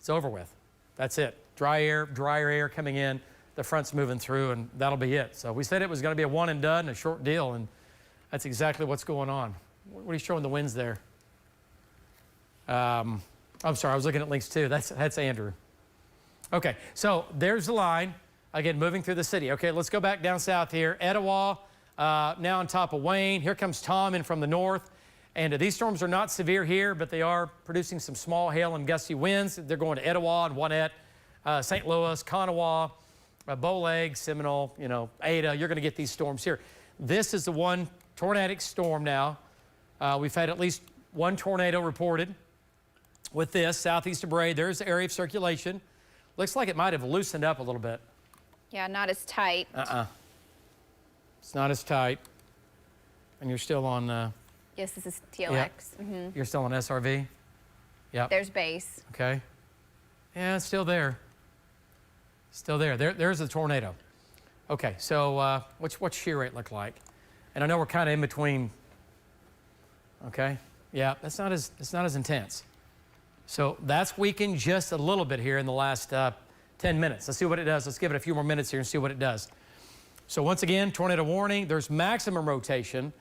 S1: it's over with. That's it. Drier air coming in, the front's moving through, and that'll be it. So we said it was going to be a one and done, a short deal, and that's exactly what's going on. What are you showing the winds there? I'm sorry, I was looking at links too. That's Andrew. Okay, so there's the line. Again, moving through the city. Okay, let's go back down south here. Etowah, now on top of Wayne. Here comes Tom in from the north. And these storms are not severe here, but they are producing some small hail and gusty winds. They're going to Etowah and Wanette, St. Louis, Kanawha, Bowleg, Seminole, Ada. You're going to get these storms here. This is the one tornadic storm now. We've had at least one tornado reported with this, southeast of Bray. There's the area of circulation. Looks like it might have loosened up a little bit.
S15: Yeah, not as tight.
S1: It's not as tight. And you're still on...
S15: Yes, this is TLX.
S1: Yep.
S15: Mm-hmm.
S1: You're still on SRV? Yep.
S15: There's base.
S1: Okay. Yeah, it's still there. Still there. There's the tornado. Okay, so what's shear rate look like? And I know we're kind of in between. Okay. Yeah, it's not as intense. So that's weakened just a little bit here in the last 10 minutes. Let's see what it does. Let's give it a few more minutes here and see what it does. So once again, tornado warning. There's maximum rotation,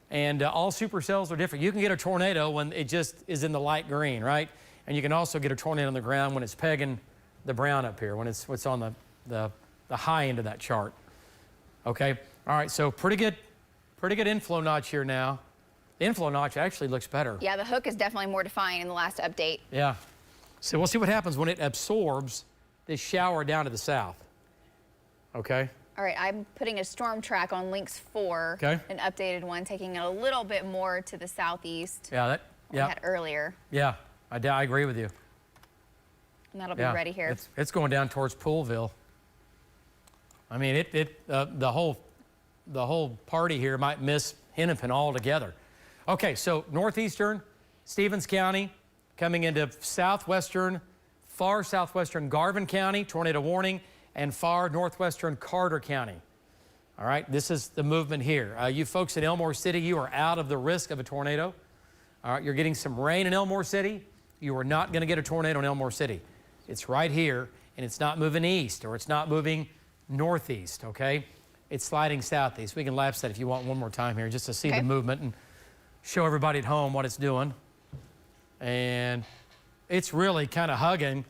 S1: and all supercells are different. You can get a tornado when it just is in the light green, right? And you can also get a tornado on the ground when it's pegging the brown up here, when it's what's on the high end of that chart. Okay. All right. So pretty good inflow notch here now. The inflow notch actually looks better.
S15: Yeah, the hook is definitely more defined in the last update.
S1: Yeah. So we'll see what happens when it absorbs this shower down to the south. Okay.
S15: All right, I'm putting a storm track on links 4,
S1: okay.
S15: An updated one, taking it a little bit more to the southeast.
S1: Yeah,
S15: we had earlier.
S1: Yeah, I agree with you.
S15: And that'll be ready here.
S1: It's going down towards Poolville. I mean, the whole party here might miss Hennepin altogether. Okay, so northeastern Stevens County, coming into far southwestern Garvin County, tornado warning, and far northwestern Carter County. All right, this is the movement here. You folks in Elmore City, you are out of the risk of a tornado. All right, you're getting some rain in Elmore City. You are not going to get a tornado in Elmore City. It's right here, and it's not moving east, or it's not moving northeast, okay? It's sliding southeast. We can lapse that if you want one more time here, just to see the movement and show everybody at home what it's doing. And it's really kind of hugging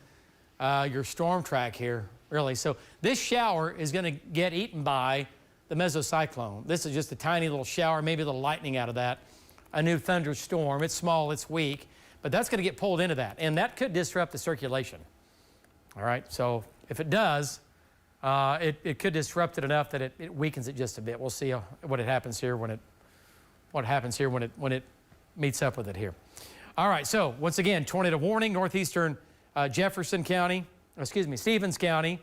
S1: your storm track here, really. So this shower is going to get eaten by the mesocyclone. This is just a tiny little shower, maybe a little lightning out of that. A new thunderstorm. It's small, it's weak, but that's going to get pulled into that, and that could disrupt the circulation. All right, so if it does, it could disrupt it enough that it weakens it just a bit. We'll see what happens here when it meets up with it here. All right, so once again, tornado warning, northeastern Stevens County,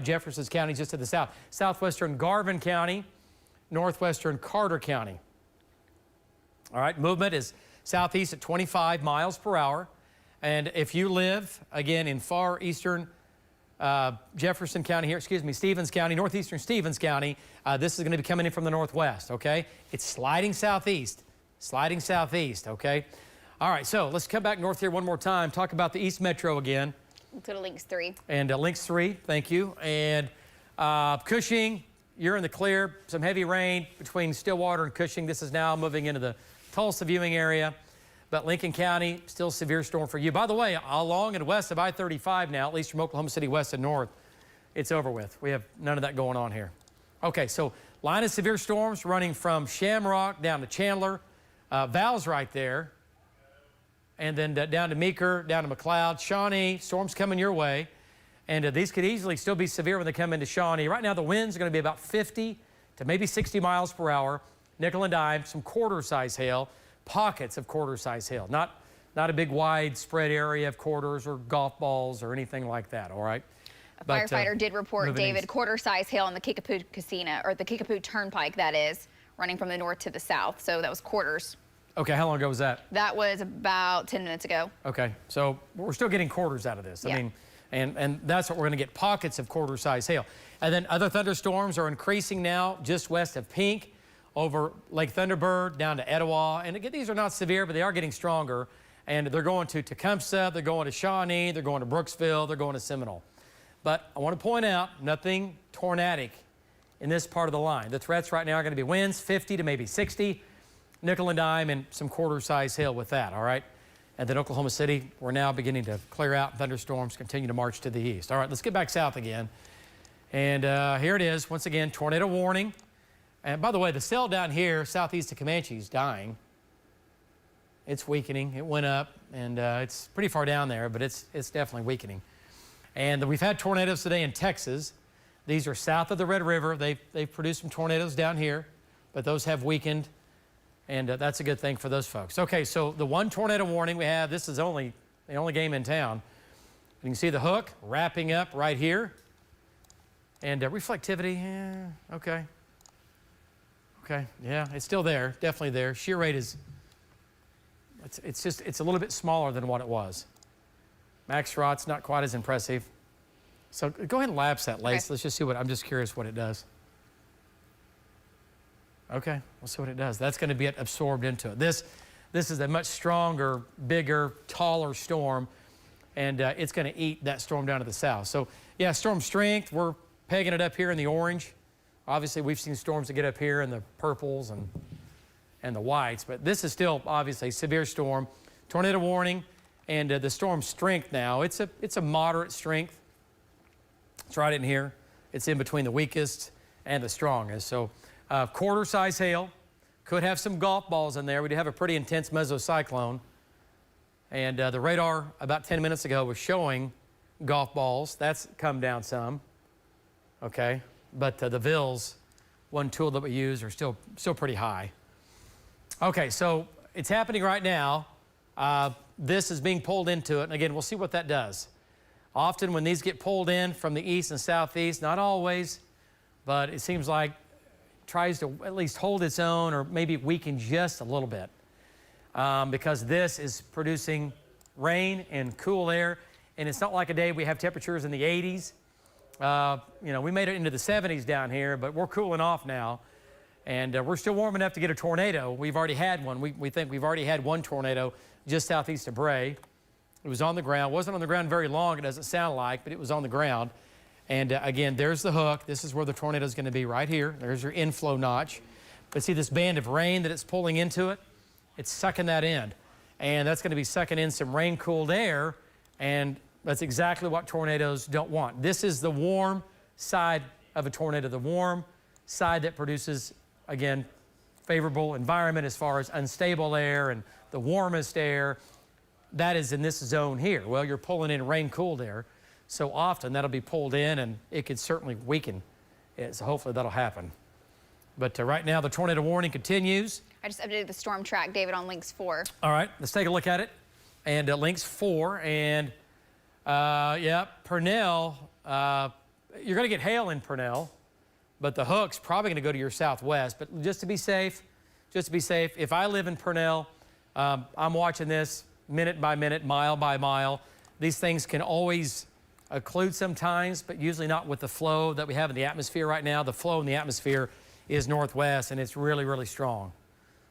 S1: Jefferson County just to the south, southwestern Garvin County, northwestern Carter County. All right, movement is southeast at 25 miles per hour. And if you live, again, in far eastern Stevens County, northeastern Stevens County, this is going to be coming in from the northwest, okay? It's sliding southeast, okay? All right, so let's come back north here one more time, talk about the East Metro again.
S15: Let's go to Links 3.
S1: And Links 3, thank you. And Cushing, you're in the clear. Some heavy rain between Stillwater and Cushing. This is now moving into the Tulsa viewing area. But Lincoln County, still severe storm for you. By the way, along and west of I-35 now, at least from Oklahoma City west and north, it's over with. We have none of that going on here. Okay, so line of severe storms running from Shamrock down to Chandler. Val's right there. And then down to Meeker, down to McLeod. Shawnee, storms coming your way. And these could easily still be severe when they come into Shawnee. Right now, the winds are going to be about 50 to maybe 60 miles per hour. Nickel and dime, some quarter-size hail, pockets of quarter-size hail. Not a big widespread area of quarters or golf balls or anything like that, all right?
S15: A firefighter did report, David, quarter-size hail on the Kickapoo Casino, or the Kickapoo Turnpike, that is, running from the north to the south. So that was quarters.
S1: Okay, how long ago was that?
S15: That was about 10 minutes ago.
S1: Okay, so we're still getting quarters out of this.
S15: Yeah.
S1: I mean, and that's what we're going to get, pockets of quarter-size hail. And then other thunderstorms are increasing now just west of Pink, over Lake Thunderbird, down to Etowah. And again, these are not severe, but they are getting stronger. And they're going to Tecumseh, they're going to Shawnee, they're going to Brooksville, they're going to Seminole. But I want to point out, nothing tornadic in this part of the line. The threats right now are going to be winds 50 to maybe 60, nickel and dime, and some quarter-size hail with that, all right? And then Oklahoma City, we're now beginning to clear out. Thunderstorms continue to march to the east. All right, let's get back south again. And here it is, once again, tornado warning. And by the way, the cell down here, southeast of Comanche, is dying. It's weakening. It went up, and it's pretty far down there, but it's definitely weakening. And we've had tornadoes today in Texas. These are south of the Red River. They've produced some tornadoes down here, but those have weakened. And that's a good thing for those folks. Okay, so the one tornado warning we have, this is the only game in town. You can see the hook wrapping up right here. And reflectivity, yeah, okay. Okay, yeah, it's still there, definitely there. Shear rate is, it's a little bit smaller than what it was. Max Rott's not quite as impressive. So go ahead and lapse that, Lace.
S15: Okay.
S1: Let's just see I'm just curious what it does. Okay, we'll see what it does. That's going to get absorbed into it. This is a much stronger, bigger, taller storm, and it's going to eat that storm down to the south. So, yeah, storm strength, we're pegging it up here in the orange. Obviously, we've seen storms that get up here in the purples and the whites, but this is still obviously a severe storm. Tornado warning, and the storm strength now, it's a moderate strength. It's right in here. It's in between the weakest and the strongest. So, quarter-size hail, could have some golf balls in there. We do have a pretty intense mesocyclone. And the radar about 10 minutes ago was showing golf balls. That's come down some, okay? But the VILs, one tool that we use, are still pretty high. Okay, so it's happening right now. This is being pulled into it. And again, we'll see what that does. Often when these get pulled in from the east and southeast, not always, but it seems like tries to at least hold its own or maybe weaken just a little bit. because this is producing rain and cool air. And it's not like a day we have temperatures in the 80s. You know, we made it into the 70s down here, but we're cooling off now. And we're still warm enough to get a tornado. We've already had one. We think we've already had one tornado just southeast of Bray. It was on the ground. Wasn't on the ground very long, it doesn't sound like, but it was on the ground. And again, there's the hook. This is where the tornado is going to be right here. There's your inflow notch. But see this band of rain that it's pulling into it? It's sucking that in. And that's going to be sucking in some rain-cooled air, and that's exactly what tornadoes don't want. This is the warm side of a tornado, the warm side that produces, again, favorable environment as far as unstable air and the warmest air. That is in this zone here. Well, you're pulling in rain-cooled air, so often that'll be pulled in, and it could certainly weaken it. So hopefully that'll happen. But right now, the tornado warning continues.
S15: I just updated the storm track, David, on links 4.
S1: All right, let's take a look at it. And links 4, and yeah, Purnell, you're going to get hail in Purnell, but the hook's probably going to go to your southwest. But just to be safe, if I live in Purnell, I'm watching this minute by minute, mile by mile. These things can always occlude sometimes, but usually not with the flow that we have in the atmosphere right now. The flow in the atmosphere is northwest, and it's really, really strong.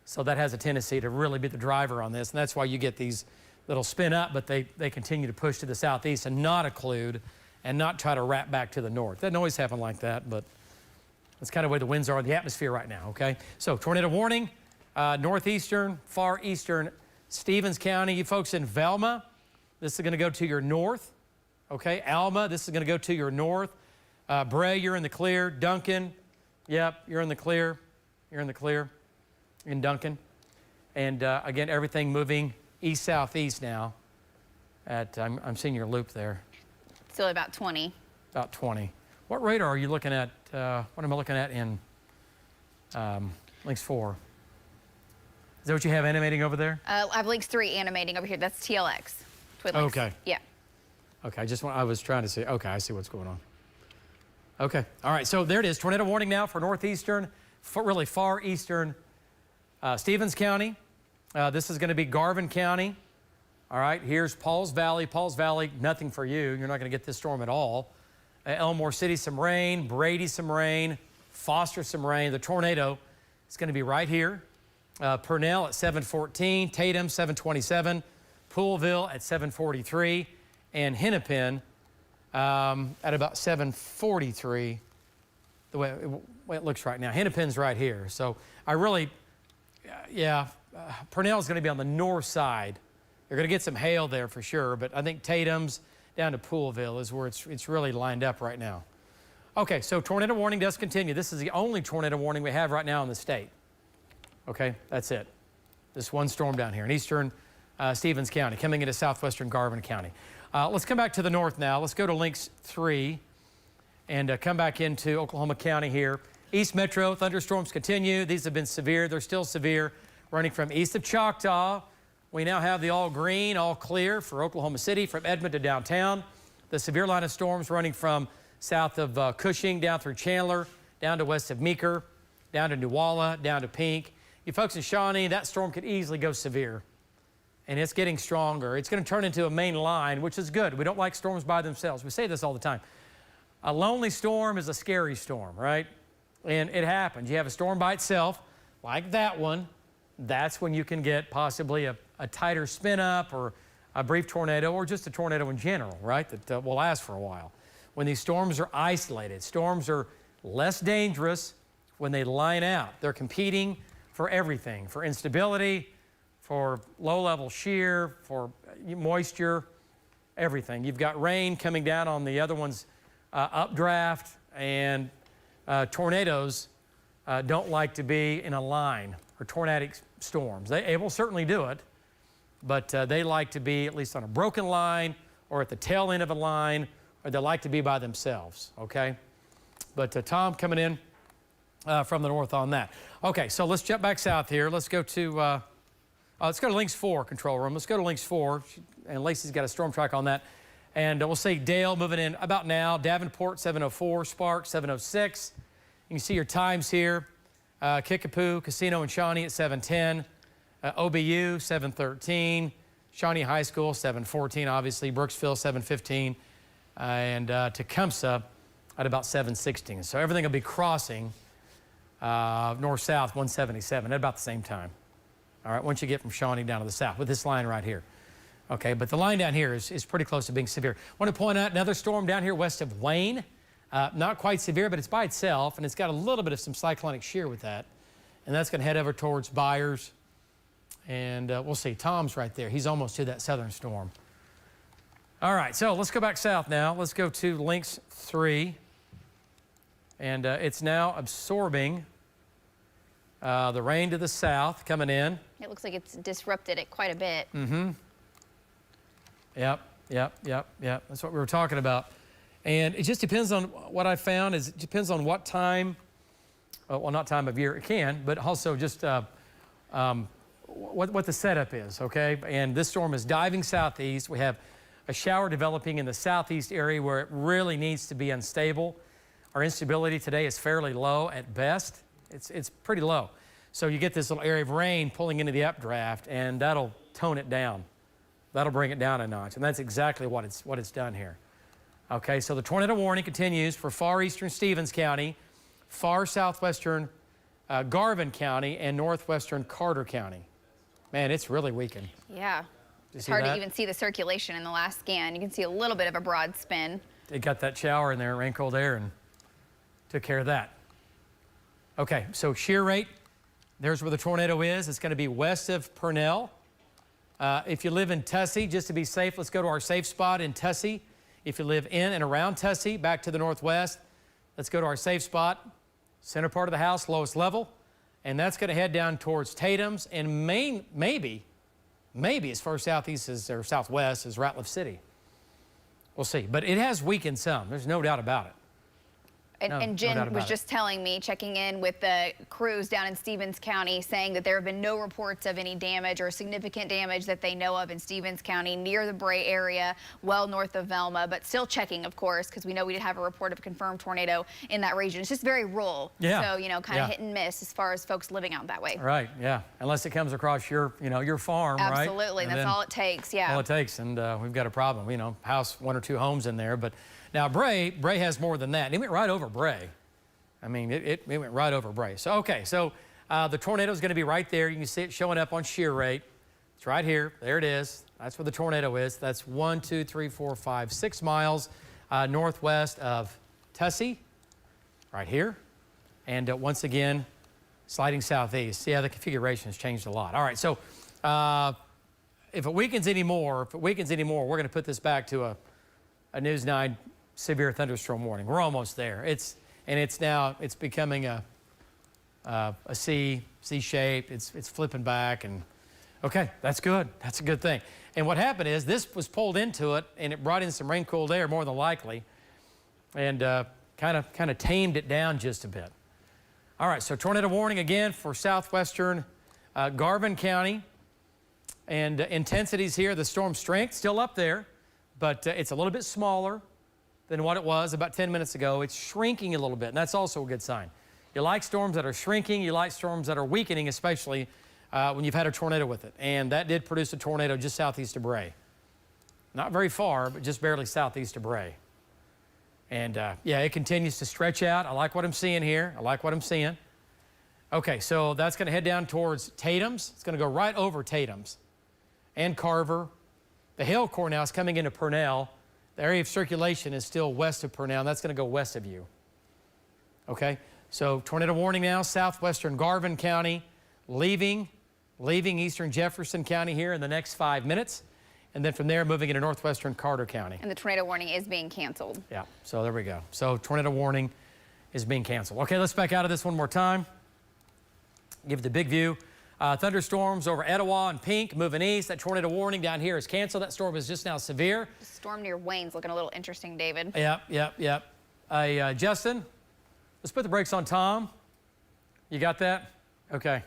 S1: So that has a tendency to really be the driver on this, and that's why you get these that'll spin up, but they continue to push to the southeast and not occlude and not try to wrap back to the north. Doesn't always happen like that, but that's kind of where the winds are in the atmosphere right now, okay? So tornado warning, northeastern, far eastern Stevens County. You folks in Velma, this is going to go to your north, okay? Alma, this is going to go to your north. Bray, you're in the clear. Duncan, yep, you're in the clear. You're in the clear in Duncan. And again, everything moving east-southeast now. I'm seeing your loop there.
S15: Still about 20.
S1: About 20. What radar are you looking at? What am I looking at in links 4? Is that what you have animating over there?
S15: I have links 3 animating over here. That's TLX. Twin links.
S1: Okay.
S15: Yeah.
S1: Okay, I was trying to see. Okay, I see what's going on. Okay, all right, so there it is. Tornado warning now for northeastern, really far eastern Stevens County. This is going to be Garvin County. All right, here's Pauls Valley. Pauls Valley, nothing for you. You're not going to get this storm at all. Elmore City, some rain. Brady, some rain. Foster, some rain. The tornado is going to be right here. Purnell at 7:14. Tatum, 7:27. Poolville at 7:43. And Hennepin at about 7:43. The way it looks right now. Hennepin's right here. So I really, Purnell's going to be on the north side. You're going to get some hail there for sure, but I think Tatum's down to Poolville is where it's really lined up right now. Okay, so tornado warning does continue. This is the only tornado warning we have right now in the state. Okay, that's it. This one storm down here in eastern Stevens County, coming into southwestern Garvin County. Let's come back to the north now. Let's go to links 3 and come back into Oklahoma County here. East Metro, thunderstorms continue. These have been severe. They're still severe, running from east of Choctaw. We now have the all green, all clear for Oklahoma City, from Edmond to downtown. The severe line of storms running from south of Cushing down through Chandler, down to west of Meeker, down to Newalla, down to Pink. You folks in Shawnee, that storm could easily go severe. And it's getting stronger. It's going to turn into a main line, which is good. We don't like storms by themselves. We say this all the time. A lonely storm is a scary storm, right? And it happens. You have a storm by itself, like that one. That's when you can get possibly a tighter spin up or a brief tornado or just a tornado in general, right? That will last for a while. When these storms are isolated, storms are less dangerous when they line out. They're competing for everything, for instability, for low-level shear, for moisture, everything. You've got rain coming down on the other one's updraft, and tornadoes don't like to be in a line, or tornadic storms. They will certainly do it, but they like to be at least on a broken line or at the tail end of a line, or they like to be by themselves, okay? But Tom coming in from the north on that. Okay, so let's jump back south here. Let's go to links 4, control room. Let's go to links 4, and Lacey's got a storm track on that. And we'll see Dale moving in about now. Davenport, 7:04. Spark, 7:06. You can see your times here. Kickapoo, Casino, and Shawnee at 7:10. OBU, 713. Shawnee High School, 714, obviously. Brooksville, 715. And Tecumseh at about 716. So everything will be crossing north-south 177 at about the same time. All right, once you get from Shawnee down to the south with this line right here. Okay, but the line down here is pretty close to being severe. I want to point out another storm down here west of Wayne. Not quite severe, but it's by itself, and it's got a little bit of some cyclonic shear with that. And that's going to head over towards Byers. And we'll see. Tom's right there. He's almost to that southern storm. All right, so let's go back south now. Let's go to Lynx 3. And it's now absorbing the rain to the south coming in.
S15: It looks like it's disrupted it quite a bit.
S1: Mm-hmm. Yep. That's what we were talking about. And it just depends on what I found is it depends on what time, well, not time of year it can, but also just what the setup is, okay? And this storm is diving southeast. We have a shower developing in the southeast area where it really needs to be unstable. Our instability today is fairly low at best. It's pretty low. So you get this little area of rain pulling into the updraft, and that'll tone it down. That'll bring it down a notch, and that's exactly what it's done here. Okay, so the tornado warning continues for far eastern Stevens County, far southwestern Garvin County, and northwestern Carter County. Man, it's really weakened.
S15: Yeah. It's hard to even see the circulation in the last scan. You can see a little bit of a broad spin.
S1: They got that shower in there, rain cold air, and took care of that. Okay, so shear rate, there's where the tornado is. It's going to be west of Purnell. If you live in Tussey, just to be safe, let's go to our safe spot in Tussey. If you live in and around Tussey, back to the northwest, let's go to our safe spot, center part of the house, lowest level, and that's going to head down towards Tatum's and maybe as far southeast as, or southwest as Ratliff City. We'll see, but it has weakened some. There's no doubt about it.
S15: And Jen was just telling me, checking in with the crews down in Stevens County, saying that there have been no reports of any damage or significant damage that they know of in Stevens County near the Bray area, well north of Velma, but still checking, of course, because we know we did have a report of a confirmed tornado in that region. It's just very rural.
S1: Yeah.
S15: So, you know, kind of hit and miss as far as folks living out that way.
S1: Right, yeah. Unless it comes across your, your farm, right?
S15: Absolutely, that's all it takes, yeah.
S1: All it takes, and we've got a problem, house, one or two homes in there, but now, Bray has more than that. It went right over Bray. I mean, it went right over Bray. So, okay, so the tornado is going to be right there. You can see it showing up on shear rate. It's right here. There it is. That's where the tornado is. That's 1, 2, 3, 4, 5, 6 miles northwest of Tussey, right here. And once again, sliding southeast. See how the configuration has changed a lot. All right, so if it weakens anymore, we're going to put this back to a News 9 severe thunderstorm warning. We're almost there. It's becoming a C shape. It's flipping back, and okay, that's good. That's a good thing. And what happened is this was pulled into it, and it brought in some rain cooled air more than likely, and kind of tamed it down just a bit. All right, so tornado warning again for southwestern Garvin County, and intensities here. The storm strength still up there, but it's a little bit smaller than what it was about 10 minutes ago. It's shrinking a little bit, and that's also a good sign. You like storms that are shrinking. You like storms that are weakening, especially when you've had a tornado with it. And that did produce a tornado just southeast of Bray. Not very far, but just barely southeast of Bray. And yeah, it continues to stretch out. I like what I'm seeing here. Okay, so that's going to head down towards Tatum's. It's going to go right over Tatum's and Carver. The hail core now is coming into Purnell. The area of circulation is still west of Purnell, and that's going to go west of you. Okay, so tornado warning now, southwestern Garvin County, leaving eastern Jefferson County here in the next 5 minutes, and then from there moving into northwestern Carter County.
S15: And the tornado warning is being canceled.
S1: Yeah, so there we go. So tornado warning is being canceled. Okay, let's back out of this one more time. Give the big view. Thunderstorms over Etowah and Pink moving east. That tornado warning down here is canceled. That storm is just now severe.
S15: The storm near Wayne's looking a little interesting, David.
S1: Yep. Justin, let's put the brakes on Tom. You got that? Okay.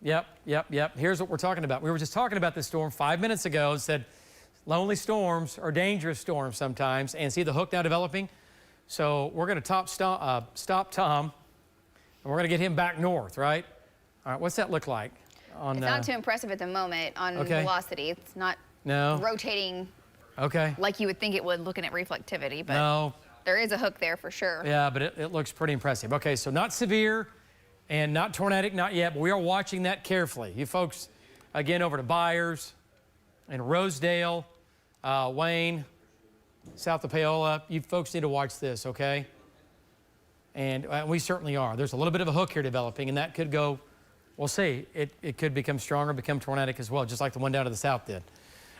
S1: Yep. Here's what we're talking about. We were just talking about this storm 5 minutes ago and said lonely storms are dangerous storms sometimes. And see the hook now developing? So we're going to stop Tom, and we're going to get him back north, right? All right, what's that look like? on.
S15: It's not too impressive at the moment on velocity. It's not rotating like you would think it would looking at reflectivity, but there is a hook there for sure.
S1: Yeah, but it looks pretty impressive. Okay, so not severe and not tornadic, not yet, but we are watching that carefully. You folks, again, over to Byers and Rosedale, Wayne, south of Paola, you folks need to watch this, okay? And we certainly are. There's a little bit of a hook here developing, and that could go, we'll see. It could become stronger, become tornadic as well, just like the one down to the south did.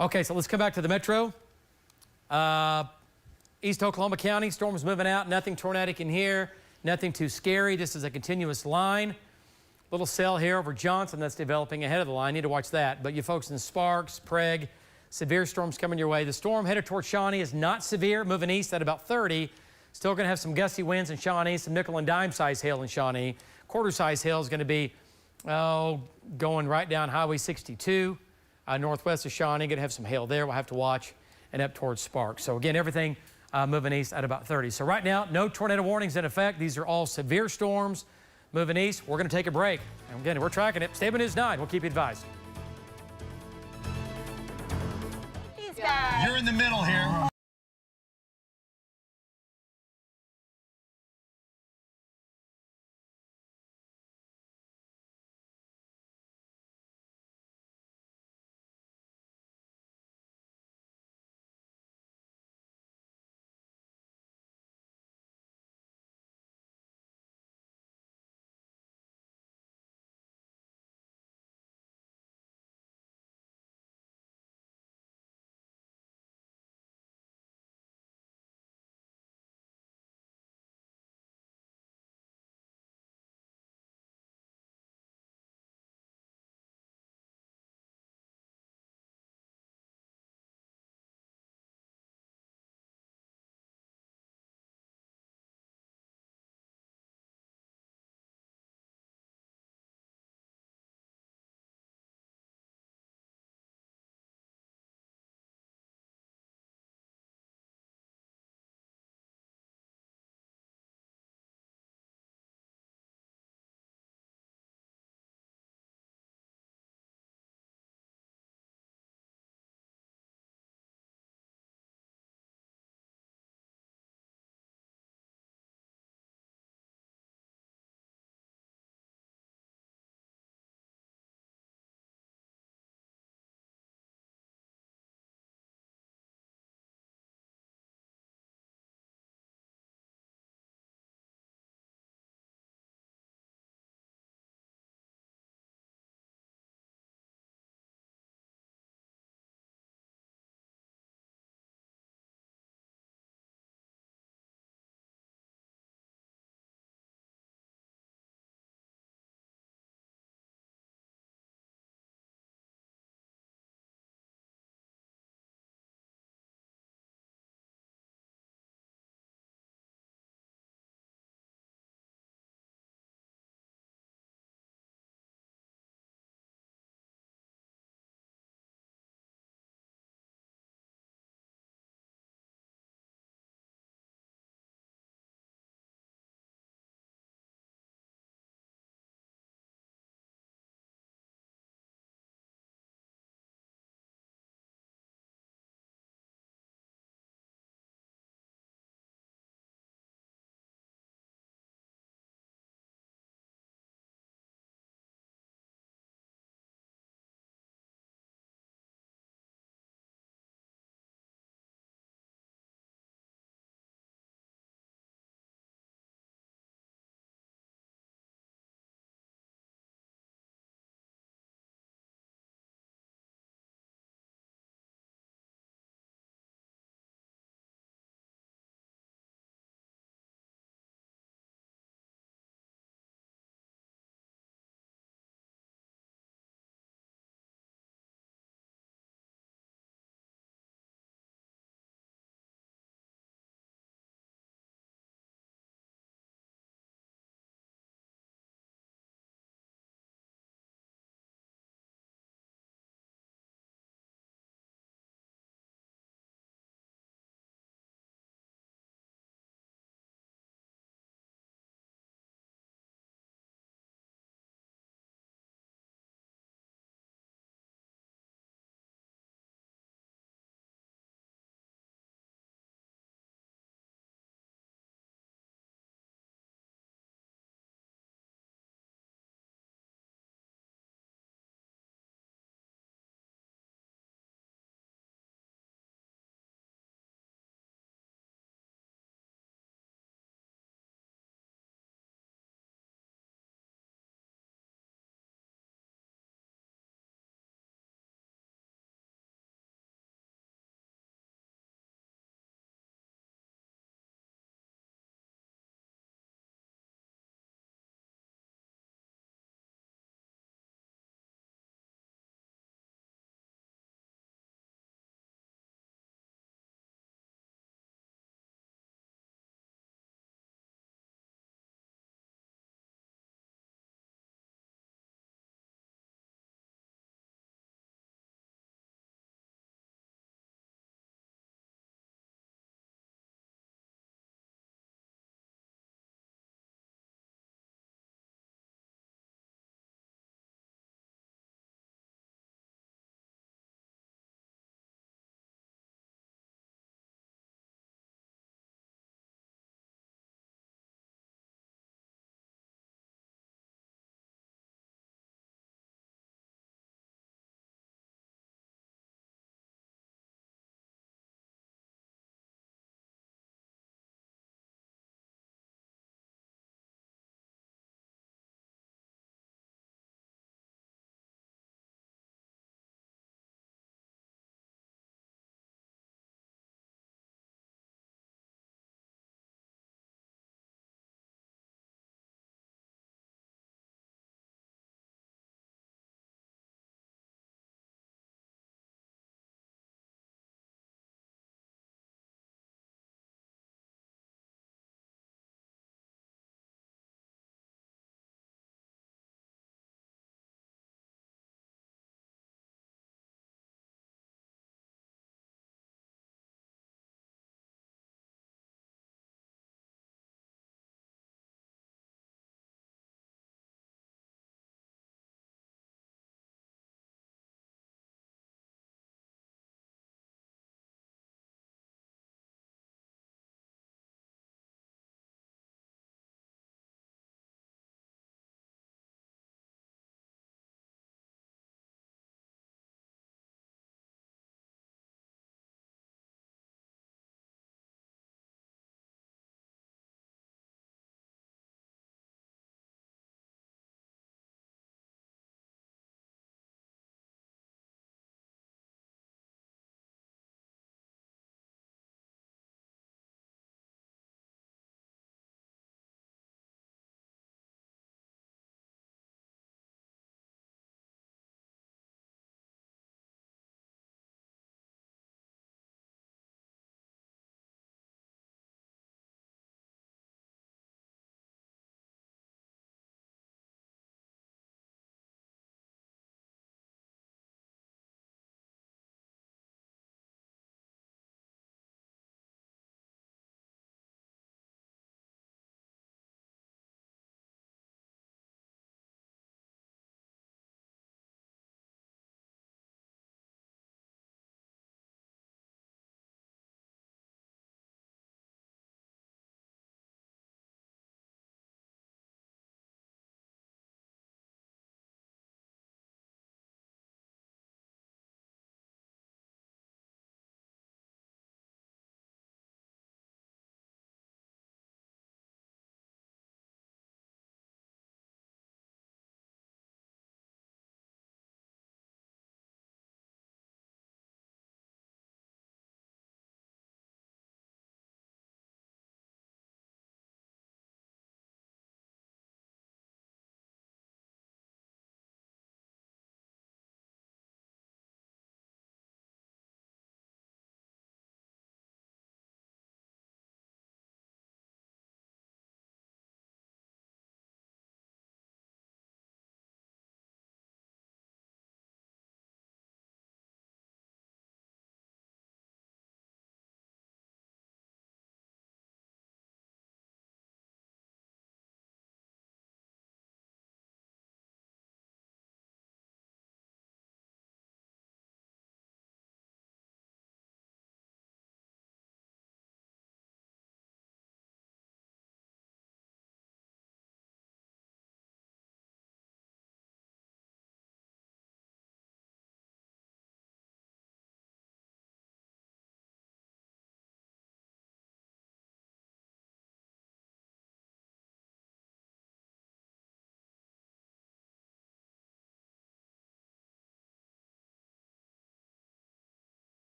S1: Okay, so let's come back to the metro. East Oklahoma County, storms moving out, nothing tornadic in here, nothing too scary. This is a continuous line. Little cell here over Johnson that's developing ahead of the line. Need to watch that. But you folks in Sparks, Prague, severe storms coming your way. The storm headed toward Shawnee is not severe, moving east at about 30. Still going to have some gusty winds in Shawnee, some nickel and dime size hail in Shawnee. Quarter size hail is going to be going right down Highway 62, northwest of Shawnee. Going to have some hail there. We'll have to watch, and up towards Sparks. So again, everything moving east at about 30. So right now, no tornado warnings in effect. These are all severe storms moving east. We're going to take a break. And again, we're tracking it. Stay with News 9. We'll keep you advised.
S2: You're
S1: in the middle here.